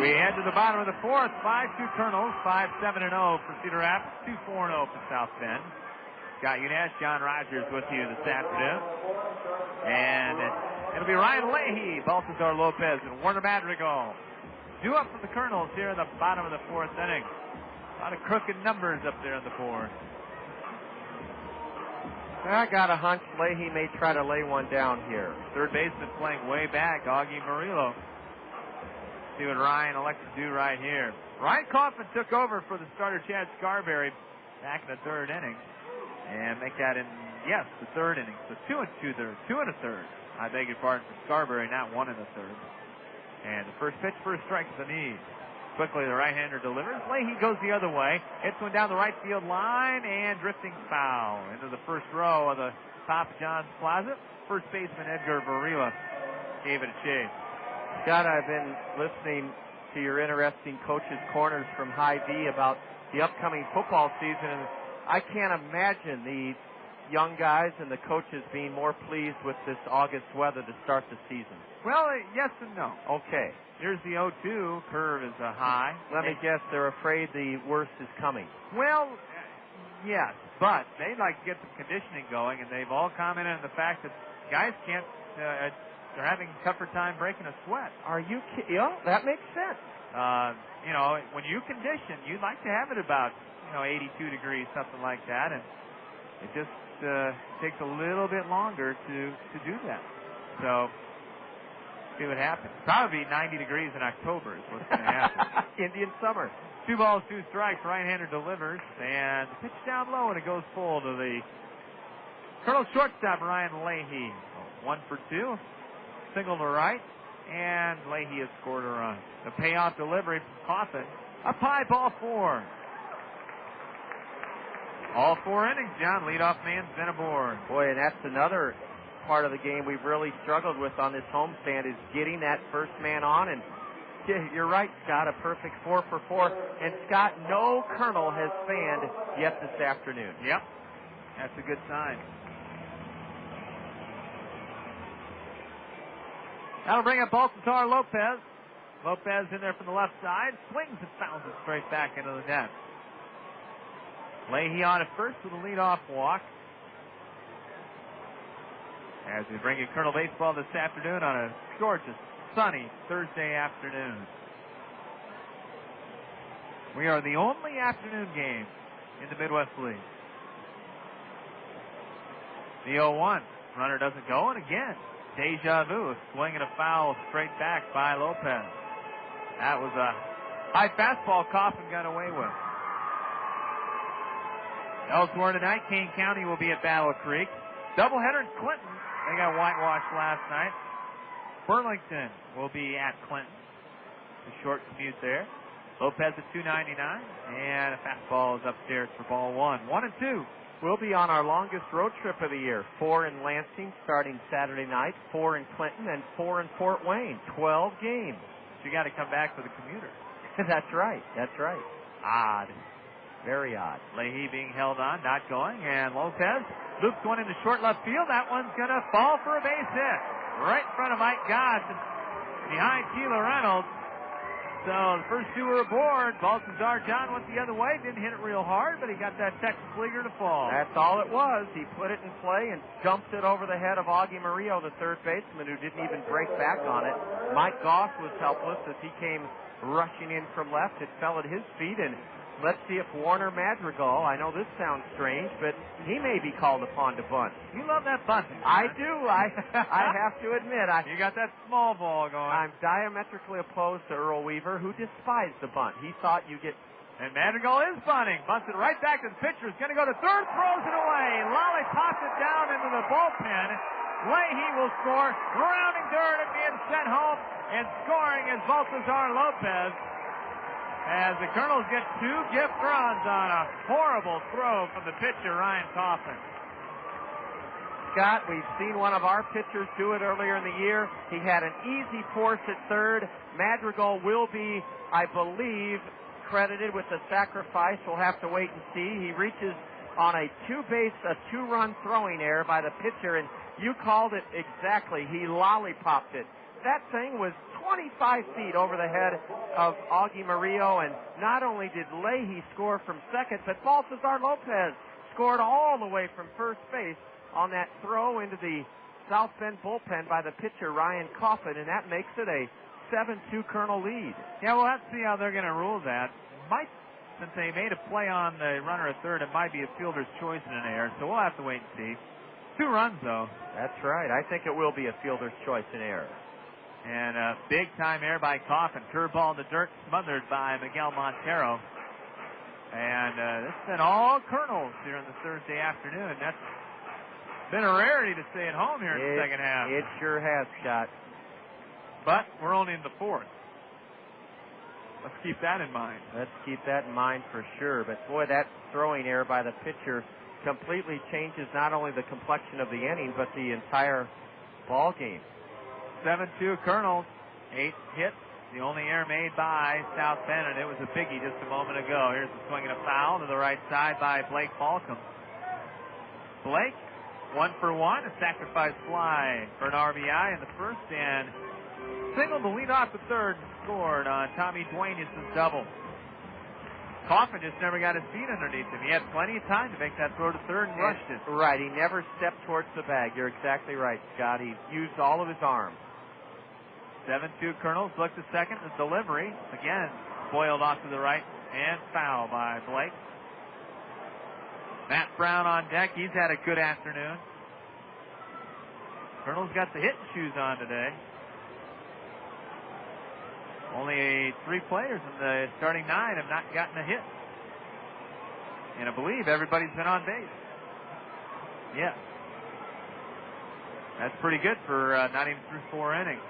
We head to the bottom of the fourth. 5-2 Kernels, 5-7-0 for Cedar Rapids, 2-4-0 for South Bend. Scott Unash, John Rogers with you this afternoon. And it'll be Ryan Leahy, Balthazar Lopez, and Warner Madrigal. Due up for the Kernels here in the bottom of the fourth inning. A lot of crooked numbers up there on the board. I got a hunch Leahy may try to lay one down here. Third baseman playing way back, Augie Murillo. See what Ryan elects to do right here. Ryan Kaufman took over for the starter Chad Scarberry back in the third inning. And make that in, yes, the third inning. So 2 2/3, 2 1/3. I beg your pardon for Scarberry, not 1 1/3. And the first pitch for a strike to the knee. Quickly, the right-hander delivers. Leahy goes the other way. Hits one down the right field line and drifting foul into the first row of the Papa John's Plaza. First baseman Edgar Varela gave it a chase. Scott, I've been listening to your interesting coaches' corners from High V about the upcoming football season, and I can't imagine the young guys and the coaches being more pleased with this August weather to start the season. Well, yes and no. Okay. Here's the 0-2. Curve is a high. Let me guess, they're afraid the worst is coming. Well, yes, but they'd like to get some conditioning going, and they've all commented on the fact that guys can't, they're having a tougher time breaking a sweat. Are you kidding? Yeah, that makes sense. You know, when you condition, you'd like to have it about, 82 degrees, something like that, and it just takes a little bit longer to do that. So, see what happens. Probably 90 degrees in October is what's going to happen. Indian summer. 2 balls, 2 strikes. Right-hander delivers, and the pitch down low, and it goes full to the Colonel shortstop, Ryan Leahy. 1 for 2. Single to right, and Leahy has scored a run. The payoff delivery from Coffin. Up high, ball 4. All 4 innings, John. Leadoff man's been aboard. Boy, and that's another part of the game we've really struggled with on this homestand is getting that first man on. And you're right, Scott, a perfect 4 for 4. And, Scott, no Colonel has fanned yet this afternoon. Yep. That's a good sign. That'll bring up Balthazar Lopez. Lopez in there from the left side. Swings and fouls it straight back into the net. Leahy on at first with a leadoff walk. As we bring you Colonel Baseball this afternoon on a gorgeous, sunny Thursday afternoon. We are the only afternoon game in the Midwest League. The 0-1. Runner doesn't go, and again, deja vu. Swinging a foul straight back by Lopez. That was a high fastball Coffin got away with. Elsewhere tonight, Kane County will be at Battle Creek. Doubleheader in Clinton. They got whitewashed last night. Burlington will be at Clinton. A short commute there. Lopez at 299, and a fastball is upstairs for ball 1. 1 and 2. We'll be on our longest road trip of the year. 4 in Lansing starting Saturday night, 4 in Clinton, and 4 in Fort Wayne. 12 games. So you got to come back for the commuter. That's right. That's right. Odd. Very odd. Leahy being held on, not going, and Lopez loops one into short left field. That one's going to fall for a base hit. Right in front of Mike Goss and behind Keela Reynolds. So the first 2 were aboard. Balthazar John went the other way. Didn't hit it real hard, but he got that Texas leaguer to fall. That's all it was. He put it in play and jumped it over the head of Augie Murillo, the third baseman, who didn't even break back on it. Mike Goss was helpless as he came rushing in from left. It fell at his feet, and let's see if Warner Madrigal, I know this sounds strange, but he may be called upon to bunt. You love that bunting. I do. I have to admit. You got that small ball going. I'm diametrically opposed to Earl Weaver, who despised the bunt. He thought you get... And Madrigal is bunting. Bunts it right back to the pitcher. He's going to go to third, throws it away. Lally pops it down into the bullpen. Leahy will score. Rounding third and being sent home. And scoring is Balthazar Lopez. As the Colonels get 2 gift runs on a horrible throw from the pitcher, Ryan Coffin. Scott, we've seen one of our pitchers do it earlier in the year. He had an easy force at third. Madrigal will be, I believe, credited with the sacrifice. We'll have to wait and see. He reaches on a 2-run throwing error by the pitcher, and you called it exactly. He lollipopped it. That thing was 25 feet over the head of Augie Murillo, and not only did Leahy score from second, but Baltazar Lopez scored all the way from first base on that throw into the South Bend bullpen by the pitcher Ryan Coffin, and that makes it a 7-2 Colonel lead. Yeah, we'll have to see how they're going to rule that. Since they made a play on the runner at third, it might be a fielder's choice in an error, so we'll have to wait and see. 2 runs, though. That's right. I think it will be a fielder's choice in error. And a big-time error by Coffin. Curveball in the dirt, smothered by Miguel Montero. And this has been all Kernels here on the Thursday afternoon. That's been a rarity to stay at home here in the second half. It sure has, Scott. But we're only in the fourth. Let's keep that in mind. Let's keep that in mind for sure. But, boy, that throwing error by the pitcher completely changes not only the complexion of the inning, but the entire ball game. 7-2 Kernels, 8 hits. The only error made by South Bend, and it was a biggie just a moment ago. Here's the swing and a foul to the right side by Blake Balcom. Blake, 1 for 1, a sacrifice fly for an RBI in the first, and singled the lead off the third and scored on Tommy Duenas' double. Coffin just never got his feet underneath him. He had plenty of time to make that throw to third and rushed it. Right, he never stepped towards the bag. You're exactly right, Scott. He used all of his arm. 7-2 Kernels, look to second. The delivery, again, boiled off to the right and foul by Blake. Matt Brown on deck. He's had a good afternoon. Kernels got the hitting shoes on today. Only 3 players in the starting 9 have not gotten a hit. And I believe everybody's been on base. Yeah. That's pretty good for not even through 4 innings.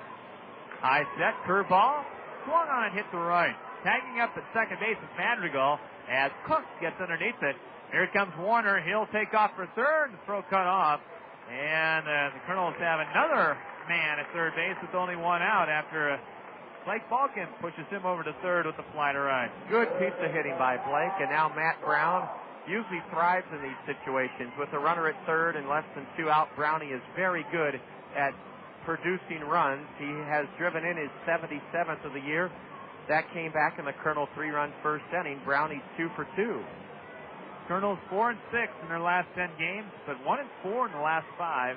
High set, curveball, swung on and hit to right. Tagging up at second base is Madrigal as Cook gets underneath it. Here comes Warner. He'll take off for third. The throw cut off. And the Kernels have another man at third base with only 1 out after Blake Balkin pushes him over to third with the fly to right. Good piece of hitting by Blake, and now Matt Brown usually thrives in these situations. With a runner at third and less than 2 out, Brownie is very good at producing runs. He has driven in his 77th of the year. That came back in the Colonel 3-run first inning. Brownie's 2 for 2. Kernels 4-6 in their last 10 games, but 1-4 in the last 5.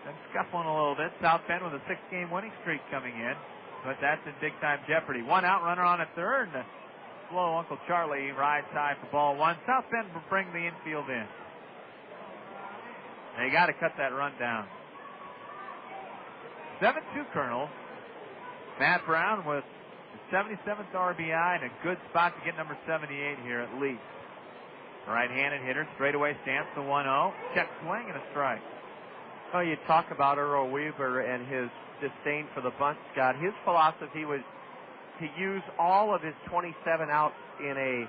Been scuffling a little bit. South Bend with a 6-game winning streak coming in, but that's in big-time jeopardy. 1 out, runner on at third. And slow Uncle Charlie rides high for ball 1. South Bend will bring the infield in. They got to cut that run down. 7-2 Kernels. Matt Brown with his 77th RBI and a good spot to get number 78 here at least. Right-handed hitter, straightaway stance the 1-0. Check swing and a strike. Oh, you talk about Earl Weaver and his disdain for the bunt, Scott. His philosophy was to use all of his 27 outs in a...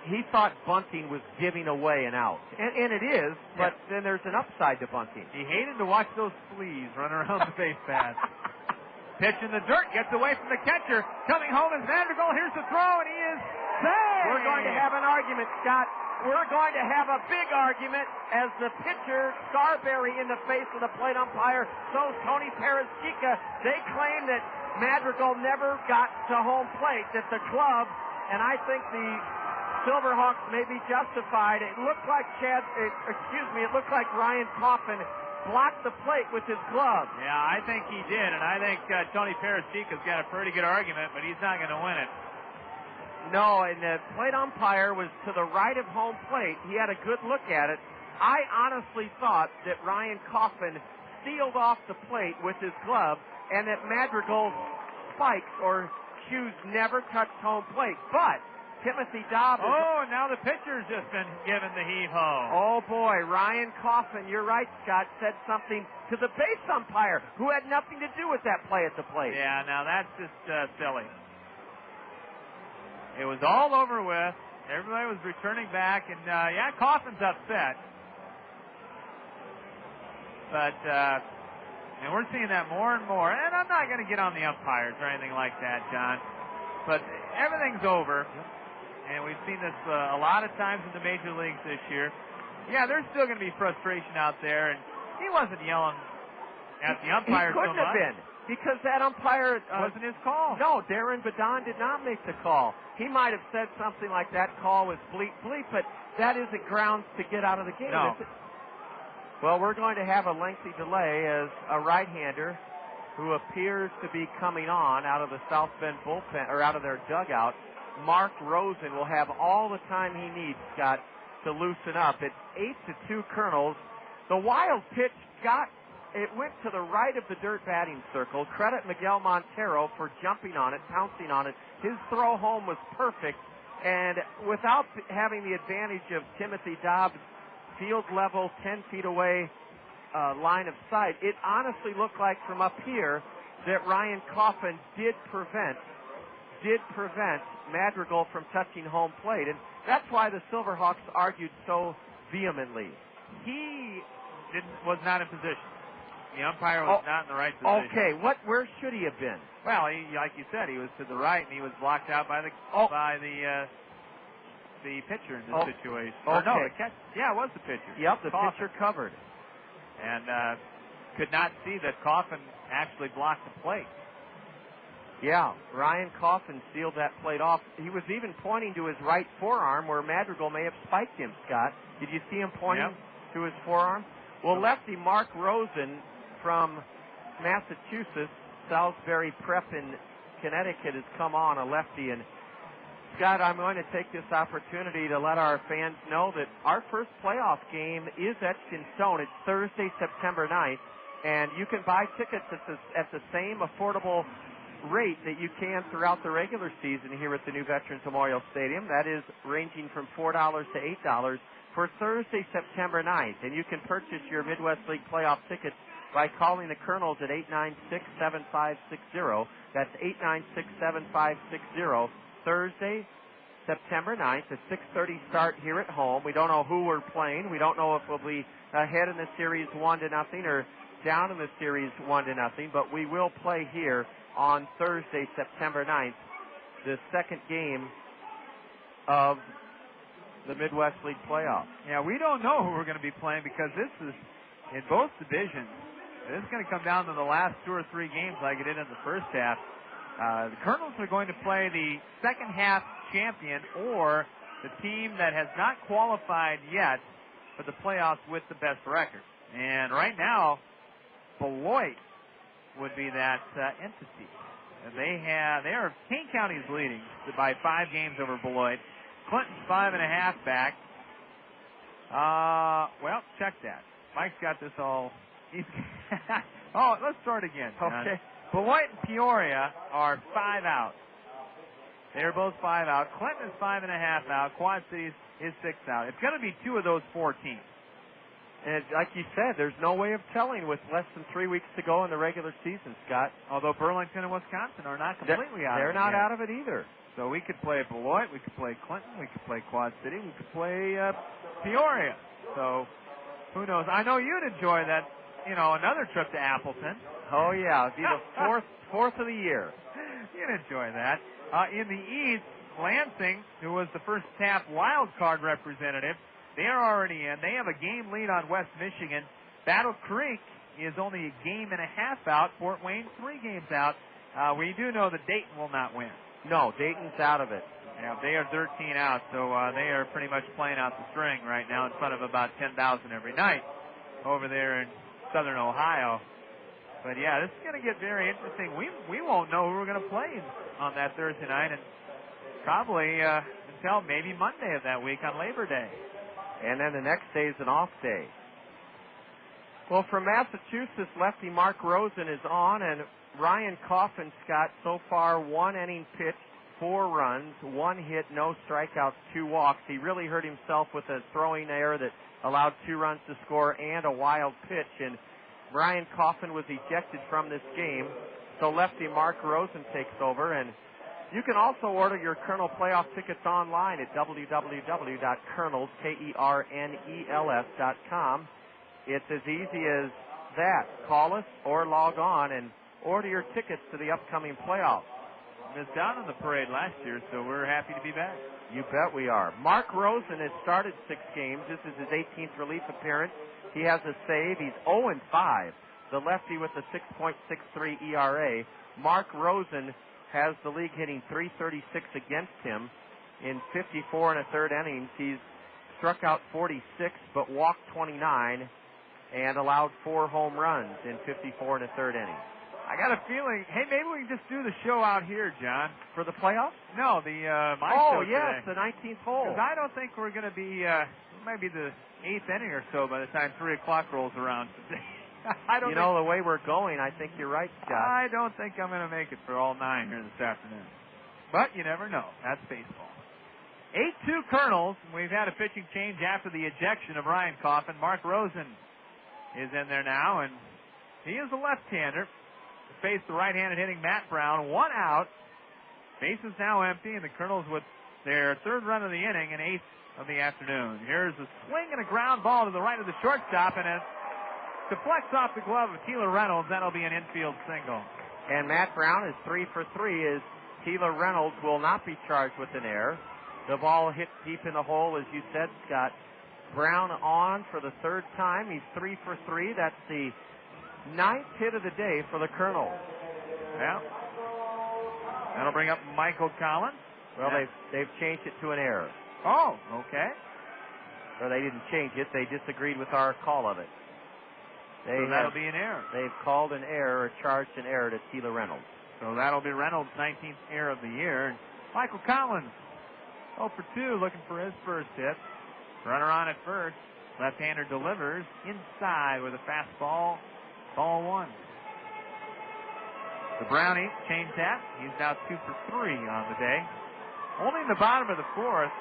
He thought bunting was giving away an out. And it is, but then there's an upside to bunting. He hated to watch those fleas run around the base path. Pitch in the dirt, gets away from the catcher. Coming home is Madrigal. Here's the throw, and he is saved. We're going to have an argument, Scott. We're going to have a big argument as the pitcher, Scarberry, in the face of the plate umpire. So Tony Perez-Chica. They claim that Madrigal never got to home plate, that the club, and I think the Silverhawks may be justified. It looked like it looked like Ryan Coffin blocked the plate with his glove. Yeah, I think he did, and I think Tony Perez-Chica's got a pretty good argument, but he's not going to win it. No, and the plate umpire was to the right of home plate. He had a good look at it. I honestly thought that Ryan Coffin sealed off the plate with his glove and that Madrigal's spikes or shoes never touched home plate. But Timothy Dobbs. Oh, and now the pitcher's just been given the heave-ho. Oh, boy. Ryan Coffin, you're right, Scott, said something to the base umpire who had nothing to do with that play at the plate. Yeah, now that's just silly. It was all over with. Everybody was returning back, and, Coffin's upset. But, and we're seeing that more and more. And I'm not going to get on the umpires or anything like that, John. But everything's over. And we've seen this a lot of times in the major leagues this year. Yeah, there's still going to be frustration out there. And he wasn't yelling at the umpire He couldn't so have much. been, because that umpire... wasn't his call. No, Darren Badon did not make the call. He might have said something like that call was bleep, but that isn't grounds to get out of the game, No. is it? Well, we're going to have a lengthy delay as a right-hander who appears to be coming on out of the South Bend bullpen, or out of their dugout. Mark Rosen will have all the time he needs, Scott, to loosen up. It's 8-2 Kernels. The wild pitch it went to the right of the dirt batting circle. Credit Miguel Montero for jumping on it, pouncing on it. His throw home was perfect, and without having the advantage of Timothy Dobbs' field level, 10 feet away line of sight, it honestly looked like from up here that Ryan Coffin did prevent Madrigal from touching home plate, and that's why the Silverhawks argued so vehemently. He was not in position. The umpire was not in the right position. Okay, where should he have been? Well, like you said, he was to the right, and he was blocked out by the pitcher in this situation. Okay. Or no, the catcher. Yeah, it was the pitcher. Yep, the Coffin. pitcher covered. And could not see that Coffin actually blocked the plate. Yeah, Ryan Coffin sealed that plate off. He was even pointing to his right forearm where Madrigal may have spiked him, Scott. Did you see him pointing to his forearm? Well, lefty Mark Rosen from Massachusetts, Salisbury Prep in Connecticut, has come on, a lefty. And Scott, I'm going to take this opportunity to let our fans know that our first playoff game is etched in stone. It's Thursday, September 9th, and you can buy tickets at the same affordable rate that you can throughout the regular season here at the new Veterans Memorial Stadium. That is ranging from $4 to $8 for Thursday, September 9th. And you can purchase your Midwest League playoff tickets by calling the Kernels at 896-7560. That's 896-7560. Thursday, September 9th, a 6:30 start here at home. We don't know who we're playing. We don't know if we'll be ahead in the series 1-0 or down in the series 1-0, but we will play here on Thursday, September 9th, the second game of the Midwest League playoff. Yeah, we don't know who we're going to be playing because this is in both divisions. This is going to come down to the last 2 or 3 games like it did in the first half. The Kernels are going to play the second half champion or the team that has not qualified yet for the playoffs with the best record. And right now, Beloit would be that entity. And they are Kane County's leading by 5 games over Beloit. Clinton's 5.5 back. Well, check that. Mike's got this all. Let's start again. Okay. Beloit and Peoria are 5 out. They're both 5 out. Clinton is 5.5 out. Quad Cities is 6 out. It's going to be 2 of those 4 teams. And like you said, there's no way of telling with less than 3 weeks to go in the regular season, Scott. Although Burlington and Wisconsin are not completely out of it. They're not out of it either. So we could play Beloit, we could play Clinton, we could play Quad City, we could play Peoria. So who knows? I know you'd enjoy that, another trip to Appleton. Oh, yeah. It'd be the fourth of the year. You'd enjoy that. In the East, Lansing, who was the first TAP wild card representative, they're already in. They have a game lead on West Michigan. Battle Creek is only a game and a half out. Fort Wayne, 3 games out. We do know that Dayton will not win. No, Dayton's out of it. Yeah, they are 13 out, so they are pretty much playing out the string right now in front of about 10,000 every night over there in southern Ohio. But yeah, this is going to get very interesting. We won't know who we're going to play on that Thursday night, and probably until maybe Monday of that week on Labor Day. And then the next day is an off day. Well, from Massachusetts, lefty Mark Rosen is on, and Ryan Coffin, Scott, so far 1 inning pitched, 4 runs, 1 hit, no strikeouts, 2 walks. He really hurt himself with a throwing error that allowed 2 runs to score and a wild pitch, and Ryan Coffin was ejected from this game, so lefty Mark Rosen takes over, and you can also order your Kernel playoff tickets online at www.kernels, KERNELS.com. It's as easy as that. Call us or log on and order your tickets to the upcoming playoffs. Missed out on the parade last year, so we're happy to be back. You bet we are. Mark Rosen has started 6 games. This is his 18th relief appearance. He has a save. He's 0-5 the lefty with the 6.63 ERA. Mark Rosen has the league hitting .336 against him in 54 1/3 innings. He's struck out 46 but walked 29 and allowed 4 home runs in 54 1/3 innings. I got a feeling, hey, maybe we can just do the show out here, John. For the playoffs? No, my show yes, today. The 19th hole. Because I don't think we're going to be, it might be the 8th inning or so by the time 3 o'clock rolls around today. I don't the way we're going, I think you're right, Scott. I don't think I'm going to make it for all 9 here this afternoon. But you never know. That's baseball. 8-2 Kernels. We've had a pitching change after the ejection of Ryan Coffin. Mark Rosen is in there now, and he is a left-hander. Face the right-handed hitting Matt Brown. 1 out. Base is now empty, and the Kernels with their 3rd run of the inning and 8th of the afternoon. Here's a swing and a ground ball to the right of the shortstop, and it deflects off the glove of Keeler Reynolds. That'll be an infield single. And Matt Brown is 3 for 3 as Keeler Reynolds will not be charged with an error. The ball hit deep in the hole, as you said, Scott. Brown on for the 3rd time. He's 3 for 3. That's the 9th hit of the day for the Kernels. Yeah. That'll bring up Michael Collins. Well, they've changed it to an error. Oh, okay. Or they didn't change it. They disagreed with our call of it. So that'll be an error. They've called an error or charged an error to Keeler Reynolds. So that'll be Reynolds' 19th error of the year. And Michael Collins, 0 for 2, looking for his first hit. Runner on at first. Left-hander delivers inside with a fastball. Ball 1. The Brownie changed that. He's now 2 for 3 on the day. Only in the bottom of the 4th.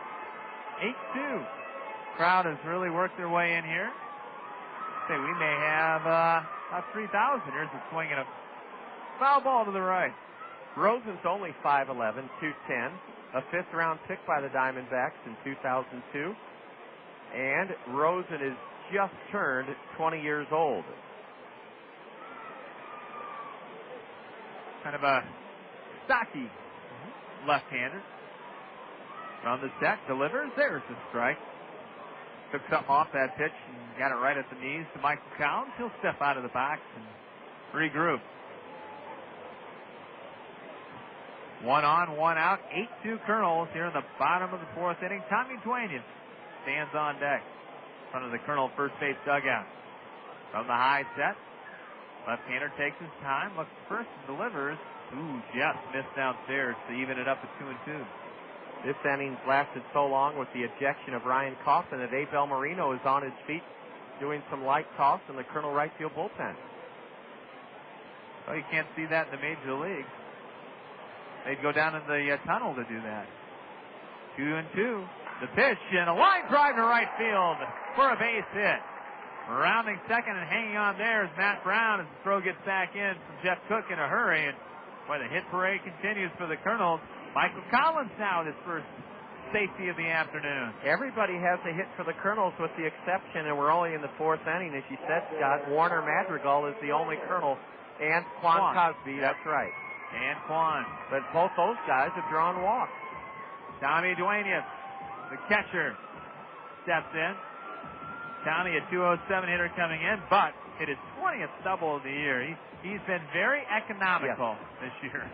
8-2. Crowd has really worked their way in here. Say we may have about 3,000. Here's a swing and a foul ball to the right. Rosen's only 5'11", 210, a 5th-round pick by the Diamondbacks in 2002. And Rosen is just turned 20 years old. Kind of a stocky left-hander. From the set, delivers. There's the strike. Took something off that pitch and got it right at the knees to Michael Collins. He'll step out of the box and regroup. 1 on, 1 out. 8-2 Kernels here in the bottom of the 4th inning. Tommy Duenas stands on deck in front of the Kernel first base dugout. From the high set, left-hander takes his time, looks first and delivers. Ooh, just missed downstairs to even it up at 2-2. This innings lasted so long with the ejection of Ryan Coffin that Abe Marino is on his feet doing some light toss in the Kernel right field bullpen. Well, you can't see that in the major leagues. They'd go down in the tunnel to do that. 2-2. The pitch and a line drive to right field for a base hit. Rounding second and hanging on there is Matt Brown as the throw gets back in from Jeff Cook in a hurry. And boy, the hit parade continues for the Kernels. Michael Collins now with his first safety of the afternoon. Everybody has a hit for the Kernels with the exception, and we're only in the 4th inning, as you said, Scott. Warner Madrigal is the only Kernel, and Quan Cosby. Yep. That's right. And Quan. But both those guys have drawn walks. Tommy Duenas, the catcher, steps in. Tommy, a 207 hitter coming in, but hit his 20th double of the year. He's been very economical this year.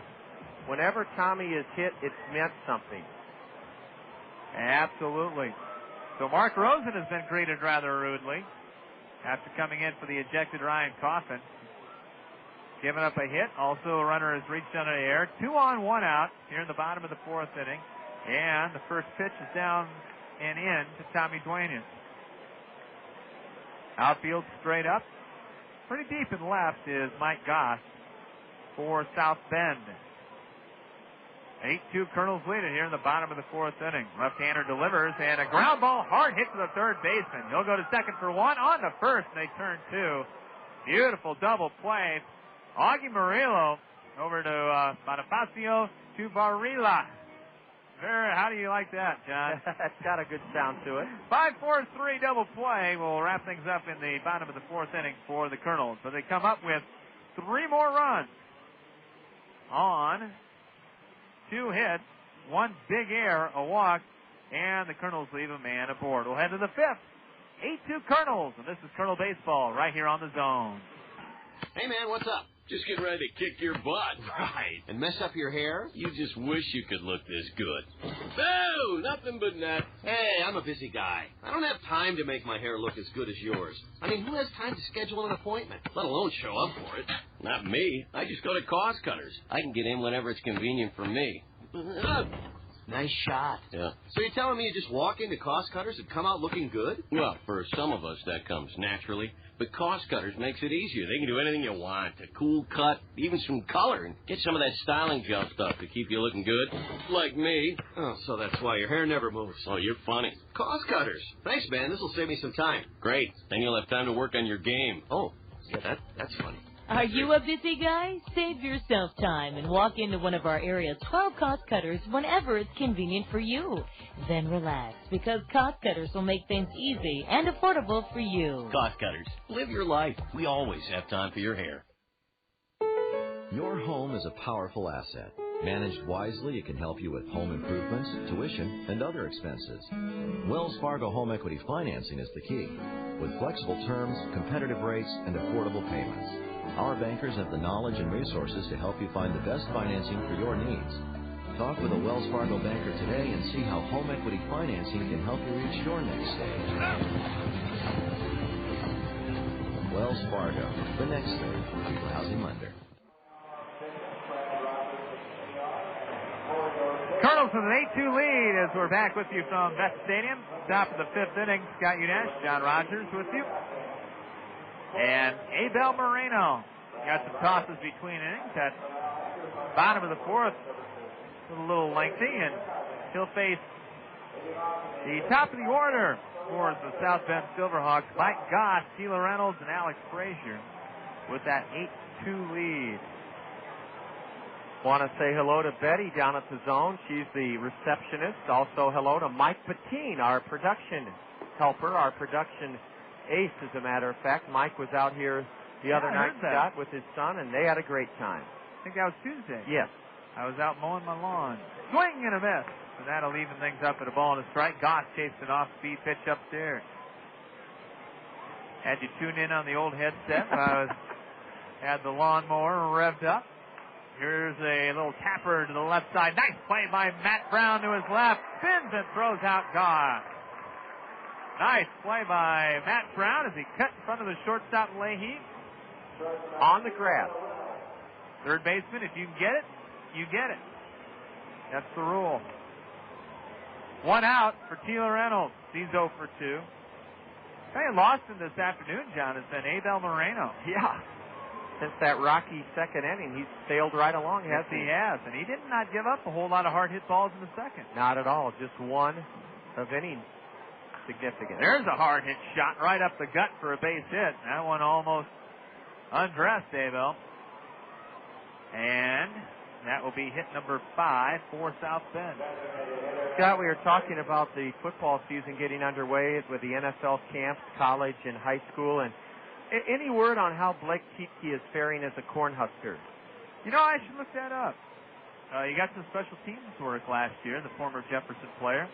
Whenever Tommy is hit, it's meant something. Absolutely. So Mark Rosen has been greeted rather rudely after coming in for the ejected Ryan Coffin. Giving up a hit. Also, a runner has reached under the air. 2 on, 1 out here in the bottom of the 4th inning. And the first pitch is down and in to Tommy Duenas. Outfield straight up. Pretty deep in left is Mike Goss for South Bend. 8-2 Kernels lead it here in the bottom of the 4th inning. Left-hander delivers, and a ground ball hard hit to the third baseman. He'll go to second for 1, on to first, and they turn 2. Beautiful double play. Augie Murillo over to Bonafacio to Barilla. How do you like that, John? That's got a good sound to it. 5-4-3 double play will wrap things up in the bottom of the 4th inning for the Kernels. But they come up with 3 more runs on 2 hits, 1 big error, a walk, and the Kernels leave a man aboard. We'll head to the 5th. 8-2 Kernels, and this is Kernel Baseball right here on the Zone. Hey, man, what's up? Just getting ready to kick your butt. Right. And mess up your hair? You just wish you could look this good. Boo! Nothing but net. Hey, I'm a busy guy. I don't have time to make my hair look as good as yours. I mean, who has time to schedule an appointment, let alone show up for it? Not me. I just go to Cost Cutters. I can get in whenever it's convenient for me. Nice shot. Yeah. So you're telling me you just walk into Cost Cutters and come out looking good? Well, for some of us, that comes naturally. But Cost Cutters makes it easier. They can do anything you want. A cool cut, even some color, and get some of that styling gel stuff to keep you looking good. Like me. Oh, so that's why your hair never moves. Oh, you're funny. Cost Cutters. Thanks, man. This will save me some time. Great. Then you'll have time to work on your game. Oh, yeah, that's funny. Are you a busy guy? Save yourself time and walk into one of our area's 12 Cost Cutters whenever it's convenient for you. Then relax, because Cost Cutters will make things easy and affordable for you. Cost Cutters. Live your life. We always have time for your hair. Your home is a powerful asset. Managed wisely, it can help you with home improvements, tuition, and other expenses. Wells Fargo Home Equity Financing is the key. With flexible terms, competitive rates, and affordable payments. Our bankers have the knowledge and resources to help you find the best financing for your needs. Talk with a Wells Fargo banker today and see how home equity financing can help you reach your next stage. Wells Fargo, the next thing, equal housing lender. Kernels with an 8-2 lead as we're back with you from Vest Stadium. Top of the fifth inning, Scott Unash, John Rogers with you. And Abel Moreno got some tosses between innings at bottom of the fourth. A little lengthy, and he'll face the top of the order for the South Bend Silverhawks. Mike Goss, Sheila Reynolds, and Alex Frazier with that 8-2 lead. Want to say hello to Betty down at the zone. She's the receptionist. Also hello to Mike Patine, our production helper, our production ace, as a matter of fact. Mike was out here the other night, Scott, with his son, and they had a great time. I think that was Tuesday. Yes. I was out mowing my lawn. Swing and a miss. And that'll even things up at a ball and a strike. Goss chased an off-speed pitch upstairs. Had you tune in on the old headset while I had the lawnmower revved up. Here's a little tapper to the left side. Nice play by Matt Brown to his left. Spins and throws out Goss. Nice play by Matt Brown as he cut in front of the shortstop Leahy. On the grass. Third baseman, if you can get it, you get it. That's the rule. One out for Sheila Reynolds. He's 0 for 2. Hey, lost him this afternoon, John, has been Abel Moreno. Yeah. Since that rocky second inning, he's sailed right along, yes, hasn't he? He has. And he did not give up a whole lot of hard hit balls in the second. Not at all. Just one of any significance. There's a hard hit shot right up the gut for a base hit. That one almost undressed Abel. And that will be hit number 5 for South Bend. Scott, we were talking about the football season getting underway with the NFL camps, college and high school, and any word on how Blake Keitke is faring as a Cornhusker? You know, I should look that up. He got some special teams work last year, the former Jefferson player.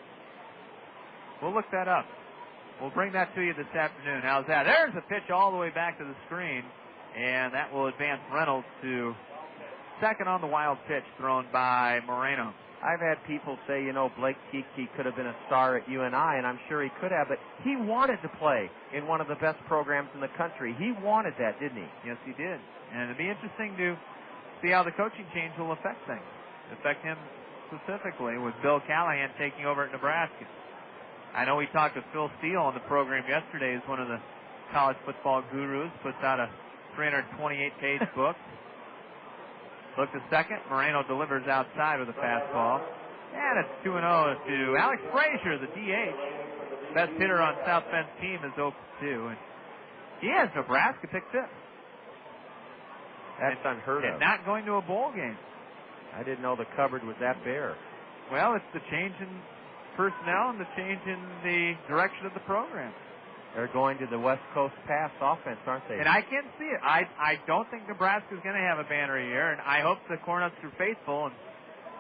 We'll look that up. We'll bring that to you this afternoon. How's that? There's a pitch all the way back to the screen, and that will advance Reynolds to second on the wild pitch thrown by Moreno. I've had people say, you know, Blake Keitke could have been a star at UNI, and I'm sure he could have, but he wanted to play in one of the best programs in the country. He wanted that, didn't he? Yes, he did. And it'll be interesting to see how the coaching change will affect things. Affect him specifically with Bill Callahan taking over at Nebraska. I know we talked with Phil Steele on the program yesterday. He's one of the college football gurus, puts out a 328-page book. Look to second. Moreno delivers outside with a fastball. And it's 2-0 to Alex Frazier, the DH. Best hitter on South Bend's team is 0 for 2. And he has Nebraska picked fifth. That's unheard of. And not going to a bowl game. I didn't know the cupboard was that bare. Well, it's the change in personnel and the change in the direction of the program. They're going to the West Coast pass offense, aren't they? And I can see it. I don't think Nebraska's going to have a banner year, and I hope the Cornhusker faithful. And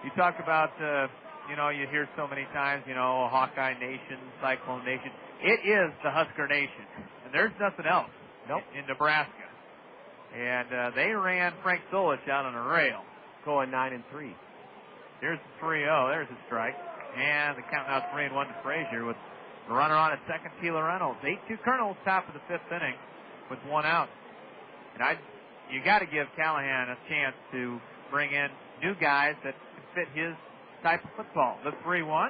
you talk about, you hear so many times, Hawkeye Nation, Cyclone Nation. It is the Husker Nation, and there's nothing else in Nebraska. And they ran Frank Solich out on a rail. Going 9-3. Here's the 3-0. There's a strike. And the count now 3-1 to Frazier with the runner on at second, Keeler Reynolds. 8-2 Kernels, top of the fifth inning with one out. And you got to give Callahan a chance to bring in new guys that can fit his type of football. The 3-1,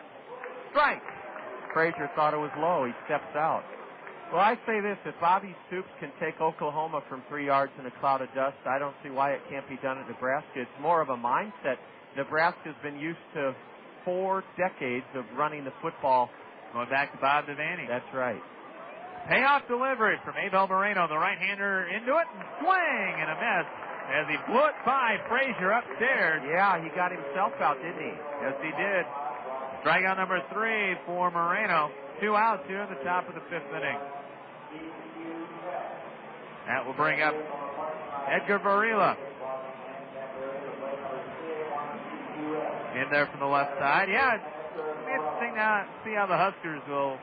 strike. Frazier thought it was low. He steps out. Well, I say this, if Bobby Stoops can take Oklahoma from 3 yards in a cloud of dust, I don't see why it can't be done at Nebraska. It's more of a mindset. Nebraska's been used to 4 decades of running the football. Going back to Bob Devaney. That's right. Payoff delivery from Abel Moreno, the right-hander into it, and swing and a miss as he blew it by Frazier upstairs. Yeah, he got himself out, didn't he? Yes, he did. Strikeout number 3 for Moreno. 2 outs here in the top of the fifth inning. That will bring up Edgar Varela. In there from the left side. Yeah, it's interesting now to see how the Huskers will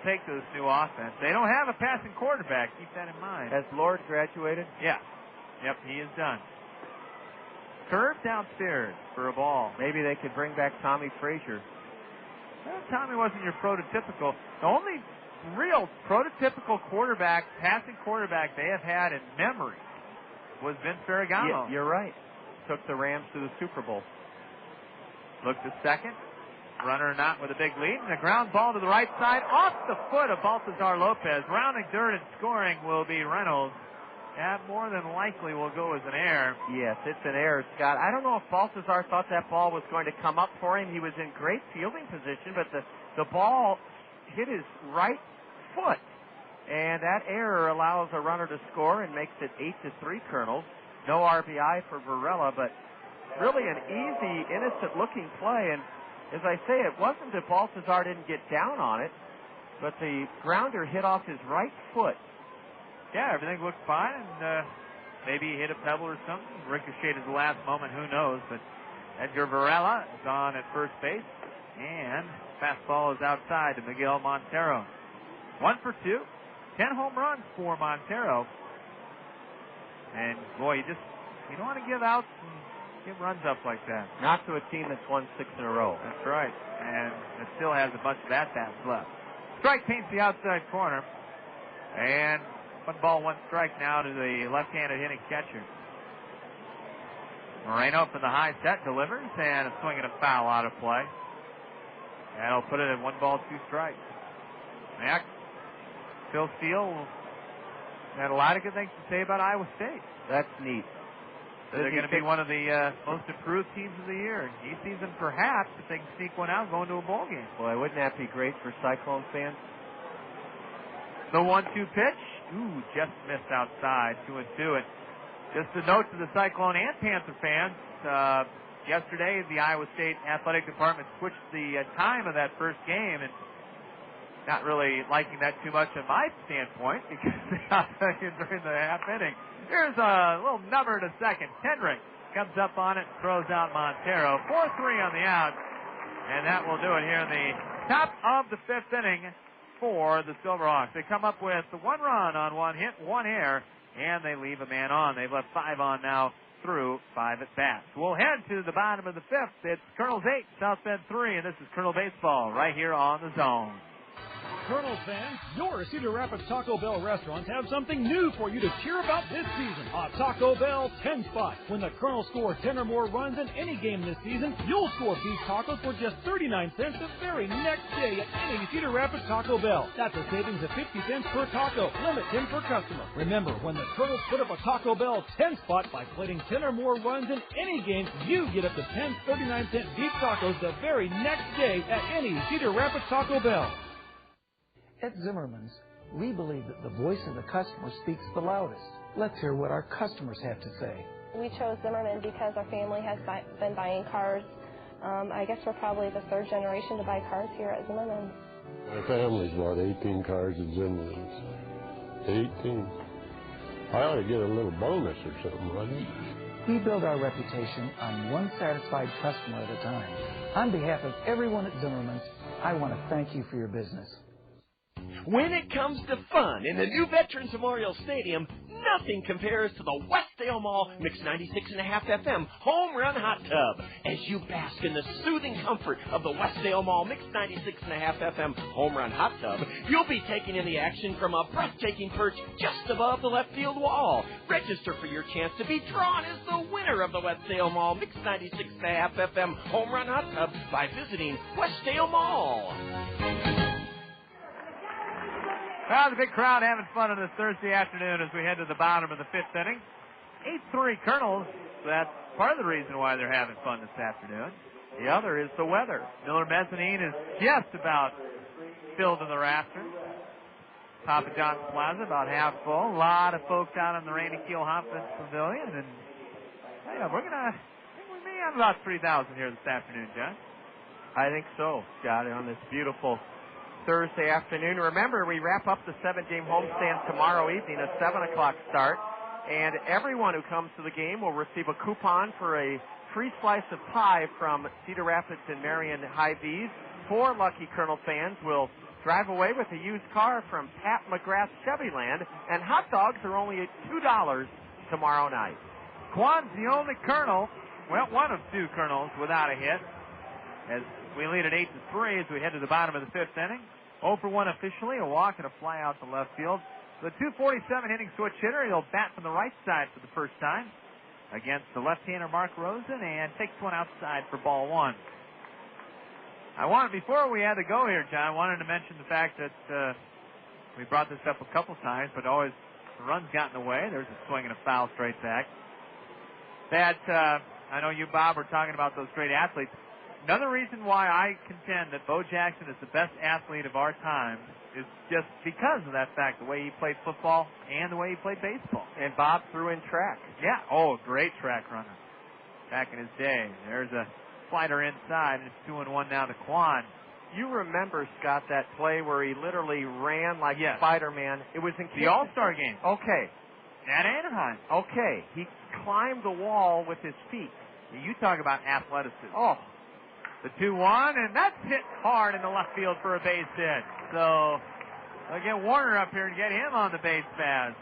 take to this new offense. They don't have a passing quarterback. Keep that in mind. Has Lord graduated? Yeah. Yep, he is done. Curve downstairs for a ball. Maybe they could bring back Tommy Frazier. Well, Tommy wasn't your prototypical. The only real prototypical quarterback, passing quarterback they have had in memory was Vince Ferragamo. Yeah, you're right. Took the Rams to the Super Bowl. Look to second. Runner not with a big lead. And a ground ball to the right side off the foot of Baltazar Lopez. Rounding third and scoring will be Reynolds. That more than likely will go as an error. Yes, it's an error, Scott. I don't know if Baltazar thought that ball was going to come up for him. He was in great fielding position, but the ball hit his right foot. And that error allows a runner to score and makes it 8-3 Kernels. No RBI for Varela, but really an easy, innocent-looking play. And as I say, it wasn't that Baltazar didn't get down on it, but the grounder hit off his right foot. Yeah, everything looked fine, and maybe he hit a pebble or something. Ricocheted at the last moment, who knows. But Edgar Varela is on at first base, and fastball is outside to Miguel Montero. 1 for 2, 10 home runs for Montero. And, boy, you don't want to give outs and give runs up like that. Not to a team that's won 6 in a row. That's right, and it still has a bunch of at-bats left. Strike paints the outside corner, and 1 ball, 1 strike now to the left-handed hitting catcher. Moreno from the high set delivers, and a swing and a foul out of play. That'll put it at 1 ball, 2 strikes. Next, Phil Steele had a lot of good things to say about Iowa State. That's neat. They're going to be one of the most improved teams of the year. He sees them perhaps, if they can sneak one out, going to a bowl game. Boy, wouldn't that be great for Cyclone fans? The 1-2 pitch. Ooh, just missed outside. 2-2. And just a note to the Cyclone and Panther fans, yesterday the Iowa State Athletic Department switched the time of that first game, and not really liking that too much on my standpoint because during the half inning. Here's a little number to second. Kendrick comes up on it, throws out Montero. 4-3 on the out, and that will do it here in the top of the fifth inning for the Silverhawks. They come up with 1 run on 1 hit, 1 error, and they leave a man on. They've left 5 on now through 5 at-bats. We'll head to the bottom of the fifth. It's Kernels 8, South Bend 3, and this is Kernel Baseball right here on the Zone. Kernels fans, your Cedar Rapids Taco Bell restaurants have something new for you to cheer about this season. A Taco Bell 10 spot. When the Kernels score 10 or more runs in any game this season, you'll score beef tacos for just 39 cents the very next day at any Cedar Rapids Taco Bell. That's a savings of 50 cents per taco. Limit 10 per customer. Remember, when the Kernels put up a Taco Bell 10 spot by plating 10 or more runs in any game, you get up to 10 39-cent beef tacos the very next day at any Cedar Rapids Taco Bell. At Zimmerman's, we believe that the voice of the customer speaks the loudest. Let's hear what our customers have to say. We chose Zimmerman because our family has been buying cars. I guess we're probably the 3rd generation to buy cars here at Zimmerman. My family's bought 18 cars at Zimmerman's. 18. I ought to get a little bonus or something, wouldn't it? We build our reputation on one satisfied customer at a time. On behalf of everyone at Zimmerman's, I want to thank you for your business. When it comes to fun in the new Veterans Memorial Stadium, nothing compares to the Westdale Mall Mix 96.5 FM Home Run Hot Tub. As you bask in the soothing comfort of the Westdale Mall Mix 96.5 FM Home Run Hot Tub, you'll be taking in the action from a breathtaking perch just above the left field wall. Register for your chance to be drawn as the winner of the Westdale Mall Mix 96.5 FM Home Run Hot Tub by visiting Westdale Mall. Well, the big crowd having fun on this Thursday afternoon as we head to the bottom of the fifth inning. 8-3 Kernels. That's part of the reason why they're having fun this afternoon. The other is the weather. Miller Mezzanine is just about filled to the rafters. Papa John's Plaza about half full. A lot of folks out in the Randy Keel Hopkins Pavilion. And yeah, we may have about 3,000 here this afternoon, John. I think so, Scott, on this beautiful Thursday afternoon. Remember, we wrap up the 7-game homestand tomorrow evening, a 7 o'clock start, and everyone who comes to the game will receive a coupon for a free slice of pie from Cedar Rapids and Marion Hy-Vees. 4 lucky Kernel fans will drive away with a used car from Pat McGrath's Chevyland, and hot dogs are only at $2 tomorrow night. Quan's the only Kernel, well, one of 2 Kernels without a hit, as we lead at 8-3 as we head to the bottom of the fifth inning. 0 for 1 officially, a walk and a fly out to left field. The 247 hitting switch hitter, he'll bat from the right side for the first time against the left-hander Mark Rosen, and takes one outside for ball 1. Before we had to go here, John, I wanted to mention the fact that we brought this up a couple times, but always the runs got in the way. There's a swing and a foul straight back. I know you, Bob, were talking about those great athletes. Another reason why I contend that Bo Jackson is the best athlete of our time is just because of that fact, the way he played football and the way he played baseball. And Bob threw in track. Yeah. Oh, great track runner back in his day. There's a slider inside, and it's 2-1 now to Quan. You remember, Scott, that play where he literally ran like Spider-Man? It was in the All-Star game. Okay. At Anaheim. Okay. He climbed the wall with his feet. You talk about athleticism. Oh. The 2-1, and that's hit hard in the left field for a base hit. So they'll get Warner up here and get him on the base pass.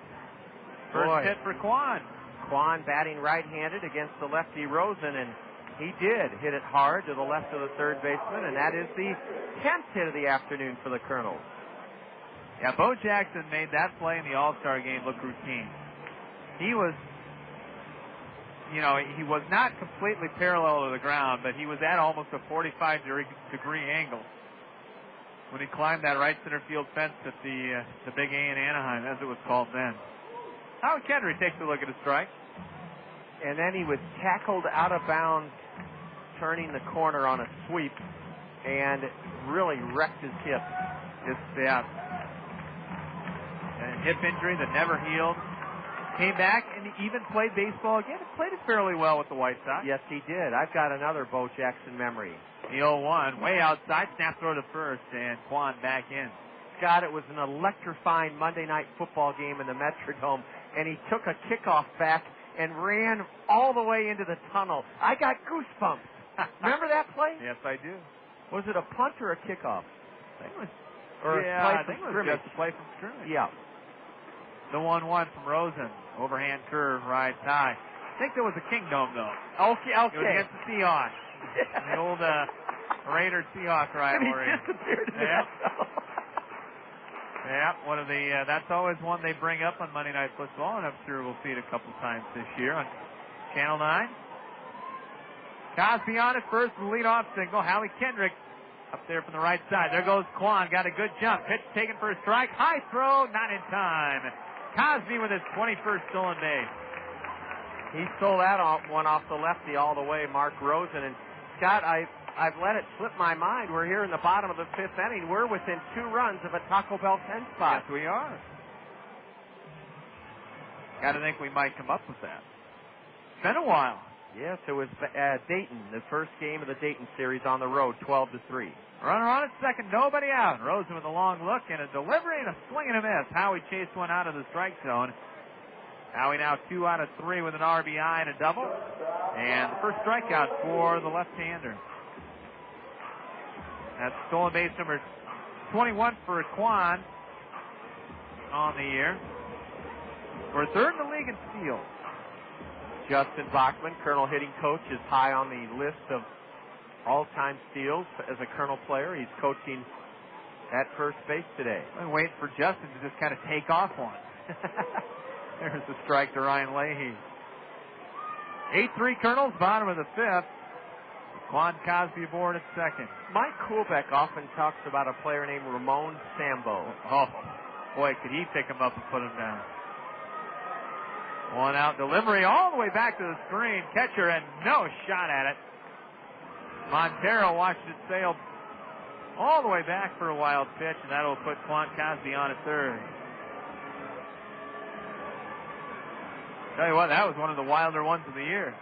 First hit for Quan. Quan batting right-handed against the lefty Rosen, and he did hit it hard to the left of the third baseman, and that is the 10th hit of the afternoon for the Kernels. Yeah, Bo Jackson made that play in the All-Star game look routine. He was... he was not completely parallel to the ground, but he was at almost a 45-degree angle when he climbed that right center field fence at the Big A in Anaheim, as it was called then. Howie Kendrick takes a look at a strike. And then he was tackled out of bounds, turning the corner on a sweep, and really wrecked his hip. A hip injury that never healed. Came back and even played baseball again. Played it fairly well with the White Sox. Yes, he did. I've got another Bo Jackson memory. The 0-1, way outside, snap throw to first, and Quan back in. Scott, it was an electrifying Monday night football game in the Metrodome, and he took a kickoff back and ran all the way into the tunnel. I got goosebumps. Remember that play? Yes, I do. Was it a punt or a kickoff? I think it was, I think it was just a play from scrimmage. Yeah. The 1-1 from Rosen. Overhand curve, right high. I think there was a Kingdom, though. Okay. It was against the Seahawks. The old Raider-Seahawk rivalry. And he disappeared. One of the, that's always one they bring up on Monday Night Football, and I'm sure we'll see it a couple times this year on Channel 9. Cosby on it first, the leadoff single. Howie Kendrick up there from the right side. There goes Quan. Got a good jump. Pitch taken for a strike. High throw, not in time. Cosby with his 21st stolen base. He stole that one off the lefty all the way, Mark Rosen. And Scott, I've let it slip my mind. We're here in the bottom of the fifth inning. We're within 2 runs of a Taco Bell 10 spot. Yes, we are. Got to think we might come up with that. It's been a while. Yes, it was Dayton, the first game of the Dayton series on the road, 12-3. Runner on at second, nobody out. Rosen with a long look and a delivery and a swing and a miss. Howie chased one out of the strike zone. Howie now 2 out of 3 with an RBI and a double. And the first strikeout for the left-hander. That's stolen base number 21 for Quan. on the year. We're third in the league in steals. Justin Bachman, Colonel hitting coach, is high on the list of all-time steals as a Colonel player. He's coaching at first base today. I'm waiting for Justin to just kind of take off one. There's the strike to Ryan Leahy. 8-3 Colonels, bottom of the fifth. Quan Cosby aboard at second. Mike Kuhlbeck often talks about a player named Ramon Sambo. Oh, boy, could he pick him up and put him down. One out delivery all the way back to the screen. Catcher and no shot at it. Montero watched it sail all the way back for a wild pitch, and that'll put Quan Cosby on at third. Tell you what, that was one of the wilder ones of the year.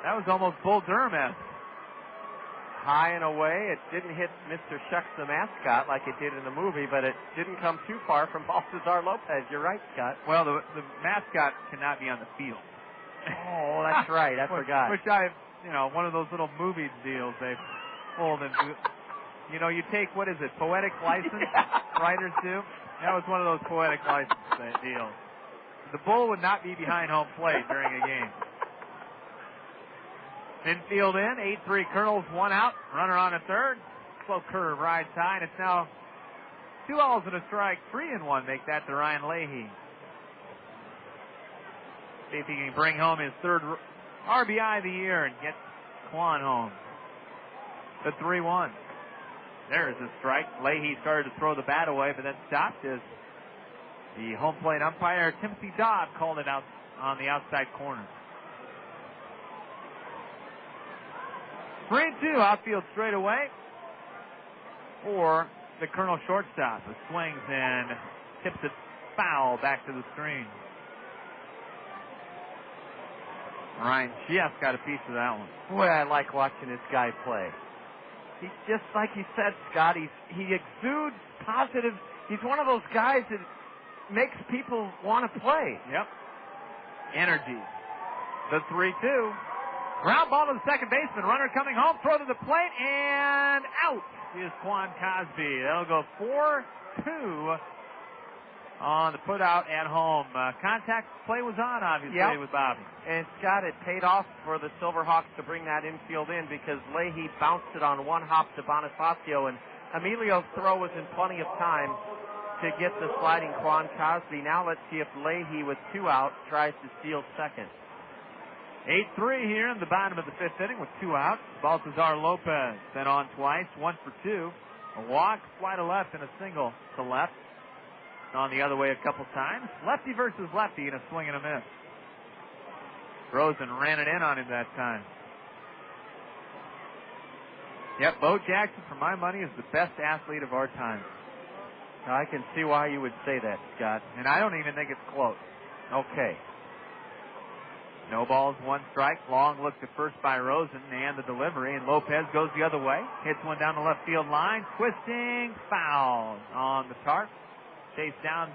That was almost Bull Durham-esque. High and away. It didn't hit Mr. Shucks the mascot like it did in the movie, but it didn't come too far from Baltazar Lopez. You're right, Scott. Well, the mascot cannot be on the field. Oh, that's right. I forgot. Which one of those little movie deals they pulled into. You take, what is it, poetic license? Writers do. That was one of those poetic license deals. The Bull would not be behind home plate during a game. Infield in, 8-3 Colonels, one out, runner on a third. Slow curve rides high, and it's now 2 balls and a strike, 3-1. Make that to Ryan Leahy. See if he can bring home his third RBI of the year and get Quan home. The 3-1. There's a strike. Leahy started to throw the bat away, but then stopped as the home plate umpire, Timothy Dodd, called it out on the outside corner. 3-2, outfield straight away for the Colonel shortstop, who swings and tips it foul back to the screen. Ryan Schiff got a piece of that one. Boy, I like watching this guy play. He's just like you said, Scott. He exudes positive. He's one of those guys that makes people want to play. Yep. Energy. The 3-2. Ground ball to the second baseman. Runner coming home. Throw to the plate. And out is Quan Cosby. That'll go 4-2 on the put out at home. Contact play was on, obviously, with Bobby. And, Scott, it paid off for the Silverhawks to bring that infield in because Leahy bounced it on one hop to Bonafacio, and Emilio's throw was in plenty of time to get the sliding Quan Cosby. Now let's see if Leahy, with 2 out, tries to steal second. 8-3 here in the bottom of the fifth inning with 2 outs. Baltazar Lopez been on twice, 1 for 2. A walk, fly to left, and a single to left. On the other way a couple times. Lefty versus lefty in a swing and a miss. Rosen ran it in on him that time. Yep, Bo Jackson, for my money, is the best athlete of our time. I can see why you would say that, Scott. And I don't even think it's close. Okay. No balls, 1 strike. Long look to first by Rosen and the delivery. And Lopez goes the other way. Hits one down the left field line. Twisting foul on the tarp. Chased down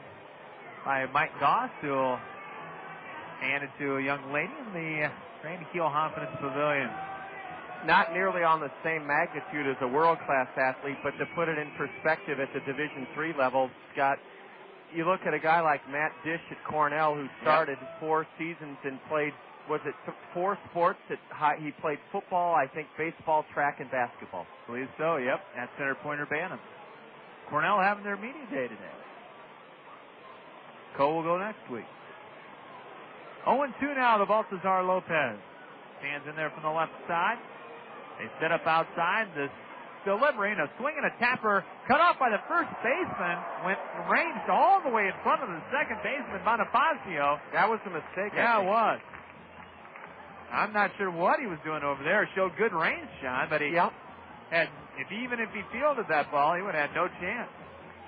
by Mike Goss, who will hand it to a young lady in the Randy Keel Confidence Pavilion. Not nearly on the same magnitude as a world-class athlete, but to put it in perspective at the Division III level, Scott, you look at a guy like Matt Dish at Cornell, who started 4 seasons and played, 4 sports? He played football, I think baseball, track, and basketball. I believe so, yep, at Center Pointer Bantam. Cornell having their media day today. Cole will go next week. 0-2 now to Baltazar Lopez. Stands in there from the left side. They set up outside. This delivery and a swing and a tapper cut off by the first baseman. Went ranged all the way in front of the second baseman, Bonafacio. That was a mistake. Yeah, it was. I'm not sure what he was doing over there. Showed good range, Sean, but he had, even if he fielded that ball, he would have had no chance.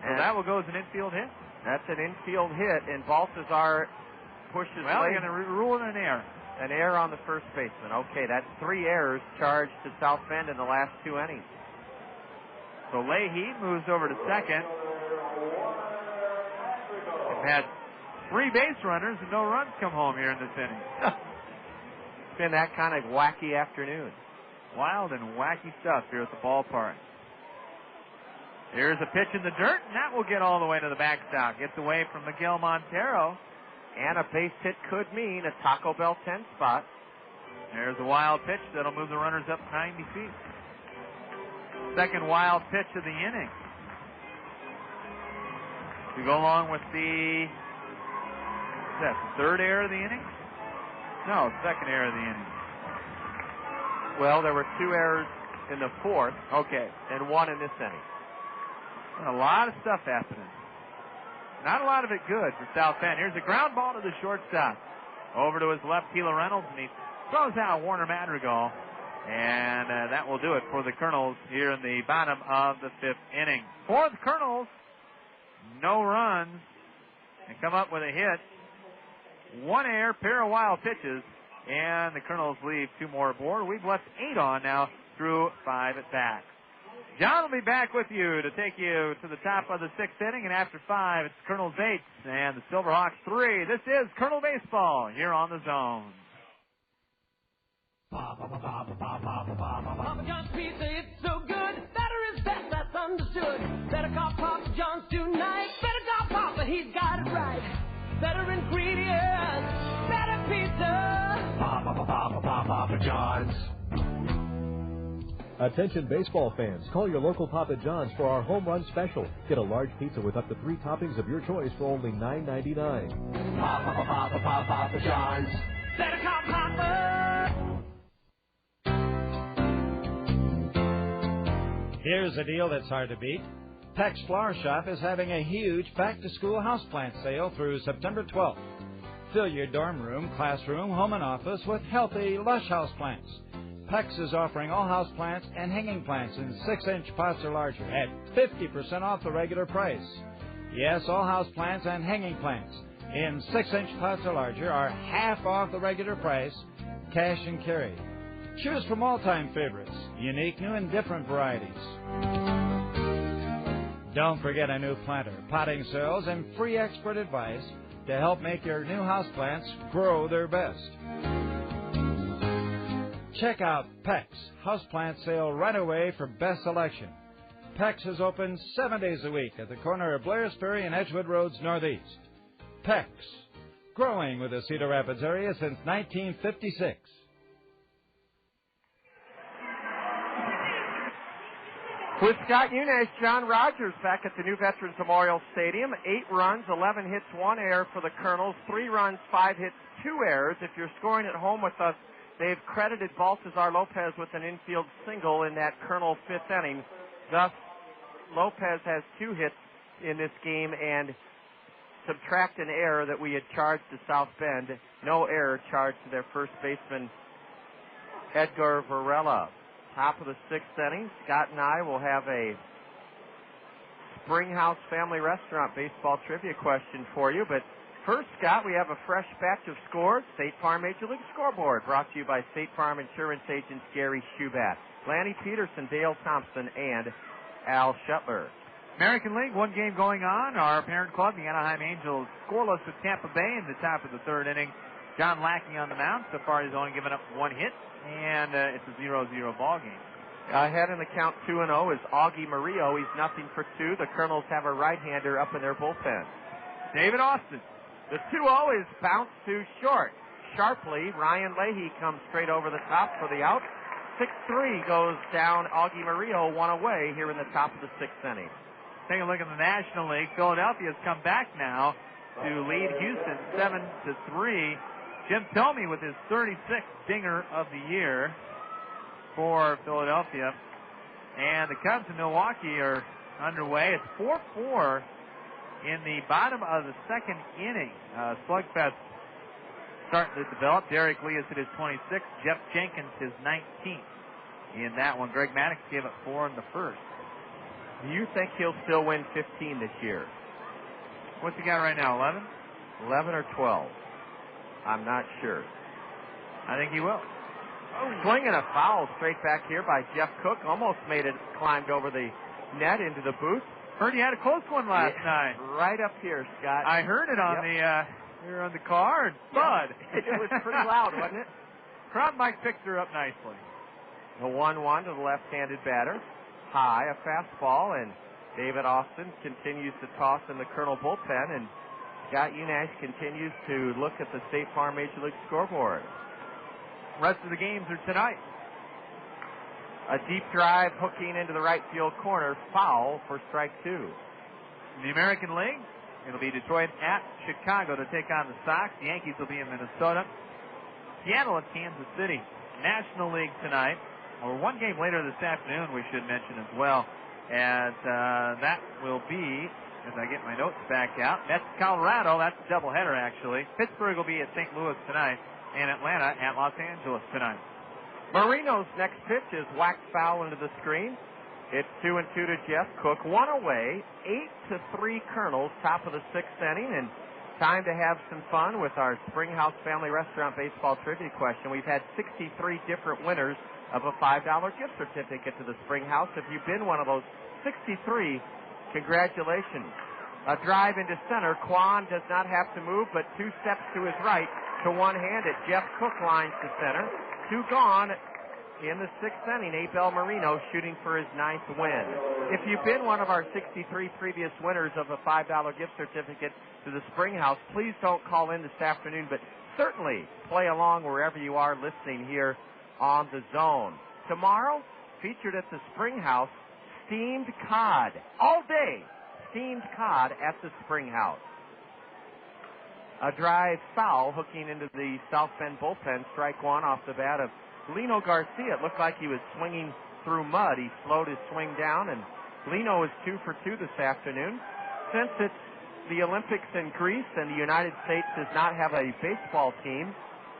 So that will go as an infield hit. That's an infield hit, and Baltazar pushes. Well, they're going to rule it an error. An error on the first baseman. Okay, that's 3 errors charged to South Bend in the last 2 innings. So Leahy moves over to second. They've had 3 base runners and no runs come home here in this inning. It's been that kind of wacky afternoon. Wild and wacky stuff here at the ballpark. Here's a pitch in the dirt, and that will get all the way to the backstop. Gets away from Miguel Montero. And a base hit could mean a Taco Bell 10 spot. There's a wild pitch that'll move the runners up 90 feet. Second wild pitch of the inning. To go along with the, is that the third error of the inning? No, second error of the inning. Well, there were 2 errors in the fourth. Okay. And 1 in this inning. A lot of stuff happening. Not a lot of it good for South Bend. Here's a ground ball to the shortstop. Over to his left, Keeler Reynolds, and he throws out Warner Madrigal. And that will do it for the Kernels here in the bottom of the 5th inning. For the Kernels, no runs. And come up with a hit. 1 error, pair of wild pitches. And the Kernels leave 2 more aboard. We've left 8 on now through 5 at bats. John will be back with you to take you to the top of the 6th inning, and after 5, it's Kernels 8 and the Silverhawks 3. This is Kernel Baseball here on the Zone. Papa John's pizza, it's so good. Better is best, that's understood. Better call Papa John's tonight. Better call Papa, he's got it right. Better ingredients, better pizza. Papa John's. Attention baseball fans, call your local Papa John's for our home run special. Get a large pizza with up to 3 toppings of your choice for only $9.99. Papa John's. Better call Papa. Here's a deal that's hard to beat. Peck's Flower Shop is having a huge back-to-school houseplant sale through September 12th. Fill your dorm room, classroom, home and office with healthy, lush houseplants. Peck's is offering all houseplants and hanging plants in 6-inch pots or larger at 50% off the regular price. Yes, all houseplants and hanging plants in 6-inch pots or larger are half off the regular price, cash and carry. Choose from all-time favorites, unique, new, and different varieties. Don't forget a new planter, potting soils, and free expert advice to help make your new houseplants grow their best. Check out Peck's houseplant sale right away for best selection. Peck's is open 7 days a week at the corner of Blair's Ferry and Edgewood Roads Northeast. Peck's, growing with the Cedar Rapids area since 1956. With Scott Unash, John Rogers back at the new Veterans Memorial Stadium. 8 runs, 11 hits, 1 error for the Kernels. 3 runs, 5 hits, 2 errors. If you're scoring at home with us, they've credited Baltazar Lopez with an infield single in that Kernel 5th inning. Thus, Lopez has 2 hits in this game, and subtract an error that we had charged to South Bend. No error charged to their first baseman, Edgar Varela. Top of the 6th inning, Scott and I will have a Springhouse Family Restaurant baseball trivia question for you. But first, Scott, we have a fresh batch of scores. State Farm Major League Scoreboard, brought to you by State Farm Insurance agents Gary Schubat, Lanny Peterson, Dale Thompson, and Al Shuttler. American League, 1 game going on. Our parent club, the Anaheim Angels, scoreless with Tampa Bay in the top of the 3rd inning. John Lackey on the mound. So far, he's only given up 1 hit, and it's a 0-0 ball game. Ahead in the count 2-0 is Augie Murillo. He's 0 for 2. The Kernels have a right-hander up in their bullpen. David Austin. The 2-0 is bounced to short. Sharply, Ryan Leahy comes straight over the top for the out. 6-3 goes down. Augie Murillo 1 away here in the top of the 6th inning. Take a look at the National League. Philadelphia's come back now to lead Houston 7-3. Jim Thome with his 36th dinger of the year for Philadelphia. And the Cubs in Milwaukee are underway. It's 4-4 in the bottom of the 2nd inning. Slugfest starting to develop. Derek Lee is at his 26th. Jeff Jenkins his 19th in that one. Greg Maddox gave up 4 in the first. Do you think he'll still win 15 this year? What's he got right now, 11? 11 or 12. I'm not sure. I think he will. Swinging a foul straight back here by Jeff Cook. Almost made it, climbed over the net into the booth. Heard you had a close one last night. Right up here, Scott. I heard it on the on the car. And Bud. It was pretty loud, wasn't it? Crowd mic picked her up nicely. The 1-1 to the left-handed batter. High, a fastball, and David Austin continues to toss in the Colonel bullpen, and Scott Unash continues to look at the State Farm Major League scoreboard. Rest of the games are tonight. A deep drive hooking into the right field corner, foul for strike two. In the American League, it'll be Detroit at Chicago to take on the Sox. The Yankees will be in Minnesota. Seattle at Kansas City. National League tonight, or one game later this afternoon, we should mention as well. And that will be, as I get my notes back out, that's Colorado. That's a doubleheader, actually. Pittsburgh will be at St. Louis tonight, and Atlanta at Los Angeles tonight. Marino's next pitch is whacked foul into the screen. It's 2-2 to Jeff Cook. One away, 8-3 Kernels, top of the sixth inning, and time to have some fun with our Springhouse Family Restaurant baseball trivia question. We've had 63 different winners of a $5 gift certificate to the Springhouse. If you've been one of those 63, congratulations. A drive into center. Quan does not have to move, but 2 steps to his right to one-handed. Jeff Cook lines to center. 2 gone in the sixth inning. Abel Marino shooting for his 9th win. If you've been one of our 63 previous winners of a $5 gift certificate to the Springhouse, please don't call in this afternoon, but certainly play along wherever you are listening here on the Zone. Tomorrow, featured at the Springhouse, steamed cod. All day, steamed cod at the Springhouse. A drive foul hooking into the South Bend bullpen. Strike one off the bat of Lino Garcia. It looked like he was swinging through mud. He slowed his swing down, and Lino is 2 for 2 this afternoon. Since it's the Olympics in Greece and the United States does not have a baseball team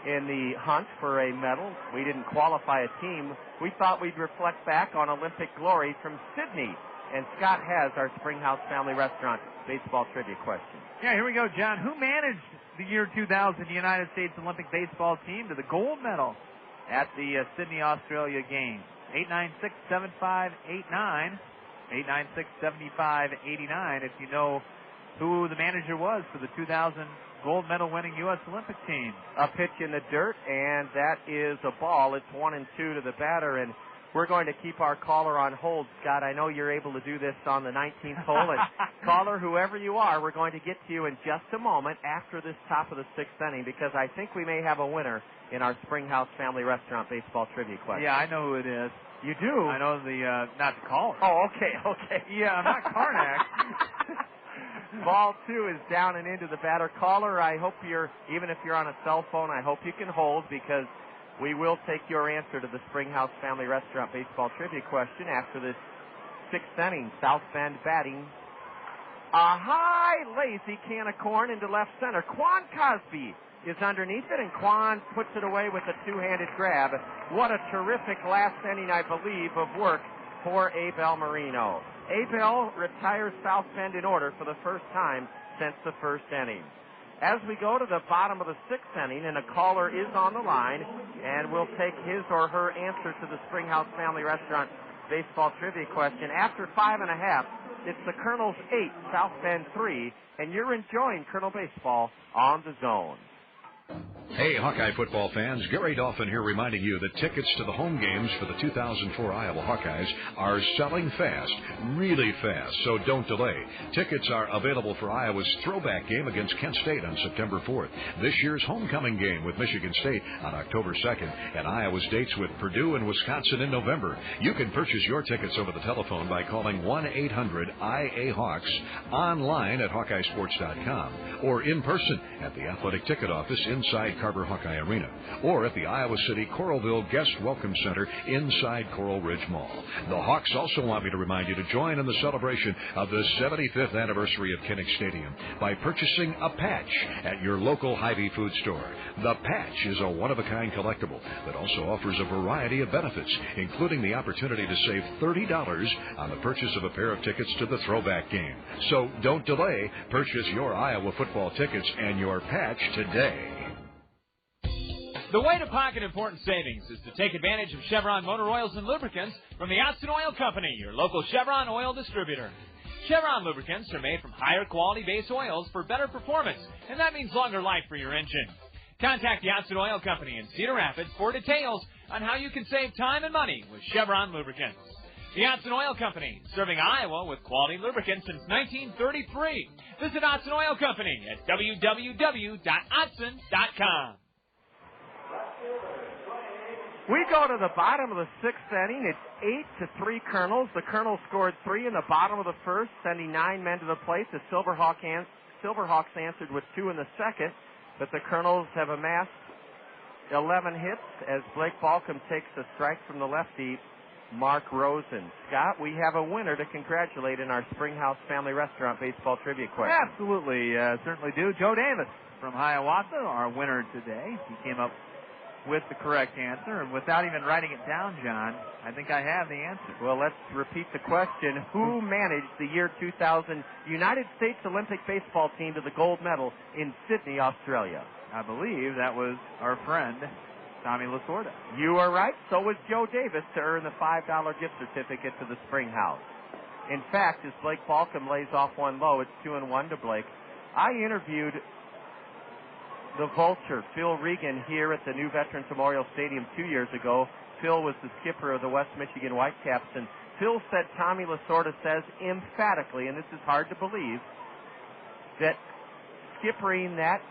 in the hunt for a medal, we didn't qualify a team, we thought we'd reflect back on Olympic glory from Sydney. And Scott has our Springhouse Family Restaurant baseball trivia question. Yeah, here we go, John. Who managed the year 2000 United States Olympic baseball team to the gold medal at the Sydney, Australia Games? 896-7589. 896-7589 if you know who the manager was for the 2000 gold medal winning U.S. Olympic team. A pitch in the dirt, and that is a ball. It's 1-2 to the batter, and we're going to keep our caller on hold, Scott. I know you're able to do this on the 19th hole. And caller, whoever you are, we're going to get to you in just a moment after this top of the sixth inning, because I think we may have a winner in our Springhouse Family Restaurant baseball trivia question. Yeah, I know who it is. You do? I know the, not the caller. Oh, okay. Yeah, I'm not Karnak. Ball 2 is down and into the batter. Caller, I hope even if you're on a cell phone, I hope you can hold, because we will take your answer to the Springhouse Family Restaurant baseball trivia question after this sixth inning. South Bend batting. A high, lazy can of corn into left center. Quan Cosby is underneath it, and Quan puts it away with a two-handed grab. What a terrific last inning, I believe, of work for Abel Marino. Abel retires South Bend in order for the first time since the first inning. As we go to the bottom of the sixth inning, and a caller is on the line, and we'll take his or her answer to the Springhouse Family Restaurant baseball trivia question. After 5.5, it's the Kernels 8, South Bend 3, and you're enjoying Kernel Baseball on the Zone. Hey, Hawkeye football fans, Gary Dolphin here reminding you that tickets to the home games for the 2004 Iowa Hawkeyes are selling fast, really fast, so don't delay. Tickets are available for Iowa's throwback game against Kent State on September 4th, this year's homecoming game with Michigan State on October 2nd, and Iowa's dates with Purdue and Wisconsin in November. You can purchase your tickets over the telephone by calling 1-800-IA-HAWKS, online at HawkeyeSports.com, or in person at the Athletic Ticket Office inside Carver Hawkeye Arena, or at the Iowa City Coralville Guest Welcome Center inside Coral Ridge Mall. The Hawks also want me to remind you to join in the celebration of the 75th anniversary of Kinnick Stadium by purchasing a patch at your local Hy-Vee food store. The patch is a one-of-a-kind collectible that also offers a variety of benefits, including the opportunity to save $30 on the purchase of a pair of tickets to the throwback game. So don't delay. Purchase your Iowa football tickets and your patch today. The way to pocket important savings is to take advantage of Chevron motor oils and lubricants from the Austin Oil Company, your local Chevron oil distributor. Chevron lubricants are made from higher quality base oils for better performance, and that means longer life for your engine. Contact the Austin Oil Company in Cedar Rapids for details on how you can save time and money with Chevron lubricants. The Otson Oil Company, serving Iowa with quality lubricants since 1933. Visit Otson Oil Company at www.otson.com. We go to the bottom of the sixth inning. It's 8-3 Kernels. The Kernels scored 3 in the bottom of the first, sending 9 men to the plate. The Silverhawks answered with 2 in the second, but the Kernels have amassed 11 hits as Blake Balcom takes a strike from the lefty, Mark Rosen. Scott, we have a winner to congratulate in our Springhouse Family Restaurant baseball trivia question. Absolutely, certainly do. Joe Davis from Hiawatha, our winner today. He came up with the correct answer, and without even writing it down, John, I think I have the answer. Well, let's repeat the question. Who managed the year 2000 United States Olympic baseball team to the gold medal in Sydney, Australia? I believe that was our friend, Tommy Lasorda. You are right. So was Joe Davis to earn the $5 gift certificate to the Springhouse. In fact, as Blake Balcom lays off one low, it's 2-1 to Blake. I interviewed the Vulture, Phil Regan, here at the new Veterans Memorial Stadium 2 years ago. Phil was the skipper of the West Michigan Whitecaps, and Phil said Tommy Lasorda says emphatically, and this is hard to believe, that skippering that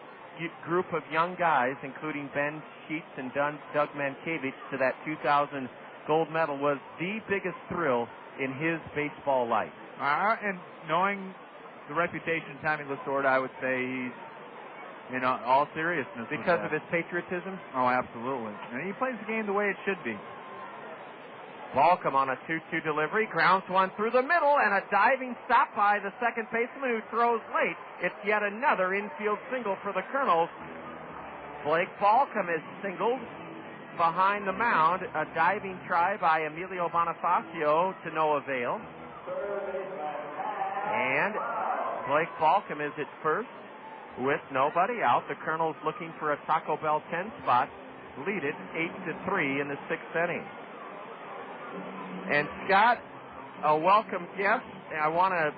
group of young guys, including Ben Sheets and Doug Mankiewicz, to that 2000 gold medal was the biggest thrill in his baseball life. And knowing the reputation of Tommy Lasorda, I would say he's, in all seriousness. Because of his patriotism? Oh, absolutely. And he plays the game the way it should be. Balcom on a 2-2 delivery, grounds one through the middle, and a diving stop by the second baseman who throws late. It's yet another infield single for the Kernels. Blake Balcom is singled behind the mound. A diving try by Emilio Bonafacio to no avail. And Blake Balcom is at first with nobody out. The Kernels looking for a Taco Bell 10 spot. Lead it 8-3 in the sixth inning. And Scott, a welcome guest. I want to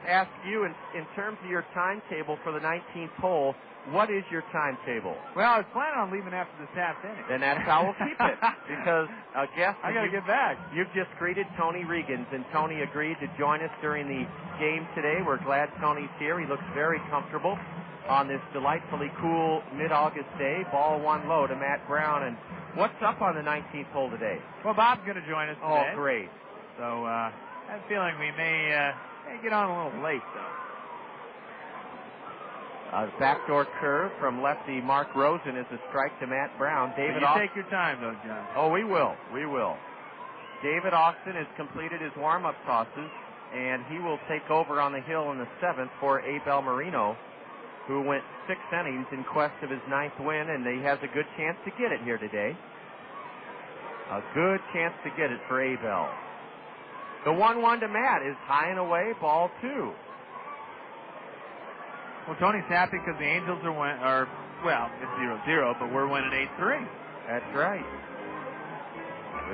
ask you, in terms of your timetable for the 19th hole, what is your timetable? Well, I was planning on leaving after this half inning. Then that's how we'll keep it. Because a guest... I got to get back. You've just greeted Tony Regans, and Tony agreed to join us during the game today. We're glad Tony's here. He looks very comfortable on this delightfully cool mid-August day. Ball one low to Matt Brown. And what's up on the 19th hole today? Well, Bob's going to join us today. Oh, great. So I have a feeling we may get on a little late, though. A backdoor curve from lefty Mark Rosen is a strike to Matt Brown. David you take your time, though, John. Oh, we will. We will. David Austin has completed his warm-up tosses, and he will take over on the hill in the seventh for Abel Marino, who went 6 innings in quest of his 9th win, and he has a good chance to get it here today. A good chance to get it for Abel. The 1-1 to Matt is high and away, ball 2. Well, Tony's happy because the Angels it's 0-0, but we're winning 8-3. That's right.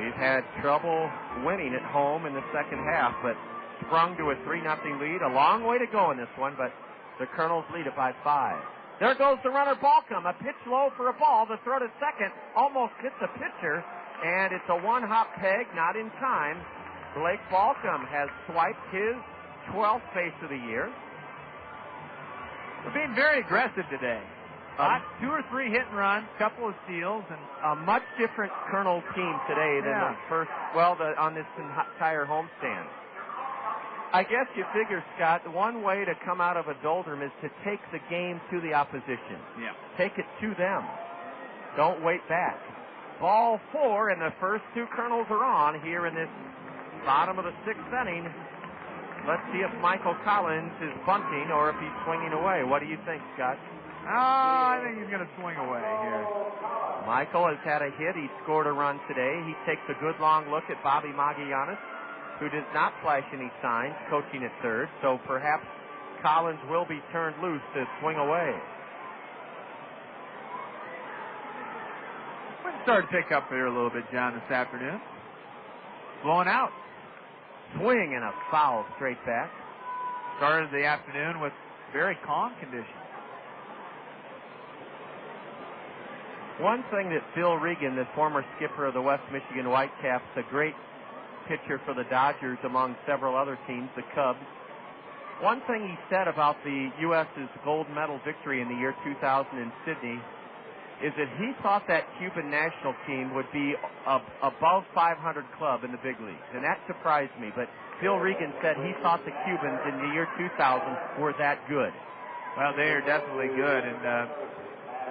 We've had trouble winning at home in the second half, but sprung to a 3-0 lead. A long way to go in this one, but the Kernels lead it by 5. There goes the runner Balcom. A pitch low for a ball. The throw to second almost hits the pitcher, and it's a one-hop peg, not in time. Blake Balcom has swiped his 12th base of the year. We're being very aggressive today. 2 or 3 hit and runs, couple of steals, and a much different Kernel team today than the first, on this entire homestand. I guess you figure, Scott, one way to come out of a doldrum is to take the game to the opposition. Yeah. Take it to them. Don't wait back. Ball 4, and the first 2 Kernels are on here in this bottom of the 6th inning. Let's see if Michael Collins is bunting or if he's swinging away. What do you think, Scott? I think he's going to swing away here. Michael has had a hit. He scored a run today. He takes a good long look at Bobby Magallanes, who does not flash any signs, coaching at third. So perhaps Collins will be turned loose to swing away. Wind started to pick up here a little bit, John, this afternoon. Blowing out. Swing and a foul straight back. Started the afternoon with very calm conditions. One thing that Phil Regan, the former skipper of the West Michigan Whitecaps, a great pitcher for the Dodgers among several other teams, the Cubs. One thing he said about the U.S.'s gold medal victory in the year 2000 in Sydney is that he thought that Cuban national team would be above 500 club in the big leagues, and that surprised me. But Phil Regan said he thought the Cubans in the year 2000 were that good. Well, they are definitely good, and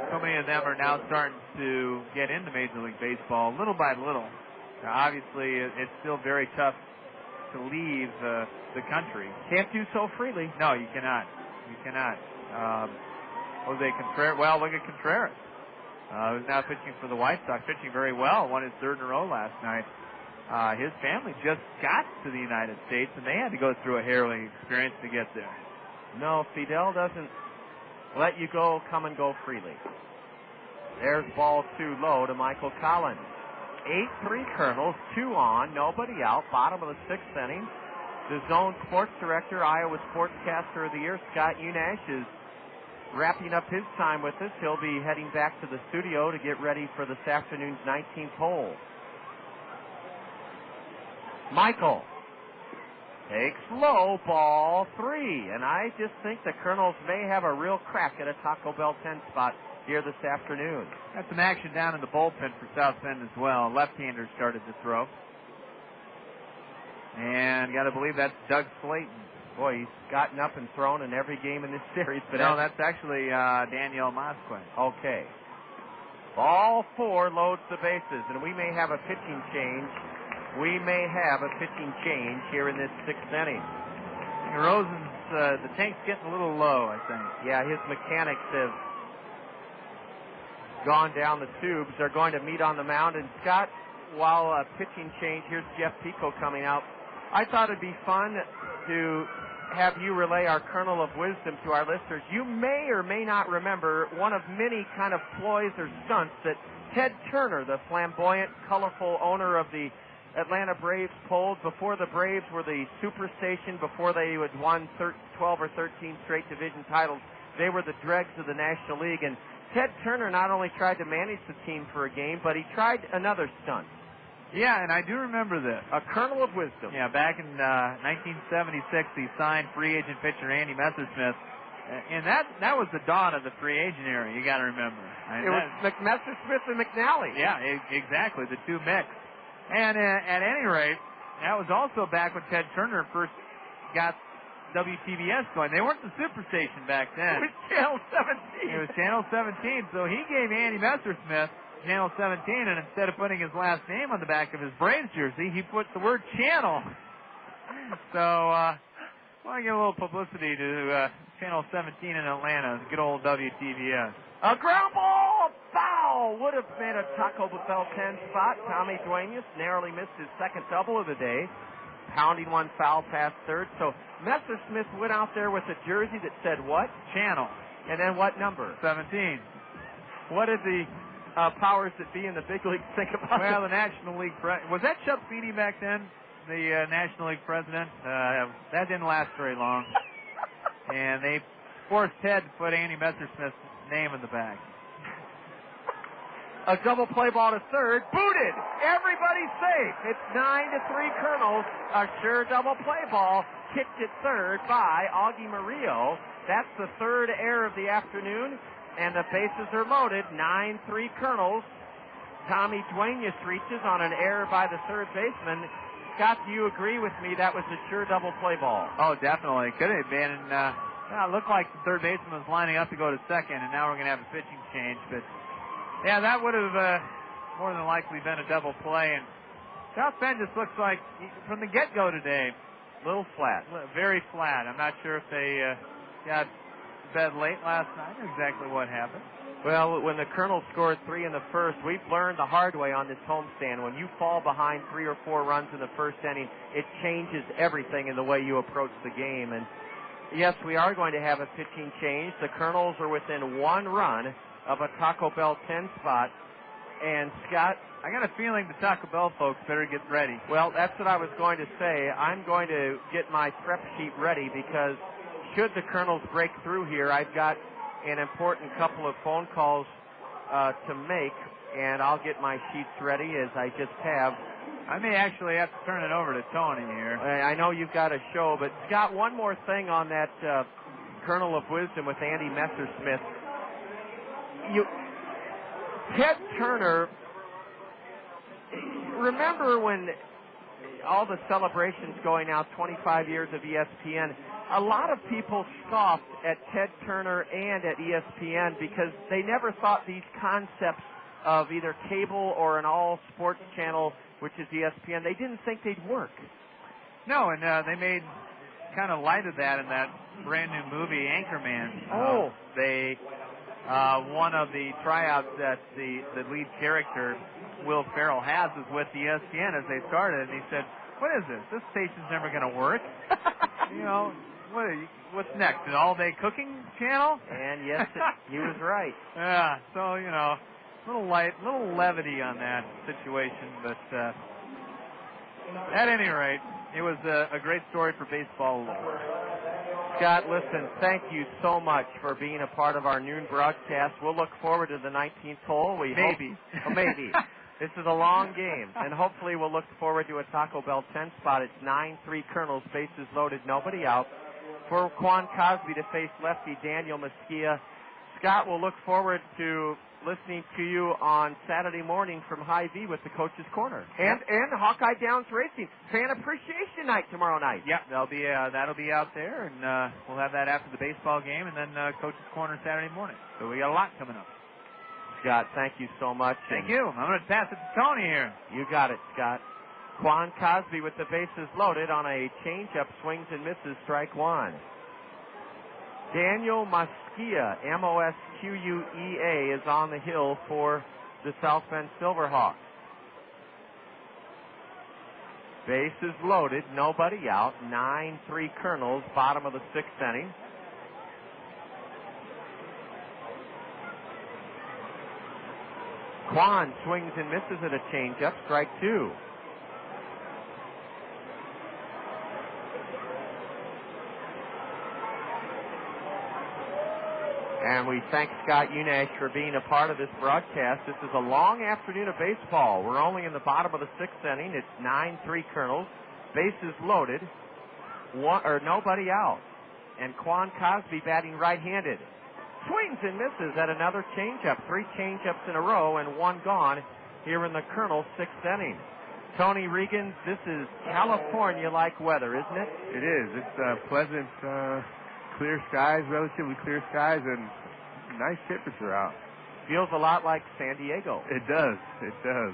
so many of them are now starting to get into Major League Baseball little by little. Obviously, it's still very tough to leave the country. Can't do so freely. No, you cannot. You cannot. Jose Contreras. Well, look at Contreras. Who's now pitching for the White Sox, pitching very well, won his third in a row last night. His family just got to the United States, and they had to go through a harrowing experience to get there. No, Fidel doesn't let you come and go freely. There's ball 2 low to Michael Collins. 8-3 Kernels, 2 on, nobody out, bottom of the 6th inning. The Zone Sports Director, Iowa Sportscaster of the Year, Scott Unash, is wrapping up his time with us. He'll be heading back to the studio to get ready for this afternoon's 19th hole. Michael takes low, ball 3, and I just think the Kernels may have a real crack at a Taco Bell 10 spot here this afternoon. Got some action down in the bullpen for South Bend as well. Left-hander started to throw. And got to believe that's Doug Slayton. Boy, he's gotten up and thrown in every game in this series. But no, that's actually Daniel Mosquez. Okay. Ball 4 loads the bases, and we may have a pitching change. We may have a pitching change here in this 6th inning. Rosen's, the tank's getting a little low, I think. Yeah, his mechanics have gone down the tubes. They're going to meet on the mound. And Scott, while a pitching change, here's Jeff Pico coming out. I thought it'd be fun to have you relay our kernel of wisdom to our listeners. You may or may not remember one of many kind of ploys or stunts that Ted Turner, the flamboyant, colorful owner of the Atlanta Braves, pulled before the Braves were the superstation, before they had won 12 or 13 straight division titles. They were the dregs of the National League, and Ted Turner not only tried to manage the team for a game, but he tried another stunt. Yeah, and I do remember this. A kernel of wisdom. Yeah, back in 1976, he signed free agent pitcher Andy Messersmith. And that was the dawn of the free agent era, you got to remember. It was Messersmith and McNally. Yeah, exactly, the two mixed. And at any rate, that was also back when Ted Turner first got WTBS going. They weren't the superstation back then. It was Channel 17. It was Channel 17, so he gave Andy Messersmith Channel 17, and instead of putting his last name on the back of his Braves jersey, he put the word Channel. So, I want to give a little publicity to Channel 17 in Atlanta, good old WTBS. A ground ball, foul, would have been a Taco Bell 10 spot. Tommy Duenas narrowly missed his second double of the day, pounding one foul past third. So Messersmith went out there with a jersey that said what? Channel. And then what number? 17. What did the powers that be in the big leagues think about it? Well, the National League was that Chuck Feeney back then, the National League president? That didn't last very long. And they forced Ted to put Andy Messersmith's name in the back. A double play ball to third. Booted. Everybody's safe. It's 9-3 Kernels. A sure double play ball. Kicked at third by Augie Murillo. That's the third error of the afternoon. And the bases are loaded. 9-3 Kernels. Tommy Duenas reaches on an error by the third baseman. Scott, do you agree with me that was a sure double play ball? Oh, definitely. Could have been. It looked like the third baseman was lining up to go to second, and now we're going to have a pitching change. But, yeah, that would have more than likely been a double play. And South Bend just looks like, from the get-go today, a little flat. Very flat. I'm not sure if they got bed late last night or exactly what happened. Well, when the Kernels scored 3 in the first, we've learned the hard way on this homestand. When you fall behind 3 or 4 runs in the first inning, it changes everything in the way you approach the game. And yes, we are going to have a pitching change. The Kernels are within 1 run of a Taco Bell 10 spot. And Scott, I got a feeling the Taco Bell folks better get ready. Well, that's what I was going to say. I'm going to get my prep sheet ready because should the Kernels break through here, I've got an important couple of phone calls to make, and I'll get my sheets ready as I just have. I may actually have to turn it over to Tony here. I know you've got a show, but Scott, one more thing on that Kernel of Wisdom with Andy Messersmith. Ted Turner, remember when all the celebrations going out, 25 years of ESPN, a lot of people scoffed at Ted Turner and at ESPN because they never thought these concepts of either cable or an all-sports channel, which is ESPN, they didn't think they'd work. No, and they made kind of light of that in that brand new movie, Anchorman. One of the tryouts that the lead character, Will Ferrell, has is with ESPN as they started, and he said, "What is this? This station's never going to work." You know, what's next? An all-day cooking channel? And yes, he was right. Yeah. So little levity on that situation, but at any rate, it was a great story for baseball. Scott, listen, thank you so much for being a part of our noon broadcast. We'll look forward to the 19th hole. Maybe. This is a long game, and hopefully we'll look forward to a Taco Bell 10 spot. It's 9-3 Kernels, bases loaded, nobody out. For Quan Cosby to face lefty Daniel Mesquia. Scott, we'll look forward to listening to you on Saturday morning from High V with the Coach's Corner. And Hawkeye Downs Racing. Fan Appreciation Night tomorrow night. Yeah, that'll be out there, and we'll have that after the baseball game, and then Coach's Corner Saturday morning. So we got a lot coming up. Scott, thank you so much. Thank you. I'm going to pass it to Tony here. You got it, Scott. Quan Cosby with the bases loaded on a changeup, swings and misses, strike one. Daniel Mesquia, Mosquea, is on the hill for the South Bend Silverhawks. Bases loaded, nobody out. 9-3 Kernels, bottom of the sixth inning. Quan swings and misses at a changeup, strike two. And we thank Scott Unash for being a part of this broadcast. This is a long afternoon of baseball. We're only in the bottom of the sixth inning. It's 9-3 Kernels. Bases loaded. Nobody out. And Quan Cosby batting right-handed. Swings and misses at another changeup. 3 changeups in a row and one gone here in the Kernels sixth inning. Tony Regan, this is California-like weather, isn't it? It is. It's pleasant, clear skies, relatively clear skies, and nice temperature out. Feels a lot like San Diego. It does. It does.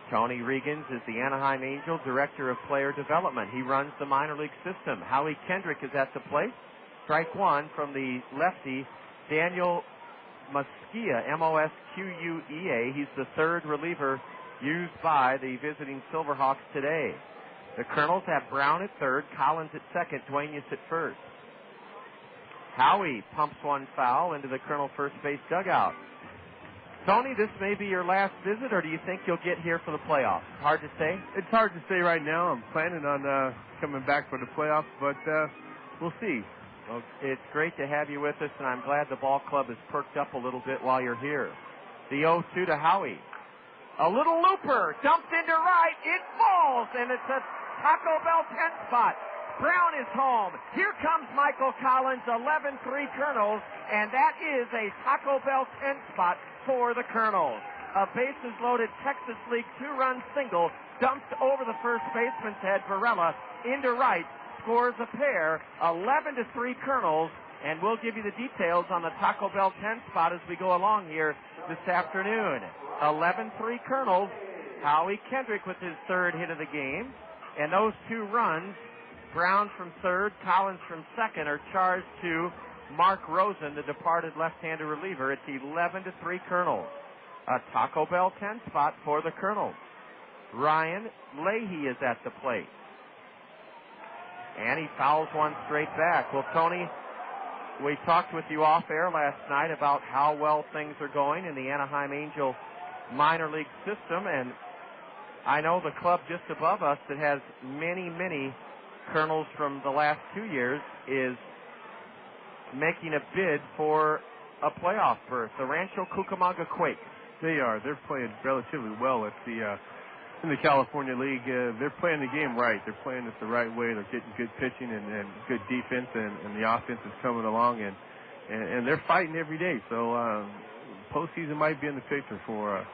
Tony Regans is the Anaheim Angels Director of Player Development. He runs the minor league system. Howie Kendrick is at the plate. Strike one from the lefty, Daniel Mesquia, Mosquea. He's the third reliever used by the visiting Silverhawks today. The Kernels have Brown at third, Collins at second, Duenas at first. Howie pumps one foul into the Kernel first base dugout. Tony, this may be your last visit, or do you think you'll get here for the playoffs? Hard to say? It's hard to say right now. I'm planning on coming back for the playoffs, but we'll see. Well, it's great to have you with us, and I'm glad the ball club has perked up a little bit while you're here. The 0-2 to Howie. A little looper, dumped into right, it falls, and it's a Taco Bell 10 spot. Brown is home. Here comes Michael Collins, 11-3 Kernels, and that is a Taco Bell 10 spot for the Kernels. A bases-loaded Texas League 2-run single dumped over the first baseman's head. Varela into right, scores a pair, 11-3 Kernels, and we'll give you the details on the Taco Bell 10 spot as we go along here this afternoon. 11-3 Kernels. Howie Kendrick with his third hit of the game. And those 2 runs, Brown from third, Collins from second, are charged to Mark Rosen, the departed left-handed reliever. It's 11-3 Kernels. A Taco Bell 10 spot for the Kernels. Ryan Leahy is at the plate. And he fouls one straight back. Well, Tony, we talked with you off air last night about how well things are going in the Anaheim Angel minor league system, and I know the club just above us that has many, many Kernels from the last 2 years is making a bid for a playoff berth. The Rancho Cucamonga Quakes. They are. They're playing relatively well at the in the California League, they're playing the game right. They're playing it the right way. They're getting good pitching and good defense, and the offense is coming along, and they're fighting every day. So postseason might be in the picture for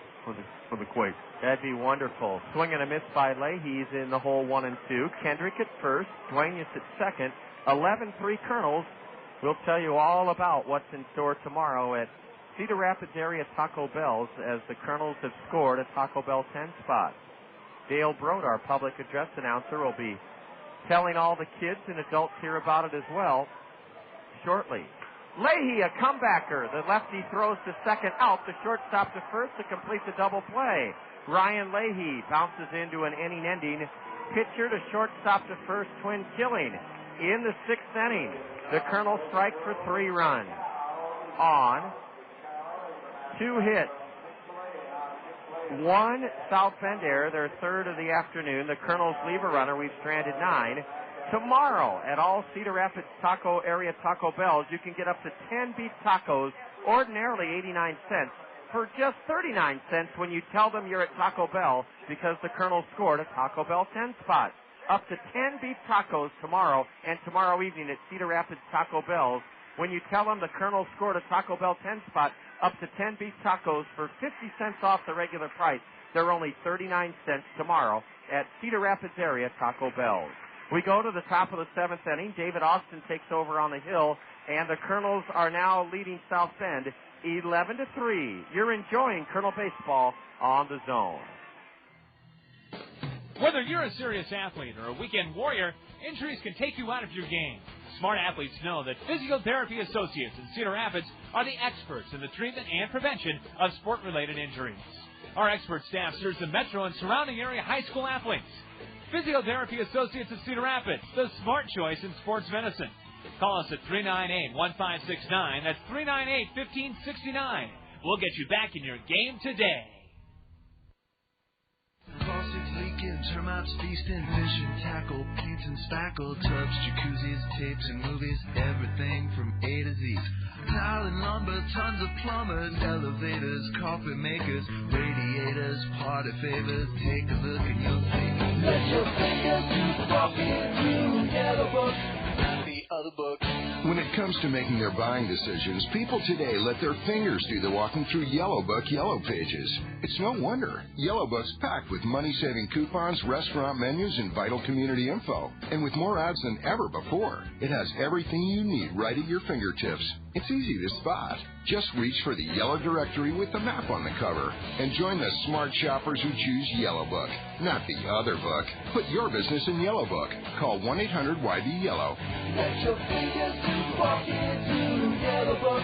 the Quakes. That'd be wonderful. Swing and a miss by Leahy's in the hole 1-2. Kendrick at first. Duenas at second. 11-3 Kernels. We'll tell you all about what's in store tomorrow at Cedar Rapids area Taco Bell's as the Kernels have scored a Taco Bell 10 spot. Dale Broad, our public address announcer, will be telling all the kids and adults here about it as well shortly. Leahy, a comebacker. The lefty throws to second out. The shortstop to first to complete the double play. Ryan Leahy bounces into an inning-ending. Pitcher to shortstop to first, twin killing. In the 6th inning, the Kernels strike for 3 runs. On 2 hits. 1 South Bend error, their third of the afternoon. The Kernels leave a runner. We've stranded 9. Tomorrow at all Cedar Rapids Taco area Taco Bells, you can get up to 10 beef tacos, ordinarily 89 cents, for just 39 cents when you tell them you're at Taco Bell because the Kernels scored a Taco Bell 10 spot. Up to 10 beef tacos tomorrow and tomorrow evening at Cedar Rapids Taco Bells. When you tell them the Kernels scored a Taco Bell 10 spot, up to 10 beef tacos for 50 cents off the regular price. They're only 39 cents tomorrow at Cedar Rapids area Taco Bells. We go to the top of the 7th inning. David Austin takes over on the hill, and the Kernels are now leading South Bend 11-3. You're enjoying Kernel baseball on the Zone. Whether you're a serious athlete or a weekend warrior, injuries can take you out of your game. Smart athletes know that Physiotherapy Associates in Cedar Rapids are the experts in the treatment and prevention of sport-related injuries. Our expert staff serves the metro and surrounding area high school athletes. Physiotherapy Associates of Cedar Rapids, the smart choice in sports medicine. Call us at 398-1569. That's 398-1569. We'll get you back in your game today. Faucets leaking, termites feasting, fishing, tackle, paints and spackle, tubs, jacuzzis, tapes and movies, everything from A to Z. Tile and lumber, tons of plumbers, elevators, carpet makers, radiators, party favors. Take a look and you'll see. Let your fingers walk into Yellow Book. The other book. When it comes to making their buying decisions, people today let their fingers do the walking through Yellow Book Yellow Pages. It's no wonder. Yellow Book's packed with money-saving coupons, restaurant menus, and vital community info. And with more ads than ever before, it has everything you need right at your fingertips. It's easy to spot. Just reach for the yellow directory with the map on the cover and join the smart shoppers who choose Yellow Book, not the other book. Put your business in Yellow Book. Call 1-800-YB-YELLOW. Let your fingers walk into Yellow Book.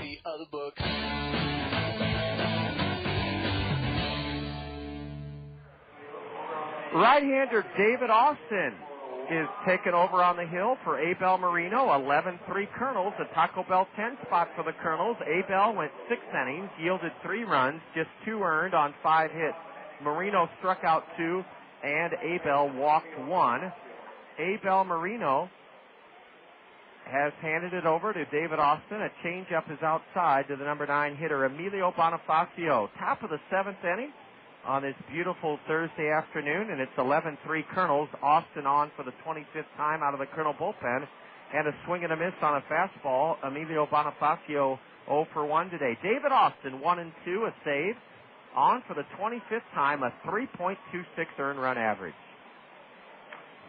The other book. Right-hander David Austin is taken over on the hill for Abel Marino. 11-3 Kernels, a Taco Bell 10 spot for the Kernels. Abel went 6 innings, yielded 3 runs, just 2 earned on 5 hits. Marino struck out 2, and Abel walked 1. Abel Marino has handed it over to David Austin. A changeup is outside to the number 9 hitter, Emilio Bonafacio. Top of the 7th inning on this beautiful Thursday afternoon, and it's 11-3 Kernels. Austin on for the 25th time out of the Kernel bullpen, and a swing and a miss on a fastball. Emilio Bonafacio 0 for 1 today. David Austin 1 and 2, a save, on for the 25th time, a 3.26 earned run average.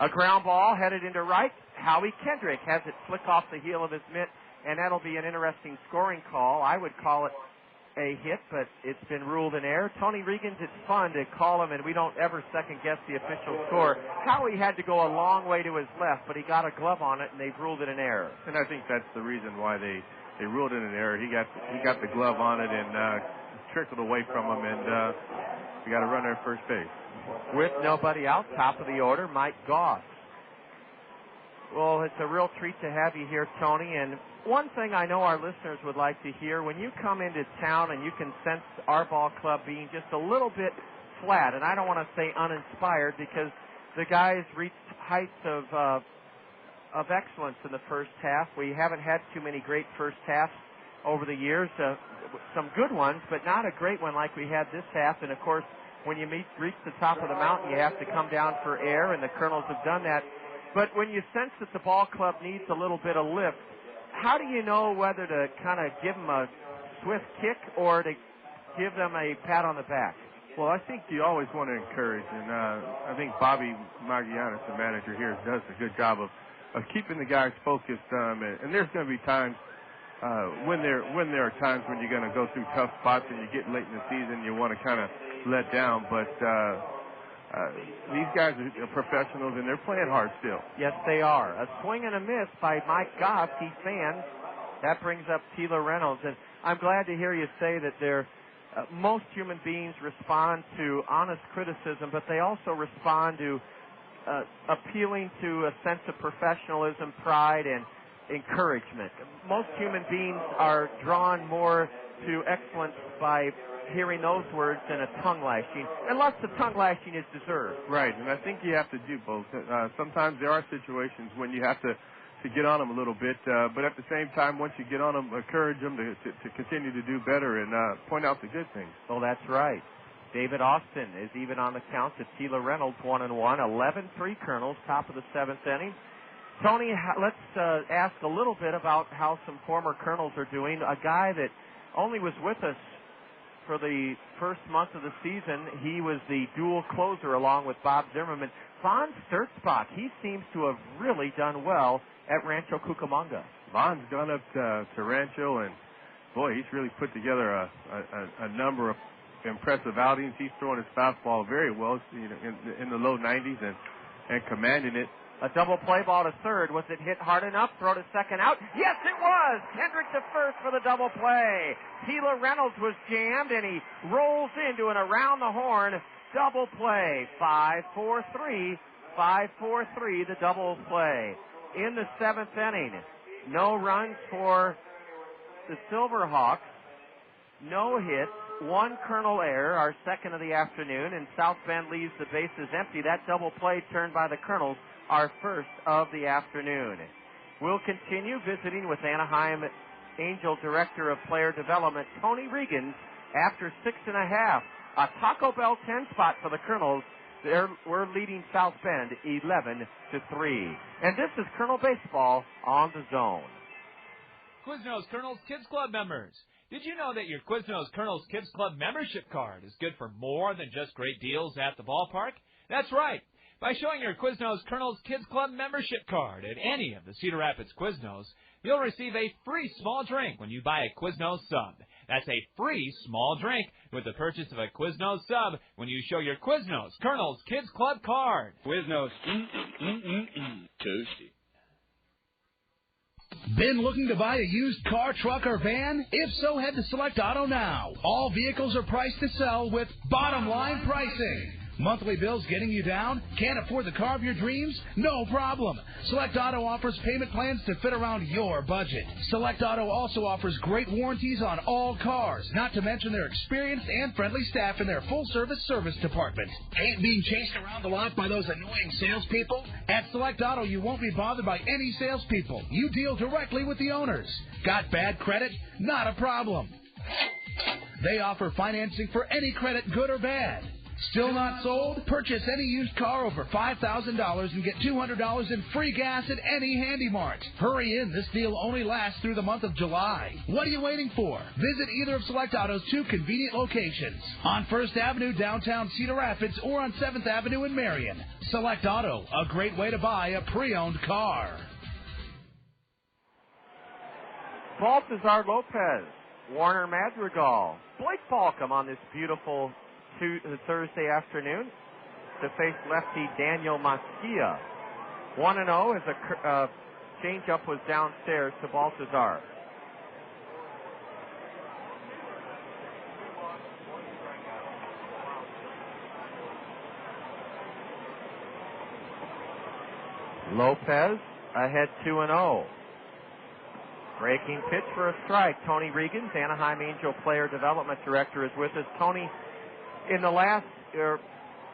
A ground ball headed into right. Howie Kendrick has it flick off the heel of his mitt, and that'll be an interesting scoring call. I would call it a hit, but it's been ruled an error. Tony Regan's, it's fun to call him, and we don't ever second-guess the official score. Howie had to go a long way to his left, but he got a glove on it, and they've ruled it an error. And I think that's the reason why they ruled it an error. He got the glove on it and trickled away from him, and we got a runner at first base. With nobody out, top of the order, Mike Goss. Well, it's a real treat to have you here, Tony, and one thing I know our listeners would like to hear, when you come into town and you can sense our ball club being just a little bit flat, and I don't want to say uninspired because the guys reached heights of excellence in the first half. We haven't had too many great first halves over the years, some good ones, but not a great one like we had this half, and of course when you reach the top of the mountain, you have to come down for air, and the Kernels have done that. But when you sense that the ball club needs a little bit of lift, how do you know whether to kind of give them a swift kick or to give them a pat on the back? Well, I think you always want to encourage, and I think Bobby Magianis, the manager here, does a good job of keeping the guys focused. And there's going to be times when there are times when you're going to go through tough spots and you get late in the season, you want to kind of let down. But these guys are professionals, and they're playing hard still. Yes, they are. A swing and a miss by Mike Goff. He fans. That brings up Tila Reynolds. And I'm glad to hear you say that most human beings respond to honest criticism, but they also respond to appealing to a sense of professionalism, pride, and encouragement. Most human beings are drawn more to excellence by hearing those words than a tongue lashing, unless the tongue lashing is deserved. Right, and I think you have to do both. Sometimes there are situations when you have to get on them a little bit, but at the same time, once you get on them, encourage them to continue to do better and point out the good things. Oh, that's right. David Austin is even on the count to Tila Reynolds, 1-1, 11-3 Kernels, top of the 7th inning. Tony, let's ask a little bit about how some former Kernels are doing. A guy that only was with us for the first month of the season, he was the dual closer along with Bob Zimmerman. Von Sturzbach, he seems to have really done well at Rancho Cucamonga. Von's gone up to Rancho, and boy, he's really put together a number of impressive outings. He's throwing his fastball very well, in the low 90s and commanding it. A double play ball to third. Was it hit hard enough? Throw to second out? Yes, it was. Kendrick to first for the double play. Tila Reynolds was jammed, and he rolls into an around the horn double play. 5-4-3. 5-4-3, the double play. In the 7th inning, no runs for the Silverhawks, no hits, one Kernel error, our second of the afternoon, and South Bend leaves the bases empty. That double play turned by the Kernels, our first of the afternoon. We'll continue visiting with Anaheim Angel Director of Player Development, Tony Regans, after 6.5. A Taco Bell 10 spot for the Kernels. We're leading South Bend 11-3. And this is Kernel Baseball on the Zone. Quiznos Kernels Kids Club members. Did you know that your Quiznos Kernels Kids Club membership card is good for more than just great deals at the ballpark? That's right. By showing your Quiznos Kernels Kids Club membership card at any of the Cedar Rapids Quiznos, you'll receive a free small drink when you buy a Quiznos sub. That's a free small drink with the purchase of a Quiznos sub when you show your Quiznos Kernels Kids Club card. Quiznos, toasty. Been looking to buy a used car, truck, or van? If so, head to Select Auto now. All vehicles are priced to sell with bottom line pricing. Monthly bills getting you down? Can't afford the car of your dreams? No problem. Select Auto offers payment plans to fit around your budget. Select Auto also offers great warranties on all cars, not to mention their experienced and friendly staff in their full-service service department. Hate being chased around the lot by those annoying salespeople? At Select Auto, you won't be bothered by any salespeople. You deal directly with the owners. Got bad credit? Not a problem. They offer financing for any credit, good or bad. Still not sold? Purchase any used car over $5,000 and get $200 in free gas at any Handy Mart. Hurry in. This deal only lasts through the month of July. What are you waiting for? Visit either of Select Auto's 2 convenient locations. On 1st Avenue, downtown Cedar Rapids, or on 7th Avenue in Marion. Select Auto, a great way to buy a pre-owned car. Baltazar Lopez, Warner Madrigal, Blake Balcom on this beautiful Thursday afternoon to face lefty Daniel Maskia. 1-0 as a changeup was downstairs to Baltazar. Lopez ahead 2-0. Breaking pitch for a strike. Tony Regans, Anaheim Angel Player Development Director, is with us. Tony, in the last,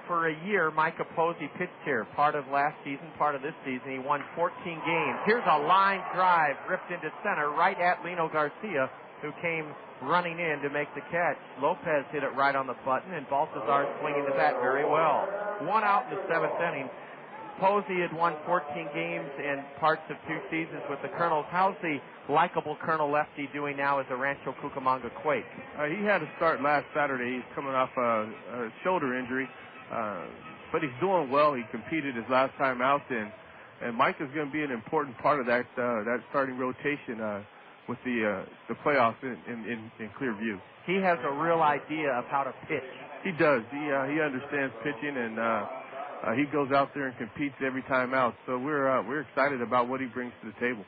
for a year, Mike Posey pitched here. Part of last season, part of this season. He won 14 games. Here's a line drive ripped into center right at Lino Garcia. who came running in to make the catch. Lopez hit it right on the button, and Baltazar swinging the bat very well. 1 out in the 7th inning. Posey had won 14 games and parts of 2 seasons with the Kernels. How's the likable Colonel lefty doing now as a Rancho Cucamonga Quake? He had a start last Saturday. He's coming off a shoulder injury, but he's doing well. He competed his last time out, and Mike is going to be an important part of that starting rotation with the playoffs in clear view. He has a real idea of how to pitch. He does. He understands pitching, and he goes out there and competes every time out. So we're excited about what he brings to the table.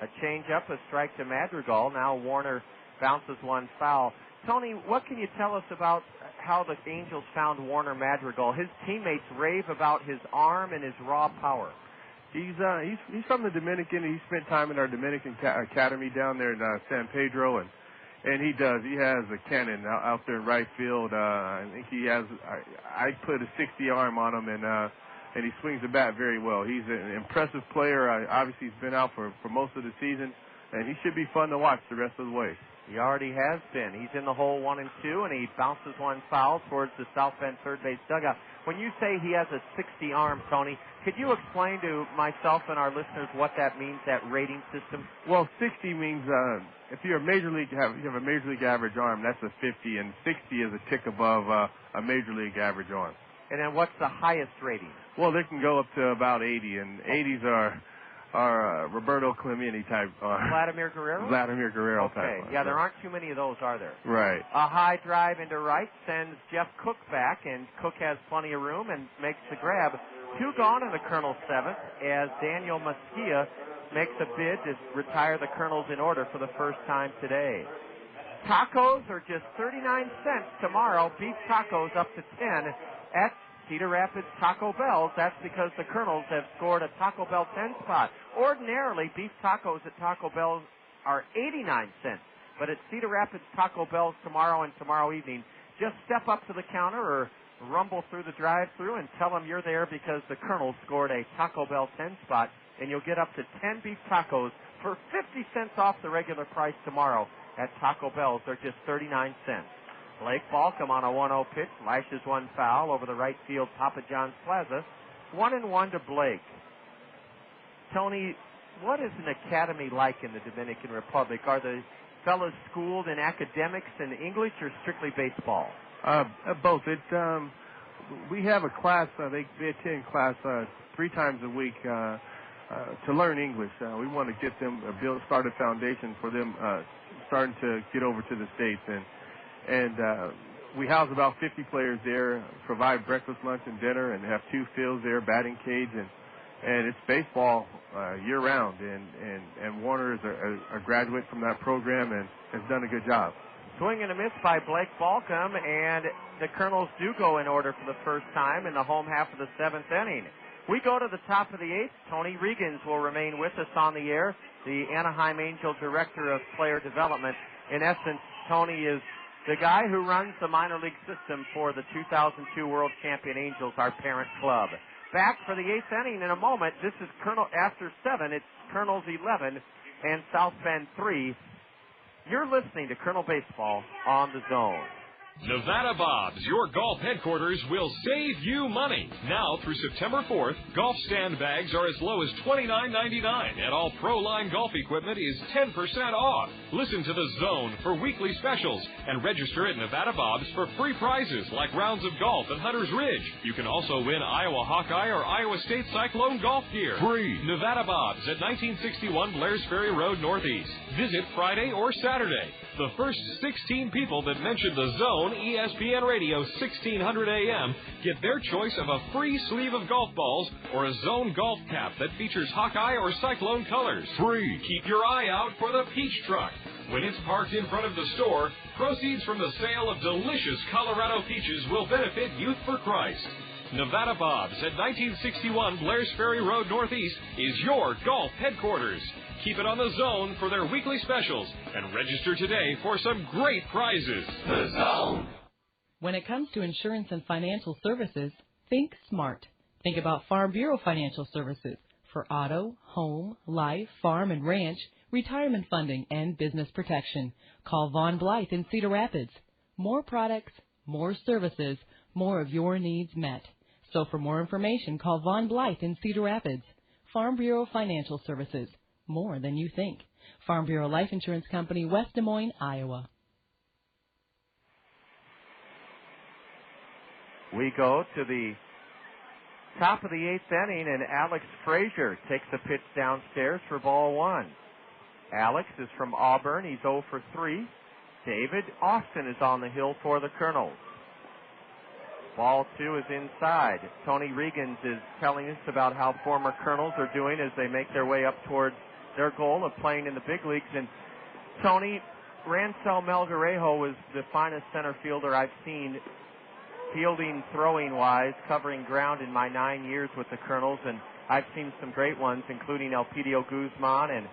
A change-up, a strike to Madrigal. Now Warner bounces one foul. Tony, what can you tell us about how the Angels found Warner Madrigal? His teammates rave about his arm and his raw power. He's from the Dominican. He spent time in our Dominican Academy down there in San Pedro, and he does. He has a cannon out there in right field. I think he has. I put a 60 arm on him, and he swings the bat very well. He's an impressive player. Obviously, he's been out for most of the season, and he should be fun to watch the rest of the way. He already has been. He's in the hole 1 and 2, and he bounces one foul towards the South Bend third base dugout. When you say he has a 60 arm, Tony, could you explain to myself and our listeners what that means, that rating system? Well, 60 means if you're you have a major league average arm, that's a 50, and 60 is a tick above a major league average arm. And then what's the highest rating? Well, they can go up to about 80, and 80s are Roberto Clemente type. Vladimir Guerrero? Vladimir Guerrero type. Okay. Yeah, there aren't too many of those, are there? Right. A high drive into right sends Jeff Cook back, and Cook has plenty of room and makes the grab. 2 gone in the Kernels' 7th as Daniel Mesquia makes a bid to retire the Kernels in order for the first time today. Tacos are just 39 cents tomorrow. Beef tacos up to 10 at Cedar Rapids Taco Bell's. That's because the Kernels have scored a Taco Bell 10 spot. Ordinarily, beef tacos at Taco Bell are 89 cents. But at Cedar Rapids Taco Bell's tomorrow and tomorrow evening, just step up to the counter or rumble through the drive-thru and tell them you're there because the Kernels scored a Taco Bell 10 spot, and you'll get up to 10 beef tacos for 50 cents off the regular price tomorrow at Taco Bell's. They're just 39 cents. Blake Balcom on a 1-0 pitch, lashes one foul over the right field Papa John's Plaza. 1-1 to Blake. Tony, what is an academy like in the Dominican Republic? Are the fellas schooled in academics and English or strictly baseball? Both. We have a class. They attend class 3 times a week to learn English. We want to get them start a foundation for them starting to get over to the States, and we house about 50 players there, provide breakfast, lunch, and dinner, and have 2 fields there, batting cage, and it's baseball year-round. And Warner is a graduate from that program and has done a good job. Swing and a miss by Blake Balcom, and the Kernels do go in order for the first time in the home half of the 7th inning. We go to the top of the 8th. Tony Regans will remain with us on the air, the Anaheim Angel Director of Player Development. In essence, Tony is the guy who runs the minor league system for the 2002 World Champion Angels, our parent club. Back for the 8th inning in a moment. This is after 7. It's Kernels 11 and South Bend 3. You're listening to Kernel Baseball on the Zone. Nevada Bob's, your golf headquarters, will save you money. Now through September 4th, golf stand bags are as low as $29.99, and all Pro-Line golf equipment is 10% off. Listen to the Zone for weekly specials, and register at Nevada Bob's for free prizes like rounds of golf at Hunter's Ridge. You can also win Iowa Hawkeye or Iowa State Cyclone golf gear. Free. Nevada Bob's at 1961 Blair's Ferry Road Northeast. Visit Friday or Saturday. The first 16 people that mention the Zone ESPN Radio 1600 AM get their choice of a free sleeve of golf balls or a Zone golf cap that features Hawkeye or Cyclone colors. Free. Keep your eye out for the Peach Truck. When it's parked in front of the store, proceeds from the sale of delicious Colorado peaches will benefit Youth for Christ. Nevada Bob's at 1961 Blair's Ferry Road Northeast is your golf headquarters. Keep it on the Zone for their weekly specials and register today for some great prizes. The Zone. When it comes to insurance and financial services, think smart. Think about Farm Bureau Financial Services. For auto, home, life, farm, and ranch, retirement funding, and business protection. Call Vaughn Blythe in Cedar Rapids. More products, more services, more of your needs met. So for more information, call Vaughn Blythe in Cedar Rapids. Farm Bureau Financial Services. More than you think. Farm Bureau Life Insurance Company, West Des Moines, Iowa. We go to the top of the 8th inning, and Alex Frazier takes a pitch downstairs for ball 1. Alex is from Auburn. He's 0 for 3. David Austin is on the hill for the Kernels. Ball 2 is inside. Tony Regans is telling us about how former Kernels are doing as they make their way up towards their goal of playing in the big leagues. And Tony, Rancel Melgarejo was the finest center fielder I've seen, fielding, throwing-wise, covering ground in my 9 years with the Kernels. And I've seen some great ones, including Elpidio Guzman, and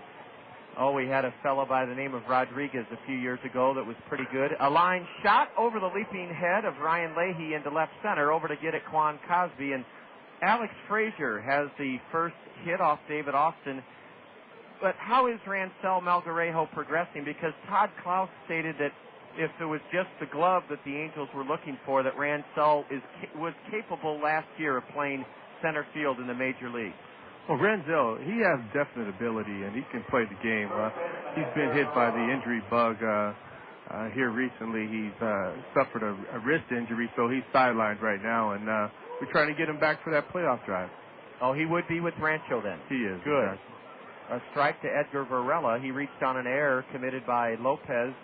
we had a fellow by the name of Rodriguez a few years ago that was pretty good. A line shot over the leaping head of Ryan Leahy into left center, over to get at Quan Cosby. And Alex Frazier has the first hit off David Austin. But how is Rancel Melgarejo progressing? Because Todd Klaus stated that if it was just the glove that the Angels were looking for, that Rancel was capable last year of playing center field in the major league. Well, Rancel, he has definite ability, and he can play the game. He's been hit by the injury bug here recently. He's suffered a wrist injury, so he's sidelined right now, and we're trying to get him back for that playoff drive. Oh, he would be with Rancho then. He is. Good. Exactly. A strike to Edgar Varela. He reached on an error committed by Lopez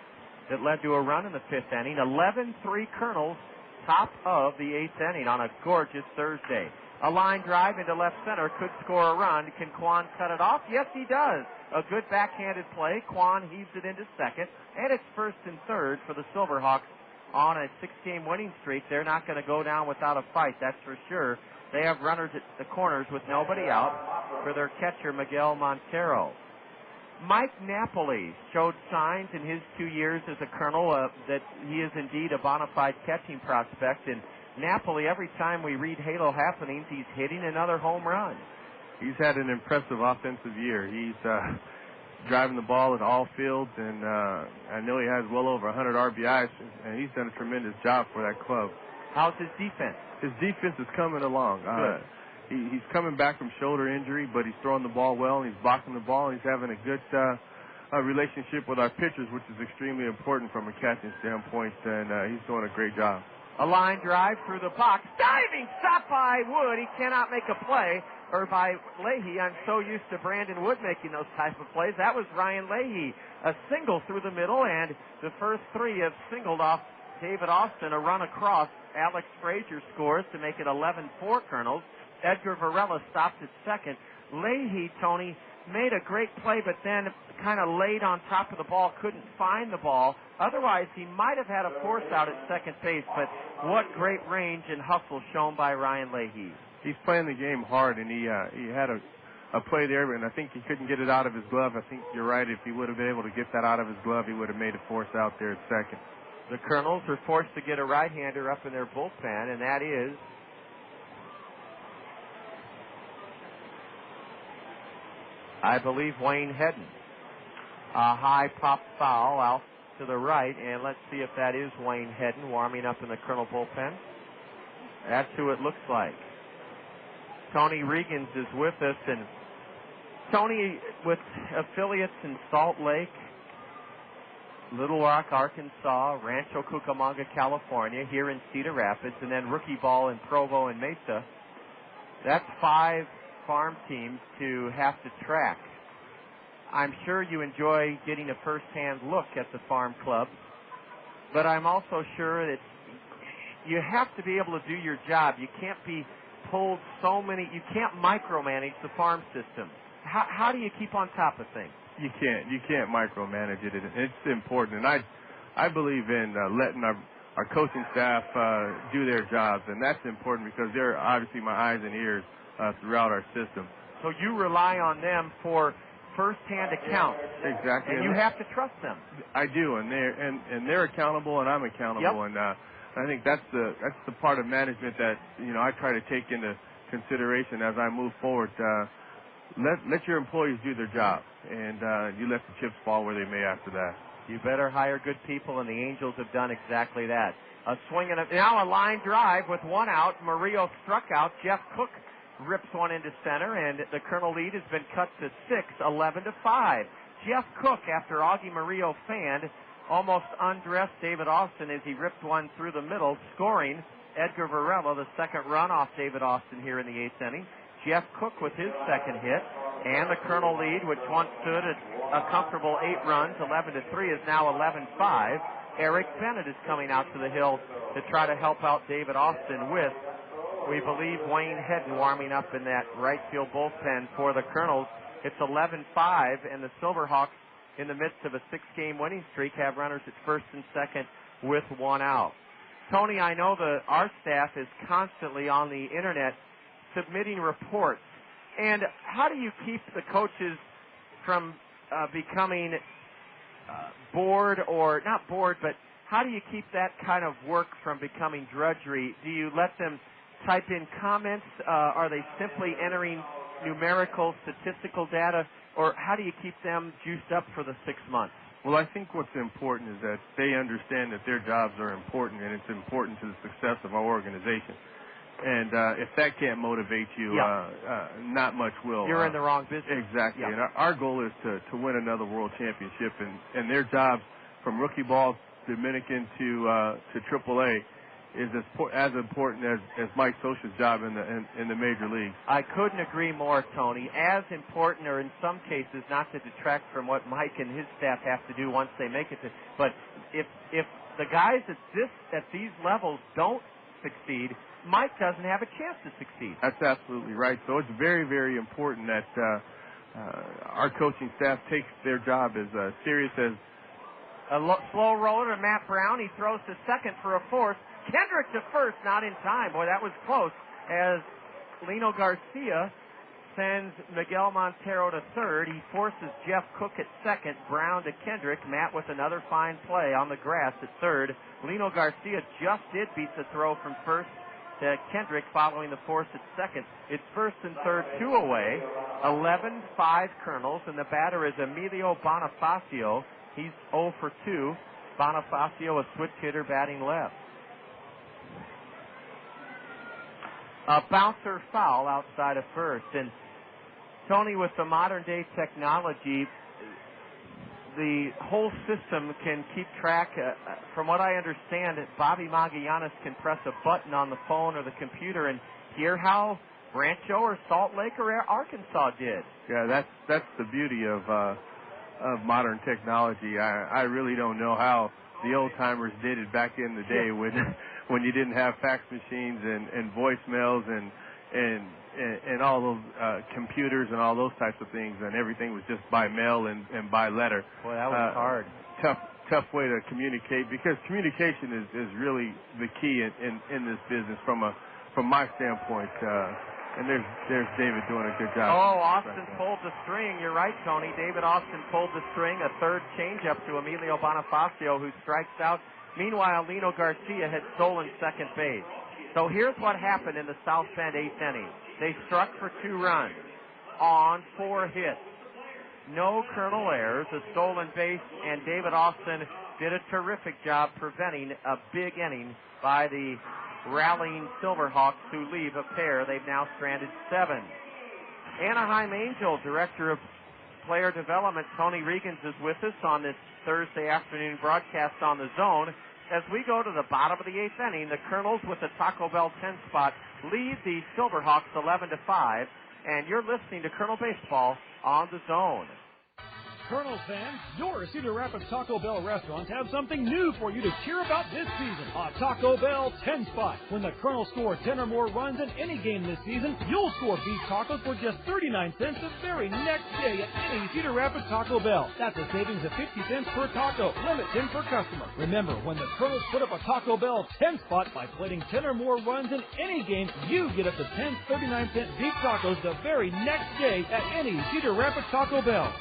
that led to a run in the 5th inning. 11-3 Kernels, top of the 8th inning on a gorgeous Thursday. A line drive into left center could score a run. Can Quan cut it off? Yes, he does. A good backhanded play. Quan heaves it into second, and it's 1st and 3rd for the Silverhawks on a 6-game winning streak. They're not going to go down without a fight, that's for sure. They have runners at the corners with nobody out for their catcher, Miguel Montero. Mike Napoli showed signs in his 2 years as a Colonel that he is indeed a bona fide catching prospect. And Napoli, every time we read Halo Happenings, he's hitting another home run. He's had an impressive offensive year. He's driving the ball in all fields, and I know he has well over 100 RBIs, and he's done a tremendous job for that club. How's his defense? His defense is coming along. Good. He's coming back from shoulder injury, but he's throwing the ball well, and he's blocking the ball, and he's having a good relationship with our pitchers, which is extremely important from a catching standpoint, and he's doing a great job. A line drive through the box. Diving stop by Wood. He cannot make a play. Or by Leahy. I'm so used to Brandon Wood making those type of plays. That was Ryan Leahy. A single through the middle, and the first 3 have singled off David Austin. A run across. Alex Frazier scores to make it 11-4 Kernels. Edgar Varela stopped at second. Leahy, Tony, made a great play, but then kind of laid on top of the ball, couldn't find the ball. Otherwise, he might have had a force out at second base, but what great range and hustle shown by Ryan Leahy. He's playing the game hard, and he had a play there, and I think he couldn't get it out of his glove. I think you're right. If he would have been able to get that out of his glove, he would have made a force out there at second. The Kernels are forced to get a right-hander up in their bullpen, and that is I believe Wayne Hedden. A high pop foul out to the right, and let's see if that is Wayne Hedden warming up in the Colonel bullpen. That's who it looks like. Tony Regans is with us, and Tony with affiliates in Salt Lake, Little Rock, Arkansas, Rancho Cucamonga, California, here in Cedar Rapids, and then rookie ball in Provo and Mesa. That's 5 farm teams to have to track. I'm sure you enjoy getting a first-hand look at the farm clubs, but I'm also sure that you have to be able to do your job. You can't be pulled you can't micromanage the farm system. How do you keep on top of things? You can't micromanage it. It's important, and I believe in letting our coaching staff do their jobs, and that's important because they're obviously my eyes and ears throughout our system. So you rely on them for first-hand accounts. Exactly. And you have to trust them. I do, and they're accountable, and I'm accountable. Yep. And I think that's the part of management that I try to take into consideration as I move forward. let your employees do their job, and you let the chips fall where they may after that. You better hire good people, and the Angels have done exactly that. A swing and now a line drive with one out. Murillo struck out. Jeff Cook rips one into center, and the Colonel lead has been cut to 6, 11-5. Jeff Cook, after Augie Murillo fanned, almost undressed David Austin as he ripped one through the middle, scoring Edgar Varela, the second run off David Austin here in the 8th inning. Jeff Cook with his second hit, and the Colonel lead, which once stood at a comfortable 8 runs, 11-3, is now 11-5. Eric Bennett is coming out to the hill to try to help out David Austin with, we believe, Wayne Hedden warming up in that right field bullpen for the Colonels. It's 11-5, and the Silverhawks, in the midst of a 6-game winning streak, have runners at first and second with one out. Tony, I know our staff is constantly on the internet submitting reports. And how do you keep the coaches from becoming bored, or not bored, but how do you keep that kind of work from becoming drudgery? Do you let them type in comments? Are they simply entering numerical, statistical data? Or how do you keep them juiced up for the 6 months? Well, I think what's important is that they understand that their jobs are important, and it's important to the success of our organization. And if that can't motivate you, not much will. You're in the wrong business. Exactly. And our goal is to win another world championship, and their jobs from rookie ball, Dominican to AAA, is as important as Mike Scioscia's job in the major leagues. I couldn't agree more, Tony. As important, or in some cases, not to detract from what Mike and his staff have to do once they make it to. But if the guys at these levels don't succeed, Mike doesn't have a chance to succeed. That's absolutely right. So it's very, very important that our coaching staff takes their job as serious as. Slow roller to Matt Brown. He throws to second for a force. Kendrick to first, not in time. Boy, that was close, as Lino Garcia sends Miguel Montero to third. He forces Jeff Cook at second, Brown to Kendrick. Matt with another fine play on the grass at third. Lino Garcia just did beat the throw from first to Kendrick following the force at second. It's first and third, 2 away. 11-5 Kernels, and the batter is Emilio Bonafacio. He's 0 for 2. Bonafacio, a switch hitter, batting left. A bouncer foul outside of first. And Tony, with the modern day technology, the whole system can keep track. From what I understand, Bobby Magallanes can press a button on the phone or the computer and hear how Rancho or Salt Lake or Arkansas did. Yeah, that's the beauty of modern technology. I really don't know how the old timers did it back in the day when you didn't have fax machines and voicemails and all those computers and all those types of things, and everything was just by mail and by letter. Boy, that was hard. Tough way to communicate, because communication is really the key in this business from my standpoint. And there's David doing a good job. Oh, Austin pulled the string. You're right, Tony. David Austin pulled the string. A third changeup to Emilio Bonafacio, who strikes out. Meanwhile, Lino Garcia had stolen second base. So here's what happened in the South Bend 8th inning. They struck for 2 runs on 4 hits. No Colonel errors, a stolen base, and David Austin did a terrific job preventing a big inning by the rallying Silverhawks, who leave a pair. They've now stranded 7. Anaheim Angel Director of Player Development Tony Regans is with us on this Thursday afternoon broadcast on the Zone. As we go to the bottom of the 8th inning, the Kernels with the Taco Bell 10 spot lead the Silverhawks 11-5, and you're listening to Colonel Baseball on the Zone. Kernels fans, your Cedar Rapids Taco Bell restaurants have something new for you to cheer about this season. A Taco Bell 10 spot. When the Kernels score 10 or more runs in any game this season, you'll score beef tacos for just 39 cents the very next day at any Cedar Rapids Taco Bell. That's a savings of 50 cents per taco, limit 10 per customer. Remember, when the Kernels put up a Taco Bell 10 spot by plating 10 or more runs in any game, you get up to 10 39-cent beef tacos the very next day at any Cedar Rapids Taco Bell.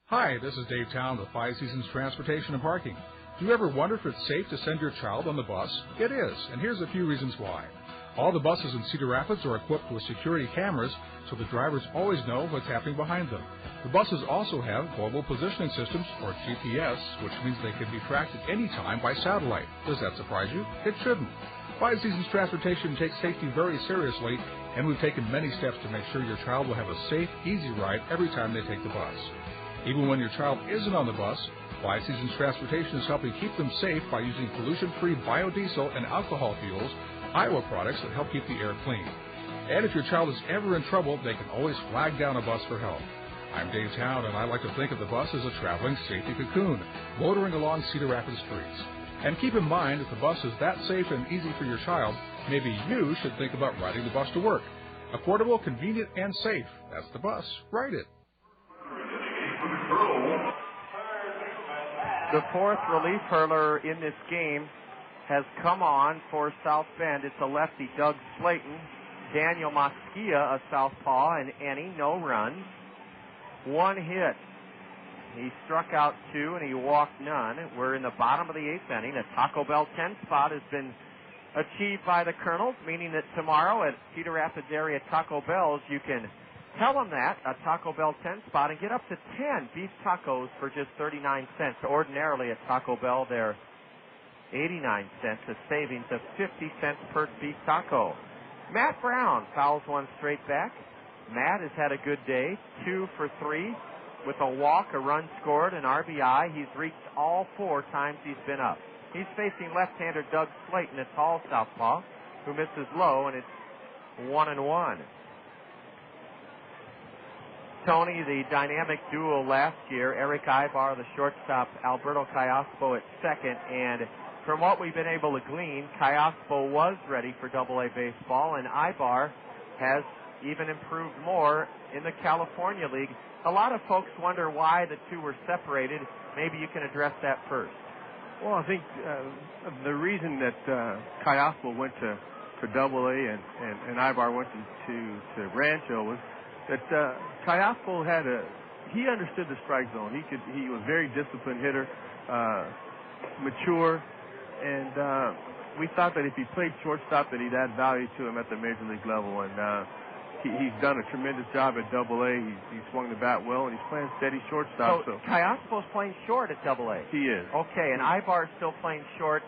Hi, this is Dave Town with Five Seasons Transportation and Parking. Do you ever wonder if it's safe to send your child on the bus? It is, and here's a few reasons why. All the buses in Cedar Rapids are equipped with security cameras so the drivers always know what's happening behind them. The buses also have global positioning systems, or GPS, which means they can be tracked at any time by satellite. Does that surprise you? It shouldn't. Five Seasons Transportation takes safety very seriously, and we've taken many steps to make sure your child will have a safe, easy ride every time they take the bus. Even when your child isn't on the bus, Five Seasons Transportation is helping keep them safe by using pollution-free biodiesel and alcohol fuels, Iowa products that help keep the air clean. And if your child is ever in trouble, they can always flag down a bus for help. I'm Dave Town, and I like to think of the bus as a traveling safety cocoon, motoring along Cedar Rapids streets. And keep in mind, if the bus is that safe and easy for your child, maybe you should think about riding the bus to work. Affordable, convenient, and safe. That's the bus. Ride it. The fourth relief hurler in this game has come on for South Bend. It's a lefty, Doug Slayton. Daniel Mosquia, a southpaw, and Ennie, no runs. One hit. He struck out two, and he walked none. We're in the bottom of the eighth inning. A Taco Bell 10 spot has been achieved by the Kernels, meaning that tomorrow at Cedar Rapids area Taco Bells, you can tell them that, a Taco Bell 10 spot, and get up to 10 beef tacos for just 39 cents. Ordinarily at Taco Bell, they're 89 cents, a savings of 50 cents per beef taco. Matt Brown fouls one straight back. Matt has had a good day, 2 for 3. With a walk, a run scored, an RBI. He's reached all 4 times he's been up. He's facing left-hander Doug Slayton, a tall southpaw, who misses low, and it's 1-1. Tony, the dynamic duo last year, Eric Ibar, the shortstop, Alberto Callaspo at second, and from what we've been able to glean, Callaspo was ready for Double-A baseball, and Ibar has even improved more in the California League. A lot of folks wonder why the two were separated. Maybe you can address that first. Well, I think the reason that Callaspo went to Double-A and Ibar went to Rancho was that Callaspo he understood the strike zone. He was a very disciplined hitter, mature, and we thought that if he played shortstop that he'd add value to him at the major league level. And he's done a tremendous job at Double-A. He swung the bat well, and he's playing steady shortstop. So Callaspo's playing short at Double-A. He is. Okay, and Ibar's still playing short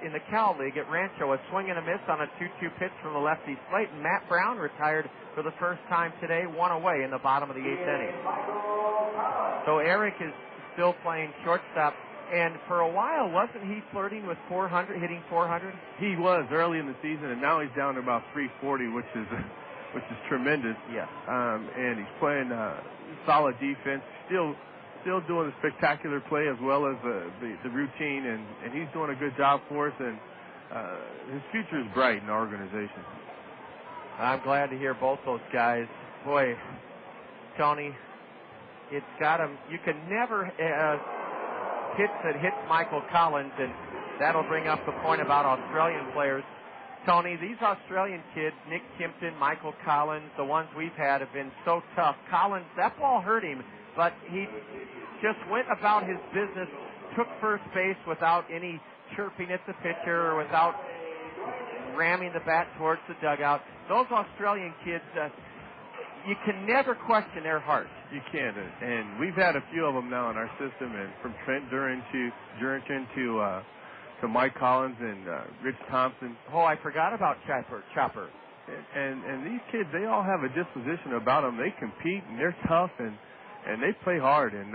in the Cal League at Rancho. A swing and a miss on a 2-2 pitch from the lefty Slayton. Matt Brown retired for the first time today, 1 away in the bottom of the 8th inning. So Eric is still playing shortstop. And for a while, wasn't he flirting with 400, hitting 400? He was early in the season, and now he's down to about 340, which is tremendous. Yeah. And he's playing solid defense, still doing a spectacular play as well as the routine, and he's doing a good job for us, and his future is bright in our organization. I'm glad to hear both those guys. Boy, Tony, it's got him. You can never hits that hits Michael Collins, and that'll bring up the point about Australian players. Tony, these Australian kids, Nick Kimpton, Michael Collins, the ones we've had have been so tough. Collins, that ball hurt him, but he just went about his business, took first base without any chirping at the pitcher or without ramming the bat towards the dugout. Those Australian kids, you can never question their heart. You can't, and we've had a few of them now in our system, and from Trent Durington to Mike Collins and Rich Thompson. Oh, I forgot about Chopper. And these kids, they all have a disposition about them. They compete, and they're tough, and they play hard, and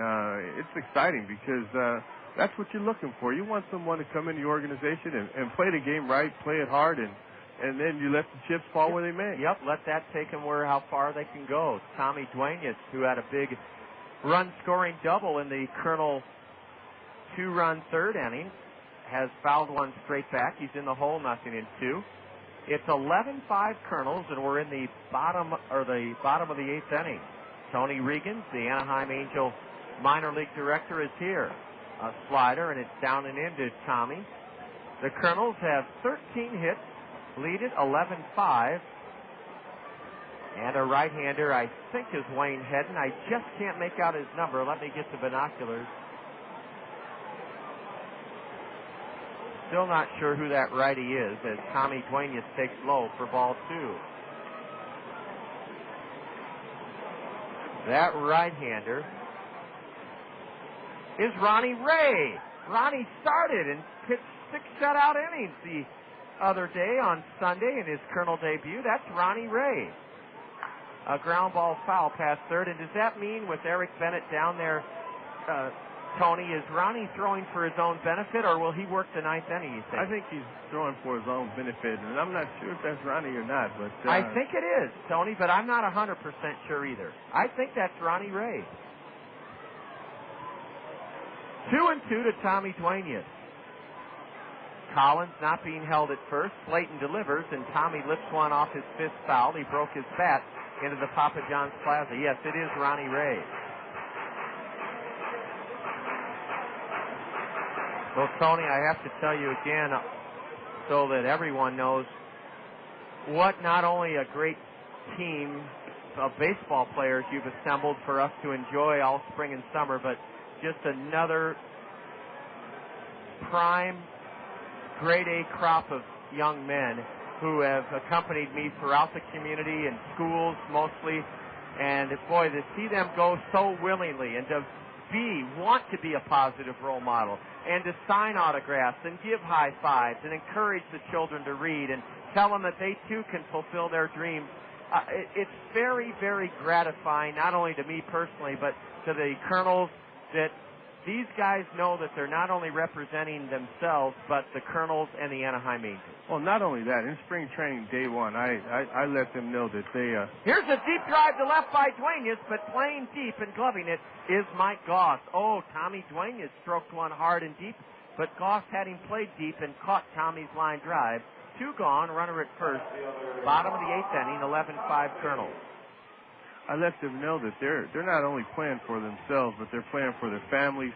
it's exciting because that's what you're looking for. You want someone to come into your organization and play the game right, play it hard, and then you let the chips fall where they may. Yep, let that take them how far they can go. Tommy Duenas, who had a big run-scoring double in the Kernel 2-run third inning, has fouled one straight back. He's in the hole, 0-2. It's 11-5 Kernels, and we're in the bottom of the 8th inning. Tony Regan, the Anaheim Angel minor league director, is here. A slider, and it's down and into Tommy. The Kernels have 13 hits, lead it 11-5. And a right-hander, I think, is Wayne Hedden. I just can't make out his number. Let me get the binoculars. Still not sure who that righty is as Tommy Duenas takes low for ball 2. That right-hander is Ronnie Ray. Ronnie started and pitched 6 shutout innings the other day on Sunday in his Kernel debut. That's Ronnie Ray. A ground ball foul past third. And does that mean with Eric Bennett down there, Tony, is Ronnie throwing for his own benefit, or will he work the 9th inning, you think? I think he's throwing for his own benefit, and I'm not sure if that's Ronnie or not. But I think it is, Tony, but I'm not 100% sure either. I think that's Ronnie Ray. 2-2 to Tommy Duenas. Collins not being held at first. Slayton delivers, and Tommy lifts one off his 5th foul. He broke his bat into the Papa John's Plaza. Yes, it is Ronnie Ray. Well, Tony, I have to tell you again, so that everyone knows what not only a great team of baseball players you've assembled for us to enjoy all spring and summer, but just another prime grade A crop of young men who have accompanied me throughout the community and schools mostly. And boy, to see them go so willingly and to want to be a positive role model and to sign autographs and give high fives and encourage the children to read and tell them that they too can fulfill their dreams. It's very, very gratifying, not only to me personally, but to the Kernels, that these guys know that they're not only representing themselves, but the Kernels and the Anaheim Angels. Well, not only that, in spring training day one, I let them know that they... Here's a deep drive to left by Duenas, but playing deep and gloving it is Mike Goss. Oh, Tommy Duenas stroked one hard and deep, but Goss had him played deep and caught Tommy's line drive. 2 gone, runner at first. Bottom of the 8th inning, 11-5 Kernels. I let them know that they're not only playing for themselves, but they're playing for their families.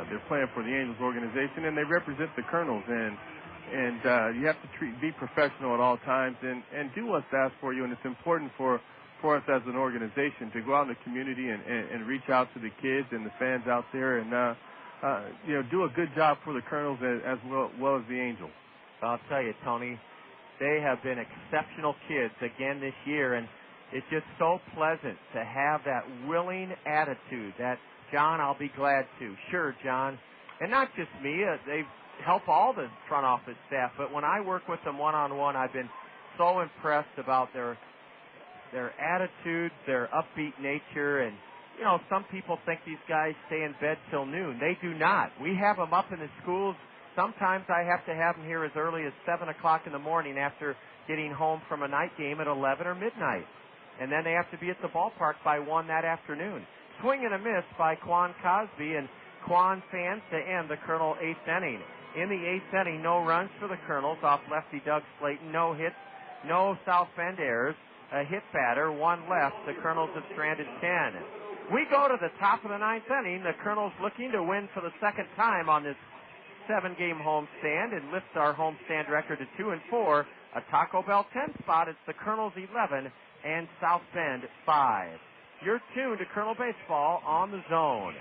They're playing for the Angels organization, and they represent the Kernels. And you have to be professional at all times and do what's asked for you. And it's important for us as an organization to go out in the community and reach out to the kids and the fans out there and do a good job for the Kernels as well as the Angels. I'll tell you, Tony, they have been exceptional kids again this year, and it's just so pleasant to have that willing attitude, that, John, I'll be glad to. Sure, John. And not just me. They help all the front office staff. But when I work with them one-on-one, I've been so impressed about their attitudes, their upbeat nature. And, you know, some people think these guys stay in bed till noon. They do not. We have them up in the schools. Sometimes I have to have them here as early as 7 o'clock in the morning after getting home from a night game at 11 or midnight. And then they have to be at the ballpark by 1 that afternoon. Swing and a miss by Quan Cosby, and Quan fans to end the Kernel 8th inning. In the 8th inning, no runs for the Kernels off lefty Doug Slayton, no hits, no South Bend errors, a hit batter, 1 left. The Kernels have stranded 10. We go to the top of the 9th inning. The Kernels looking to win for the second time on this 7-game homestand and lift our homestand record to 2-4. A Taco Bell 10 spot. It's the Kernels 11 and South Bend 5. You're tuned to Kernel Baseball on the Zone.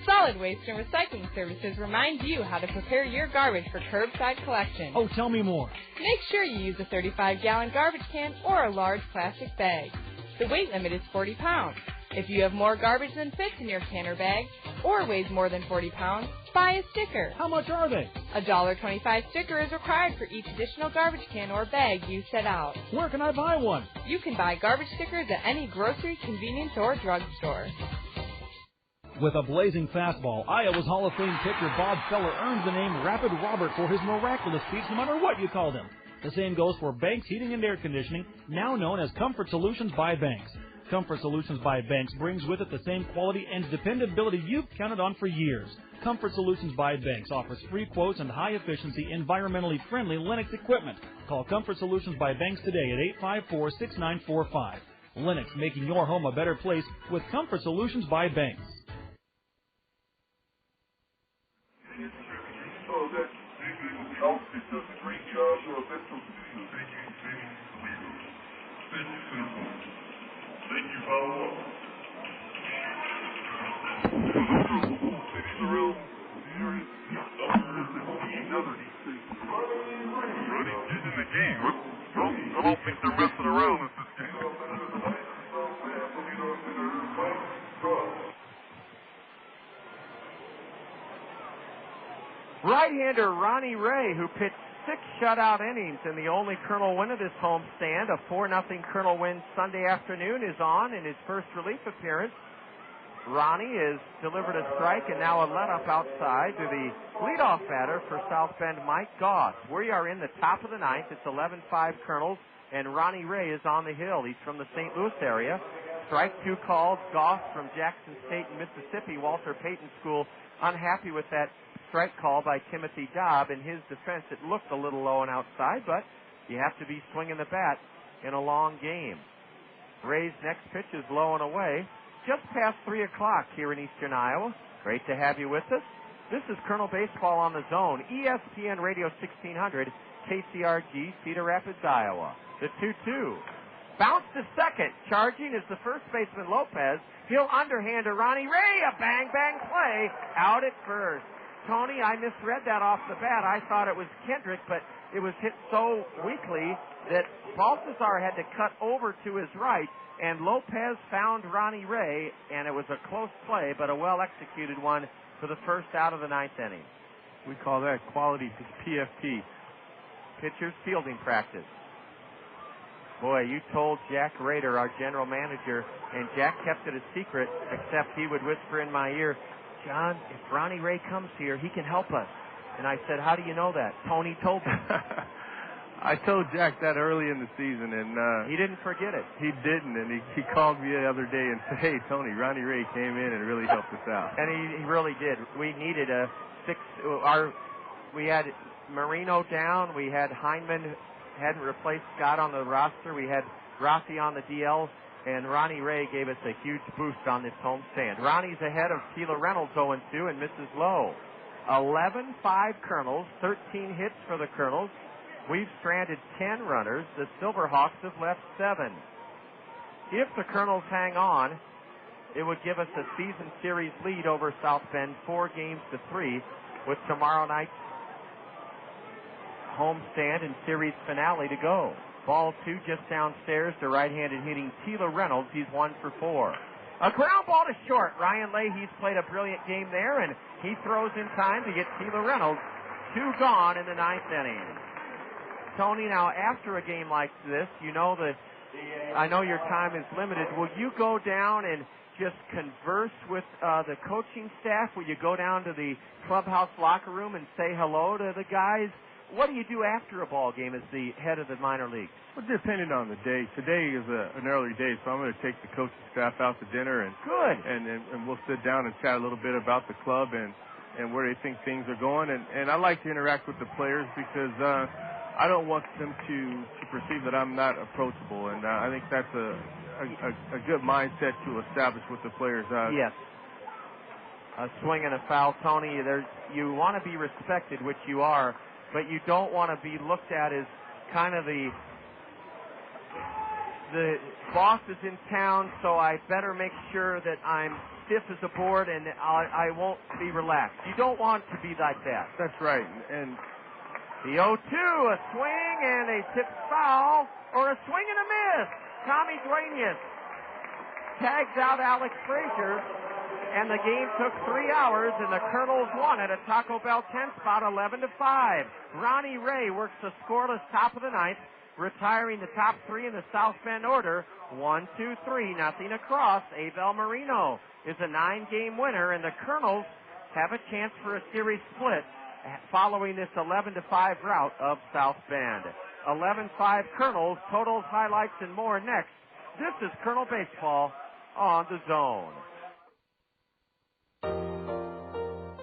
Solid Waste and Recycling Services remind you how to prepare your garbage for curbside collection. Oh, tell me more. Make sure you use a 35-gallon garbage can or a large plastic bag. The weight limit is 40 pounds. If you have more garbage than fits in your can or bag, or weighs more than 40 pounds, buy a sticker. How much are they? A $1.25 sticker is required for each additional garbage can or bag you set out. Where can I buy one? You can buy garbage stickers at any grocery, convenience, or drugstore. With a blazing fastball, Iowa's Hall of Fame pitcher Bob Feller earns the name Rapid Robert for his miraculous feats no matter what you called him. The same goes for Banks Heating and Air Conditioning, now known as Comfort Solutions by Banks. Comfort Solutions by Banks brings with it the same quality and dependability you've counted on for years. Comfort Solutions by Banks offers free quotes and high-efficiency, environmentally friendly Lennox equipment. Call Comfort Solutions by Banks today at 854-6945. Lennox, making your home a better place with Comfort Solutions by Banks. Thank you, follow up. Cities around the area, Right-hander Ronnie Ray, who pitched 6 shutout innings in the only Kernel win of this homestand, a 4-0 Kernel win Sunday afternoon, is on in his first relief appearance. Ronnie has delivered a strike and now a let-up outside to the leadoff batter for South Bend, Mike Goss. We are in the top of the ninth. It's 11-5 Kernels, and Ronnie Ray is on the hill. He's from the St. Louis area. Strike 2 called. Goss from Jackson State in Mississippi, Walter Payton School, unhappy with that strike call by Timothy Dobb. In his defense, it looked a little low and outside, but you have to be swinging the bat in a long game. Ray's next pitch is low and away. Just past 3 o'clock here in eastern Iowa. Great to have you with us. This is Kernel Baseball on the Zone, ESPN Radio 1600, KCRG, Cedar Rapids, Iowa. The 2-2. Bounce to second. Charging is the first baseman, Lopez. He'll underhand to Ronnie Ray. A bang-bang play out at first. Tony, I misread that off the bat. I thought it was Kendrick, but it was hit so weakly that Balthazar had to cut over to his right, and Lopez found Ronnie Ray, and it was a close play, but a well-executed one for the first out of the ninth inning. We call that quality PFT. Pitcher's fielding practice. Boy, you told Jack Rader, our general manager, and Jack kept it a secret, except he would whisper in my ear, John, if Ronnie Ray comes here, he can help us. And I said, how do you know that? Tony told me. I told Jack that early in the season, and he didn't forget it. He didn't, and he called me the other day and said, hey, Tony, Ronnie Ray came in and really helped us out. And he really did. We needed a we had Marino down. We had Heineman, hadn't replaced Scott on the roster. We had Rafi on the DL, and Ronnie Ray gave us a huge boost on this homestand. Ronnie's ahead of Tila Reynolds 0-2 and Mrs. Lowe. 11-5 Kernels, 13 hits for the Kernels. We've stranded 10 runners. The Silverhawks have left 7. If the Kernels hang on, it would give us a season series lead over South Bend, 4-3, with tomorrow night's homestand and series finale to go. Ball 2 just downstairs to right-handed hitting Tila Reynolds. He's 1 for 4. A ground ball to short. Ryan Leahy's played a brilliant game there, and he throws in time to get Tila Reynolds. 2 gone in the ninth inning. Tony, now after a game like this, you know I know your time is limited. Will you go down and just converse with the coaching staff? Will you go down to the clubhouse locker room and say hello to the guys? What do you do after a ball game as the head of the minor league? Well, depending on the day. Today is an early day, so I'm going to take the coaching staff out to dinner, and good. And we'll sit down and chat a little bit about the club and where they think things are going. And I like to interact with the players because I don't want them to perceive that I'm not approachable, and I think that's a good mindset to establish with the players. Yes. A swing and a foul, Tony. You want to be respected, which you are, but you don't want to be looked at as kind of the boss is in town, so I better make sure that I'm stiff as a board and I won't be relaxed. You don't want to be like that. That's right. And the 0-2, a swing and a tip foul, or a swing and a miss. Tommy Duenas tags out Alex Frazier, and the game took 3 hours, and the Kernels won at a Taco Bell 10 spot, 11-5. Ronnie Ray works the scoreless top of the ninth, retiring the top 3 in the South Bend order. 1-2-3, nothing across. Abel Marino is a 9-game winner, and the Kernels have a chance for a series split following this 11-5 rout of South Bend. 11-5 Kernels, totals, highlights, and more next. This is Kernel Baseball on the Zone.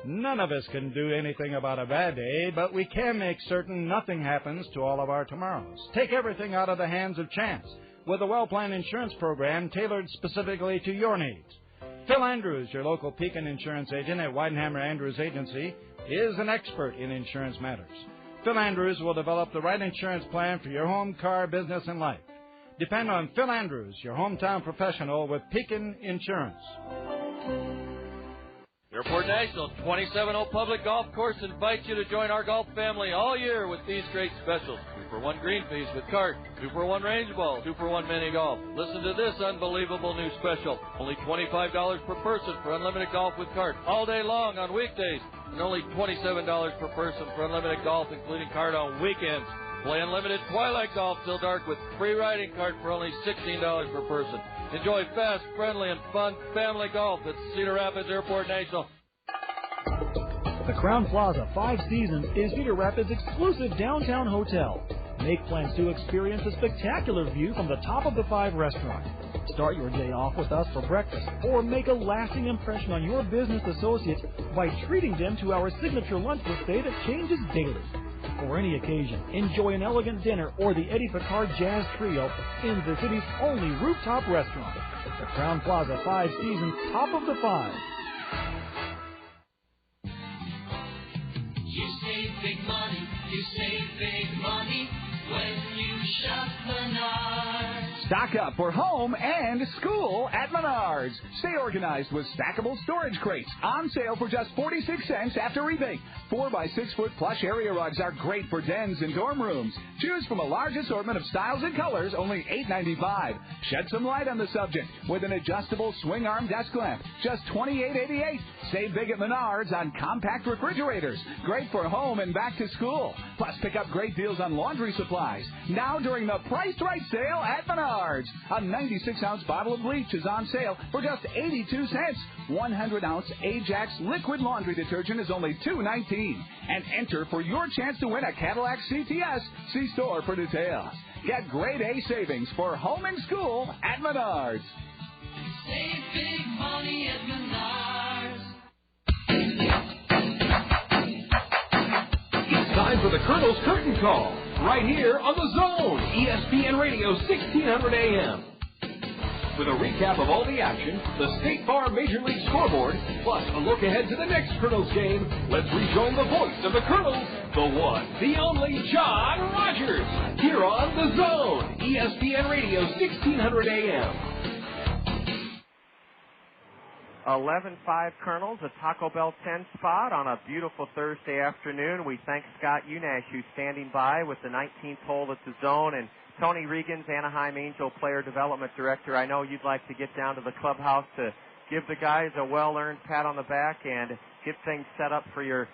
None of us can do anything about a bad day, but we can make certain nothing happens to all of our tomorrows. Take everything out of the hands of chance with a well-planned insurance program tailored specifically to your needs. Phil Andrews, your local Pekin insurance agent at Weidenhammer Andrews Agency, is an expert in insurance matters. Phil Andrews will develop the right insurance plan for your home, car, business, and life. Depend on Phil Andrews, your hometown professional with Pekin Insurance. Airport National 27-hole Public Golf Course invites you to join our golf family all year with these great specials. 2-for-1 green fees with cart, 2-for-1 range ball, 2-for-1 mini golf. Listen to this unbelievable new special. Only $25 per person for unlimited golf with cart all day long on weekdays. and only $27 per person for unlimited golf, including card on weekends. Play unlimited twilight golf till dark with free riding cart for only $16 per person. Enjoy fast, friendly, and fun family golf at Cedar Rapids Airport National. The Crown Plaza 5 Seasons is Cedar Rapids' exclusive downtown hotel. Make plans to experience a spectacular view from the top of the 5 restaurant. Start your day off with us for breakfast, or make a lasting impression on your business associates by treating them to our signature lunch buffet that changes daily. For any occasion, enjoy an elegant dinner or the Eddie Picard Jazz Trio in the city's only rooftop restaurant. The Crown Plaza 5 Seasons, top of the 5. You save big money when you shop Menards. Stock up for home and school at Menards. Stay organized with stackable storage crates on sale for just 46 cents after rebate. 4x6-foot plush area rugs are great for dens and dorm rooms. Choose from a large assortment of styles and colors, only $8.95. Shed some light on the subject with an adjustable swing arm desk lamp, just $28.88. Save big at Menards on compact refrigerators, great for home and back to school. Plus, pick up great deals on laundry supplies. Now during the Priced Right sale at Menards. A 96-ounce bottle of bleach is on sale for just 82 cents. 100-ounce Ajax liquid laundry detergent is only $2.19. And enter for your chance to win a Cadillac CTS. See store for details. Get grade A savings for home and school at Menards. Save big money at Menards. It's time for the Kernels Curtain Call, right here on the Zone, ESPN Radio 1600 AM. With a recap of all the action, the State Farm Major League scoreboard, plus a look ahead to the next Kernels game, let's rejoin the voice of the Kernels, the one, the only John Rogers, here on the Zone, ESPN Radio 1600 AM. 11-5 Kernels, a Taco Bell 10 spot on a beautiful Thursday afternoon. We thank Scott Unash, who's standing by with the 19th hole at the Zone, and Tony Regan's Anaheim Angel Player Development Director. I know you'd like to get down to the clubhouse to give the guys a well-earned pat on the back and get things set up for your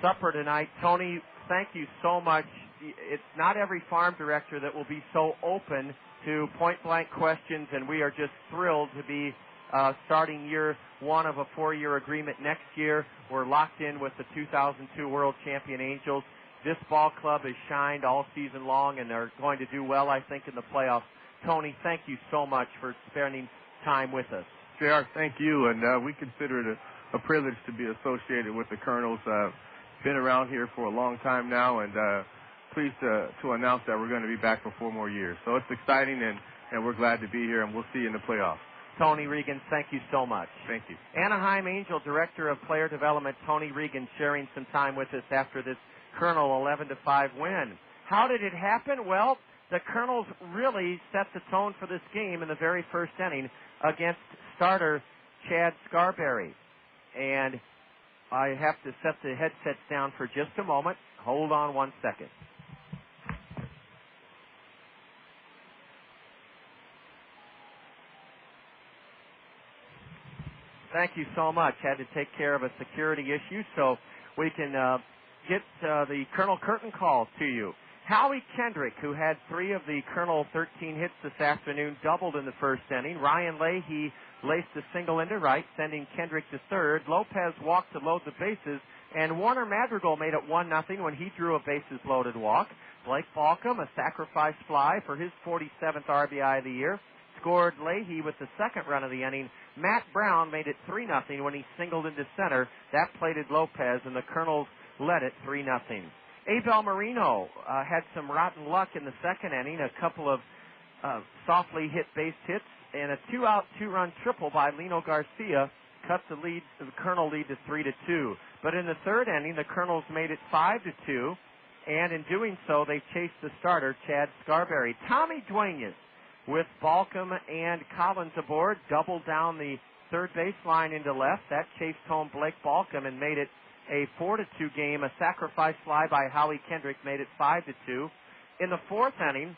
supper tonight. Tony, thank you so much. It's not every farm director that will be so open to point-blank questions, and we are just thrilled to be starting year one of a 4-year agreement next year. We're locked in with the 2002 World Champion Angels. This ball club has shined all season long, and they're going to do well, I think, in the playoffs. Tony, thank you so much for spending time with us. JR, thank you, and we consider it a privilege to be associated with the Kernels. Been around here for a long time now, and pleased to announce that we're going to be back for 4 more years. So it's exciting, and we're glad to be here, and we'll see you in the playoffs. Tony Regan, thank you so much. Thank you. Anaheim Angel Director of Player Development, Tony Regan, sharing some time with us after this Kernel 11-5 win. How did it happen? Well, the Kernels really set the tone for this game in the very first inning against starter Chad Scarberry. And I have to set the headsets down for just a moment. Hold on 1 second. Thank you so much. Had to take care of a security issue so we can get the Kernel Curtain Call to you. Howie Kendrick, who had 3 of the Kernel 13 hits this afternoon, doubled in the first inning. Ryan Leahy laced a single into right, sending Kendrick to third. Lopez walked to load the bases, and Warner Madrigal made it 1-0 when he drew a bases-loaded walk. Blake Balcom, a sacrifice fly for his 47th RBI of the year, scored Leahy with the second run of the inning. Matt Brown made it 3-0 when he singled into center. That plated Lopez, and the Kernels led it 3-0. Abel Marino had some rotten luck in the second inning. A couple of softly hit base hits and a 2-out, 2-run triple by Lino Garcia cut the Kernel lead to 3-2. But in the third inning, the Kernels made it 5-2, and in doing so, they chased the starter, Chad Scarberry. Tommy Duenas, with Balcom and Collins aboard, doubled down the third base line into left. That chased home Blake Balcom and made it a 4-2 game. A sacrifice fly by Howie Kendrick made it 5-2. In the fourth inning,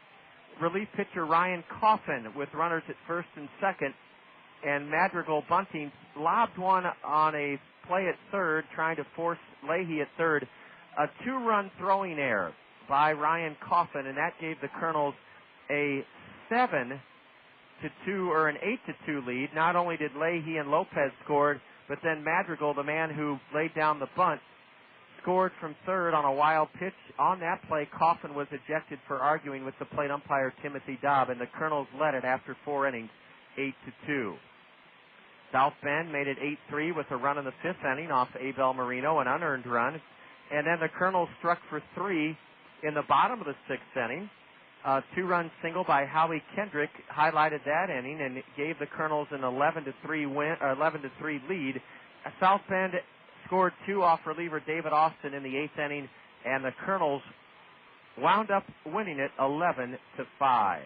relief pitcher Ryan Coffin, with runners at first and second, and Madrigal bunting, lobbed one on a play at third, trying to force Leahy at third. A 2-run throwing error by Ryan Coffin, and that gave the Kernels a 7-2 or an 8-2 lead. Not only did Leahy and Lopez score, but then Madrigal, the man who laid down the bunt, scored from third on a wild pitch. On that play, Coffin was ejected for arguing with the plate umpire Timothy Dobb, and the Kernels led it after 4 innings, 8-2. South Bend made it 8-3 with a run in the 5th inning off Abel Marino, an unearned run. And then the Kernels struck for 3 in the bottom of the 6th inning. A 2-run single by Howie Kendrick highlighted that inning and gave the Kernels an 11-3 win, 11-3 lead. South Bend scored 2 off reliever David Austin in the 8th inning, and the Kernels wound up winning it 11-5.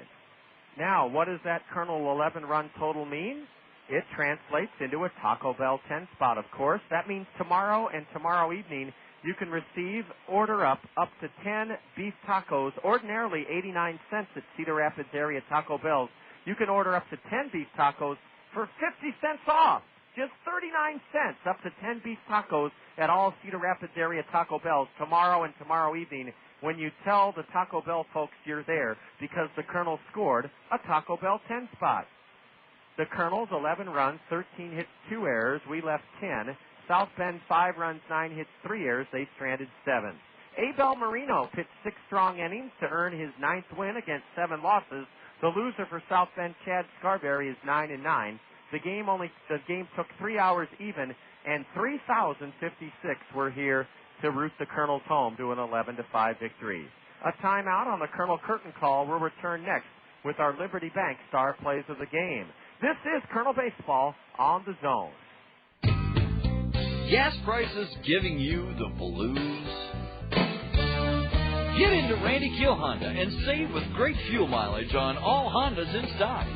Now, what does that Kernel 11-run total mean? It translates into a Taco Bell 10 spot, of course. That means tomorrow and tomorrow evening you can order up to 10 beef tacos, ordinarily 89 cents at Cedar Rapids area Taco Bells. You can order up to 10 beef tacos for 50 cents off. Just 39 cents, up to 10 beef tacos at all Cedar Rapids area Taco Bells tomorrow and tomorrow evening when you tell the Taco Bell folks you're there because the Kernels scored a Taco Bell 10 spot. The Kernels, 11 runs, 13 hits, 2 errors. We left 10. South Bend, 5 runs, 9 hits, 3 errors. They stranded 7. Abel Marino pitched 6 strong innings to earn his 9th win against 7 losses. The loser for South Bend, Chad Scarberry, is 9-9. The game took 3 hours even, and 3,056 were here to root the Kernels home to an 11-5 victory. A timeout on the Colonel Curtain Call will return next with our Liberty Bank star plays of the game. This is Colonel Baseball on the Zone. Gas prices giving you the blues? Get into Randy Keel Honda and save with great fuel mileage on all Hondas in stock.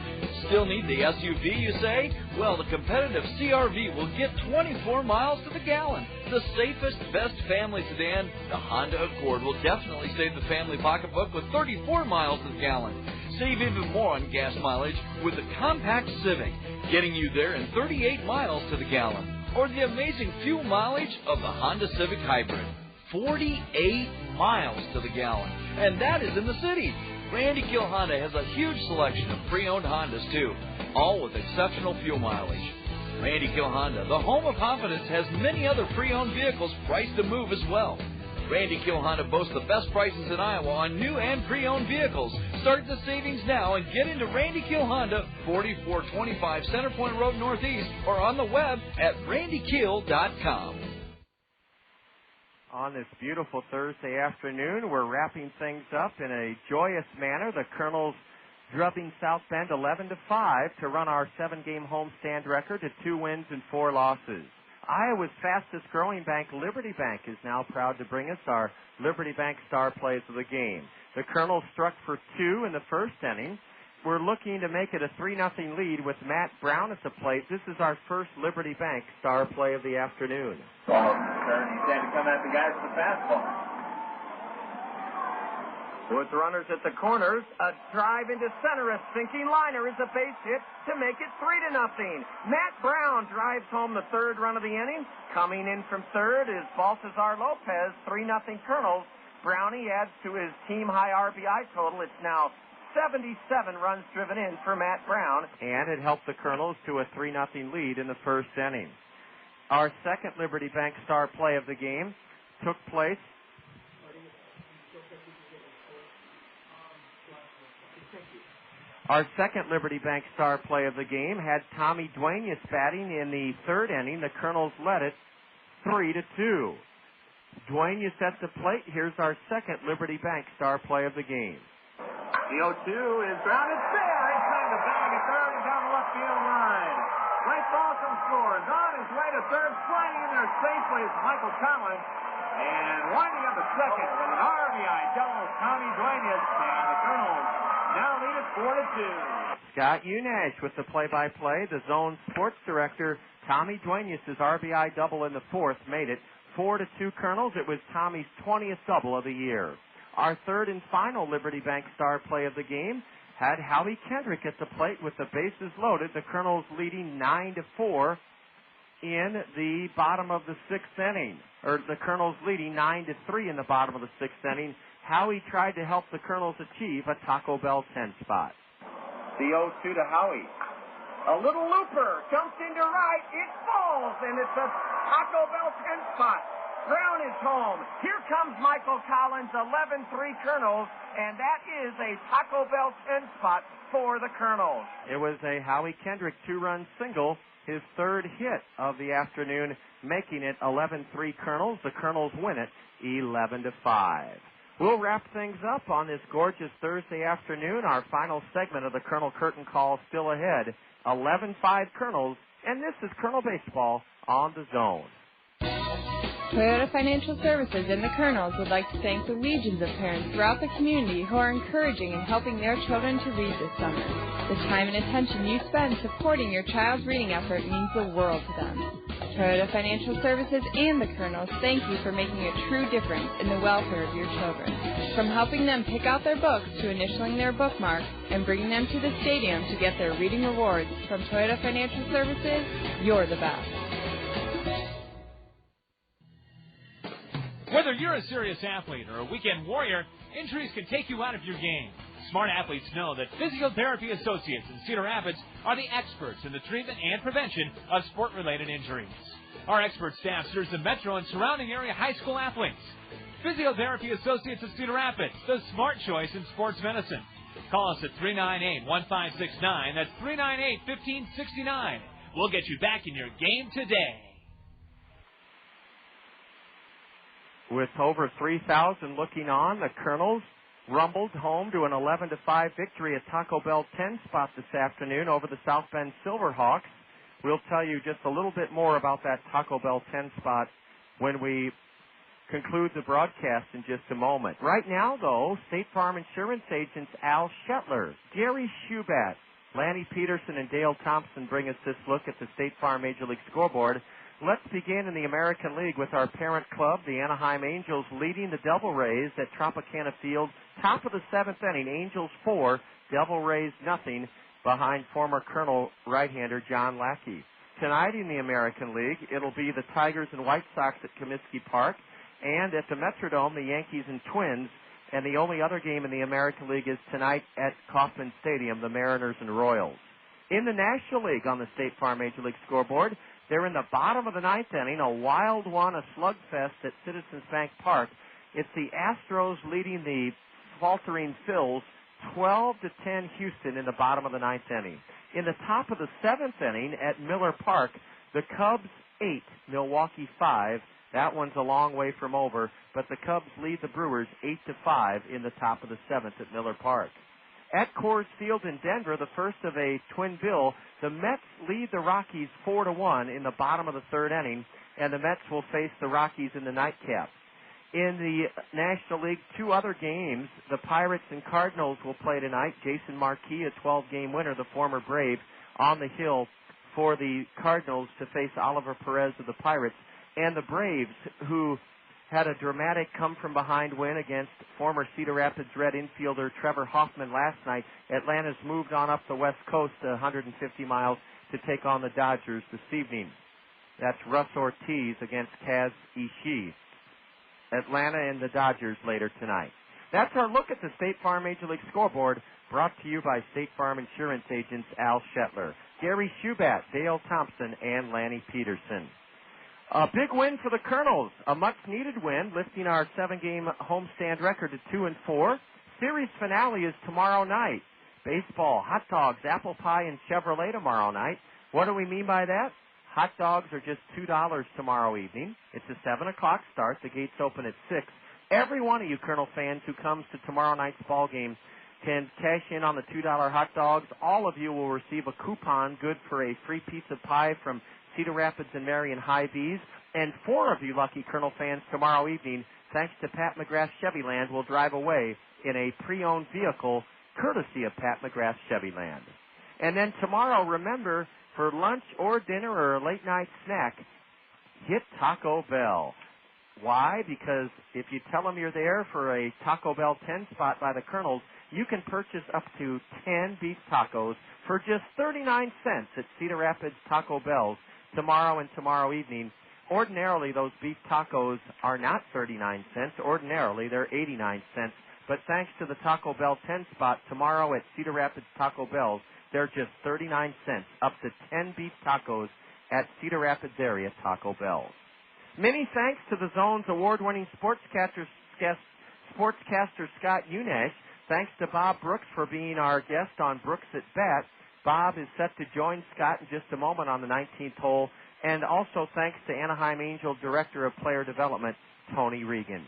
Still need the SUV, you say? Well, the competitive CR-V will get 24 miles to the gallon. The safest, best family sedan, the Honda Accord, will definitely save the family pocketbook with 34 miles to the gallon. Save even more on gas mileage with the compact Civic, getting you there in 38 miles to the gallon. Or the amazing fuel mileage of the Honda Civic Hybrid, 48 miles to the gallon. And that is in the city. Randy Keel Honda has a huge selection of pre-owned Hondas, too, all with exceptional fuel mileage. Randy Keel Honda, the home of confidence, has many other pre-owned vehicles priced to move as well. Randy Keel Honda boasts the best prices in Iowa on new and pre-owned vehicles. Start the savings now and get into Randy Keel Honda, 4425 Centerpoint Road Northeast, or on the web at randykeel.com. On this beautiful Thursday afternoon, we're wrapping things up in a joyous manner. The Kernels drubbing South Bend 11-5 to run our 7-game homestand record to 2 wins and 4 losses. Iowa's fastest growing bank, Liberty Bank, is now proud to bring us our Liberty Bank star plays of the game. The Kernels struck for 2 in the 1st inning. We're looking to make it a 3-0 lead with Matt Brown at the plate. This is our first Liberty Bank star play of the afternoon. He's had to come at the guys with the fastball. With runners at the corners, a drive into center, a sinking liner is a base hit to make it 3-0. Matt Brown drives home the 3rd run of the inning. Coming in from 3rd is Baltazar Lopez, 3-0 Kernels. Brownie adds to his team-high RBI total. It's now 77 runs driven in for Matt Brown, and it helped the Kernels to a 3-0 lead in the 1st inning. Our second Liberty Bank star play of the game took place. Our second Liberty Bank star play of the game had Tommy Duenas batting in the 3rd inning. The Kernels led it 3-2. Duenas at the plate. Here's our second Liberty Bank star play of the game. The 0-2 is grounded fair inside the bag at third and down the left field line. Blake Balcom scores on his way to third, sliding in there safely is Michael Collins, and winding up at second with an RBI double, Tommy Duenas, and the Kernels now lead it 4-2. Scott Unash with the play-by-play. The Zone Sports Director, Tommy Duenas' RBI double in the 4th made it 4-2 Kernels. It was Tommy's 20th double of the year. Our third and final Liberty Bank star play of the game had Howie Kendrick at the plate with the bases loaded. The Kernels leading 9-4 in the bottom of the 6th inning, or the Kernels leading 9-3 in the bottom of the 6th inning. Howie tried to help the Kernels achieve a Taco Bell 10 spot. The 0-2 to Howie. A little looper jumps into right. It falls, and it's a Taco Bell 10 spot. Brown is home. Here comes Michael Collins, 11-3 Kernels, and that is a Taco Bell 10 spot for the Kernels. It was a Howie Kendrick 2-run single, his 3rd hit of the afternoon, making it 11-3 Kernels. The Kernels win it 11-5. We'll wrap things up on this gorgeous Thursday afternoon. Our final segment of the Kernel Curtain Call still ahead. 11-5 Kernels, and this is Kernel Baseball on the Zone. Toyota Financial Services and the Kernels would like to thank the legions of parents throughout the community who are encouraging and helping their children to read this summer. The time and attention you spend supporting your child's reading effort means the world to them. Toyota Financial Services and the Kernels thank you for making a true difference in the welfare of your children. From helping them pick out their books to initialing their bookmarks and bringing them to the stadium to get their reading rewards, from Toyota Financial Services, you're the best. Whether you're a serious athlete or a weekend warrior, injuries can take you out of your game. Smart athletes know that Physiotherapy Associates in Cedar Rapids are the experts in the treatment and prevention of sport-related injuries. Our expert staff serves the metro and surrounding area high school athletes. Physiotherapy Associates of Cedar Rapids, the smart choice in sports medicine. Call us at 398-1569. That's 398-1569. We'll get you back in your game today. With over 3,000 looking on, the Kernels rumbled home to an 11-5 victory at Taco Bell 10 spot this afternoon over the South Bend Silverhawks. We'll tell you just a little bit more about that Taco Bell 10 spot when we conclude the broadcast in just a moment. Right now, though, State Farm Insurance agents Al Shetler, Gary Schubat, Lanny Peterson, and Dale Thompson bring us this look at the State Farm Major League scoreboard. Let's begin in the American League with our parent club, the Anaheim Angels, leading the Devil Rays at Tropicana Field. Top of the 7th inning, Angels 4, Devil Rays nothing, behind former Colonel right-hander John Lackey. Tonight in the American League, it'll be the Tigers and White Sox at Comiskey Park, and at the Metrodome, the Yankees and Twins. And the only other game in the American League is tonight at Kauffman Stadium, the Mariners and Royals. In the National League on the State Farm Major League scoreboard, they're in the bottom of the 9th inning, a wild one, a slugfest at Citizens Bank Park. It's the Astros leading the faltering Phils 12-10 Houston in the bottom of the 9th inning. In the top of the 7th inning at Miller Park, the Cubs 8, Milwaukee 5. That one's a long way from over, but the Cubs lead the Brewers 8-5 in the top of the 7th at Miller Park. At Coors Field in Denver, the first of a twin bill, the Mets lead the Rockies 4-1 in the bottom of the 3rd inning, and the Mets will face the Rockies in the nightcap. In the National League, 2 other games, the Pirates and Cardinals will play tonight. Jason Marquis, a 12-game winner, the former Brave, on the hill for the Cardinals to face Oliver Perez of the Pirates. And the Braves, who had a dramatic come-from-behind win against former Cedar Rapids Red infielder Trevor Hoffman last night. Atlanta's moved on up the West Coast 150 miles to take on the Dodgers this evening. That's Russ Ortiz against Kaz Ishii. Atlanta and the Dodgers later tonight. That's our look at the State Farm Major League scoreboard, brought to you by State Farm Insurance agents Al Shetler, Gary Schubat, Dale Thompson, and Lanny Peterson. A big win for the Kernels, a much-needed win, lifting our 7-game homestand record to 2-4. Series finale is tomorrow night. Baseball, hot dogs, apple pie, and Chevrolet tomorrow night. What do we mean by that? Hot dogs are just $2 tomorrow evening. It's a 7 o'clock start. The gates open at 6. Every one of you Kernel fans who comes to tomorrow night's ball game can cash in on the $2 hot dogs. All of you will receive a coupon good for a free piece of pie from Cedar Rapids and Marion Hy-Vees. And 4 of you lucky Kernel fans tomorrow evening, thanks to Pat McGrath Chevyland, will drive away in a pre-owned vehicle courtesy of Pat McGrath Chevyland. And then tomorrow, remember, for lunch or dinner or a late-night snack, hit Taco Bell. Why? Because if you tell them you're there for a Taco Bell 10 spot by the Kernels, you can purchase up to 10 beef tacos for just 39 cents at Cedar Rapids Taco Bells. tomorrow and tomorrow evening. Ordinarily, those beef tacos are not 39 cents. Ordinarily, they're 89 cents. But thanks to the Taco Bell 10 spot tomorrow at Cedar Rapids Taco Bell's, they're just 39 cents, up to 10 beef tacos at Cedar Rapids area Taco Bell's. Many thanks to the Zone's award-winning sportscaster Scott Unash. Thanks to Bob Brooks for being our guest on Brooks at Bat. Bob is set to join Scott in just a moment on the 19th hole. And also thanks to Anaheim Angel Director of Player Development, Tony Regan.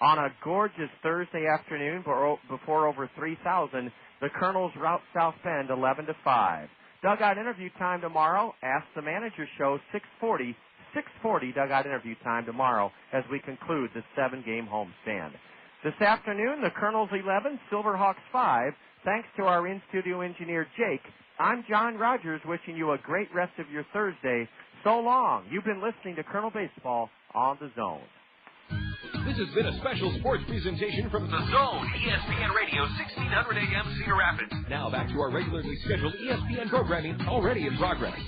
On a gorgeous Thursday afternoon before over 3,000, the Kernels rout South Bend 11-5. Dugout interview time tomorrow. Ask the Manager Show 6:40 dugout interview time tomorrow as we conclude the 7-game homestand. This afternoon, the Kernels 11, Silverhawks 5. Thanks to our in-studio engineer, Jake. I'm John Rogers wishing you a great rest of your Thursday. So long. You've been listening to Colonel Baseball on The Zone. This has been a special sports presentation from The Zone, ESPN Radio, 1600 AM, Cedar Rapids. Now back to our regularly scheduled ESPN programming already in progress.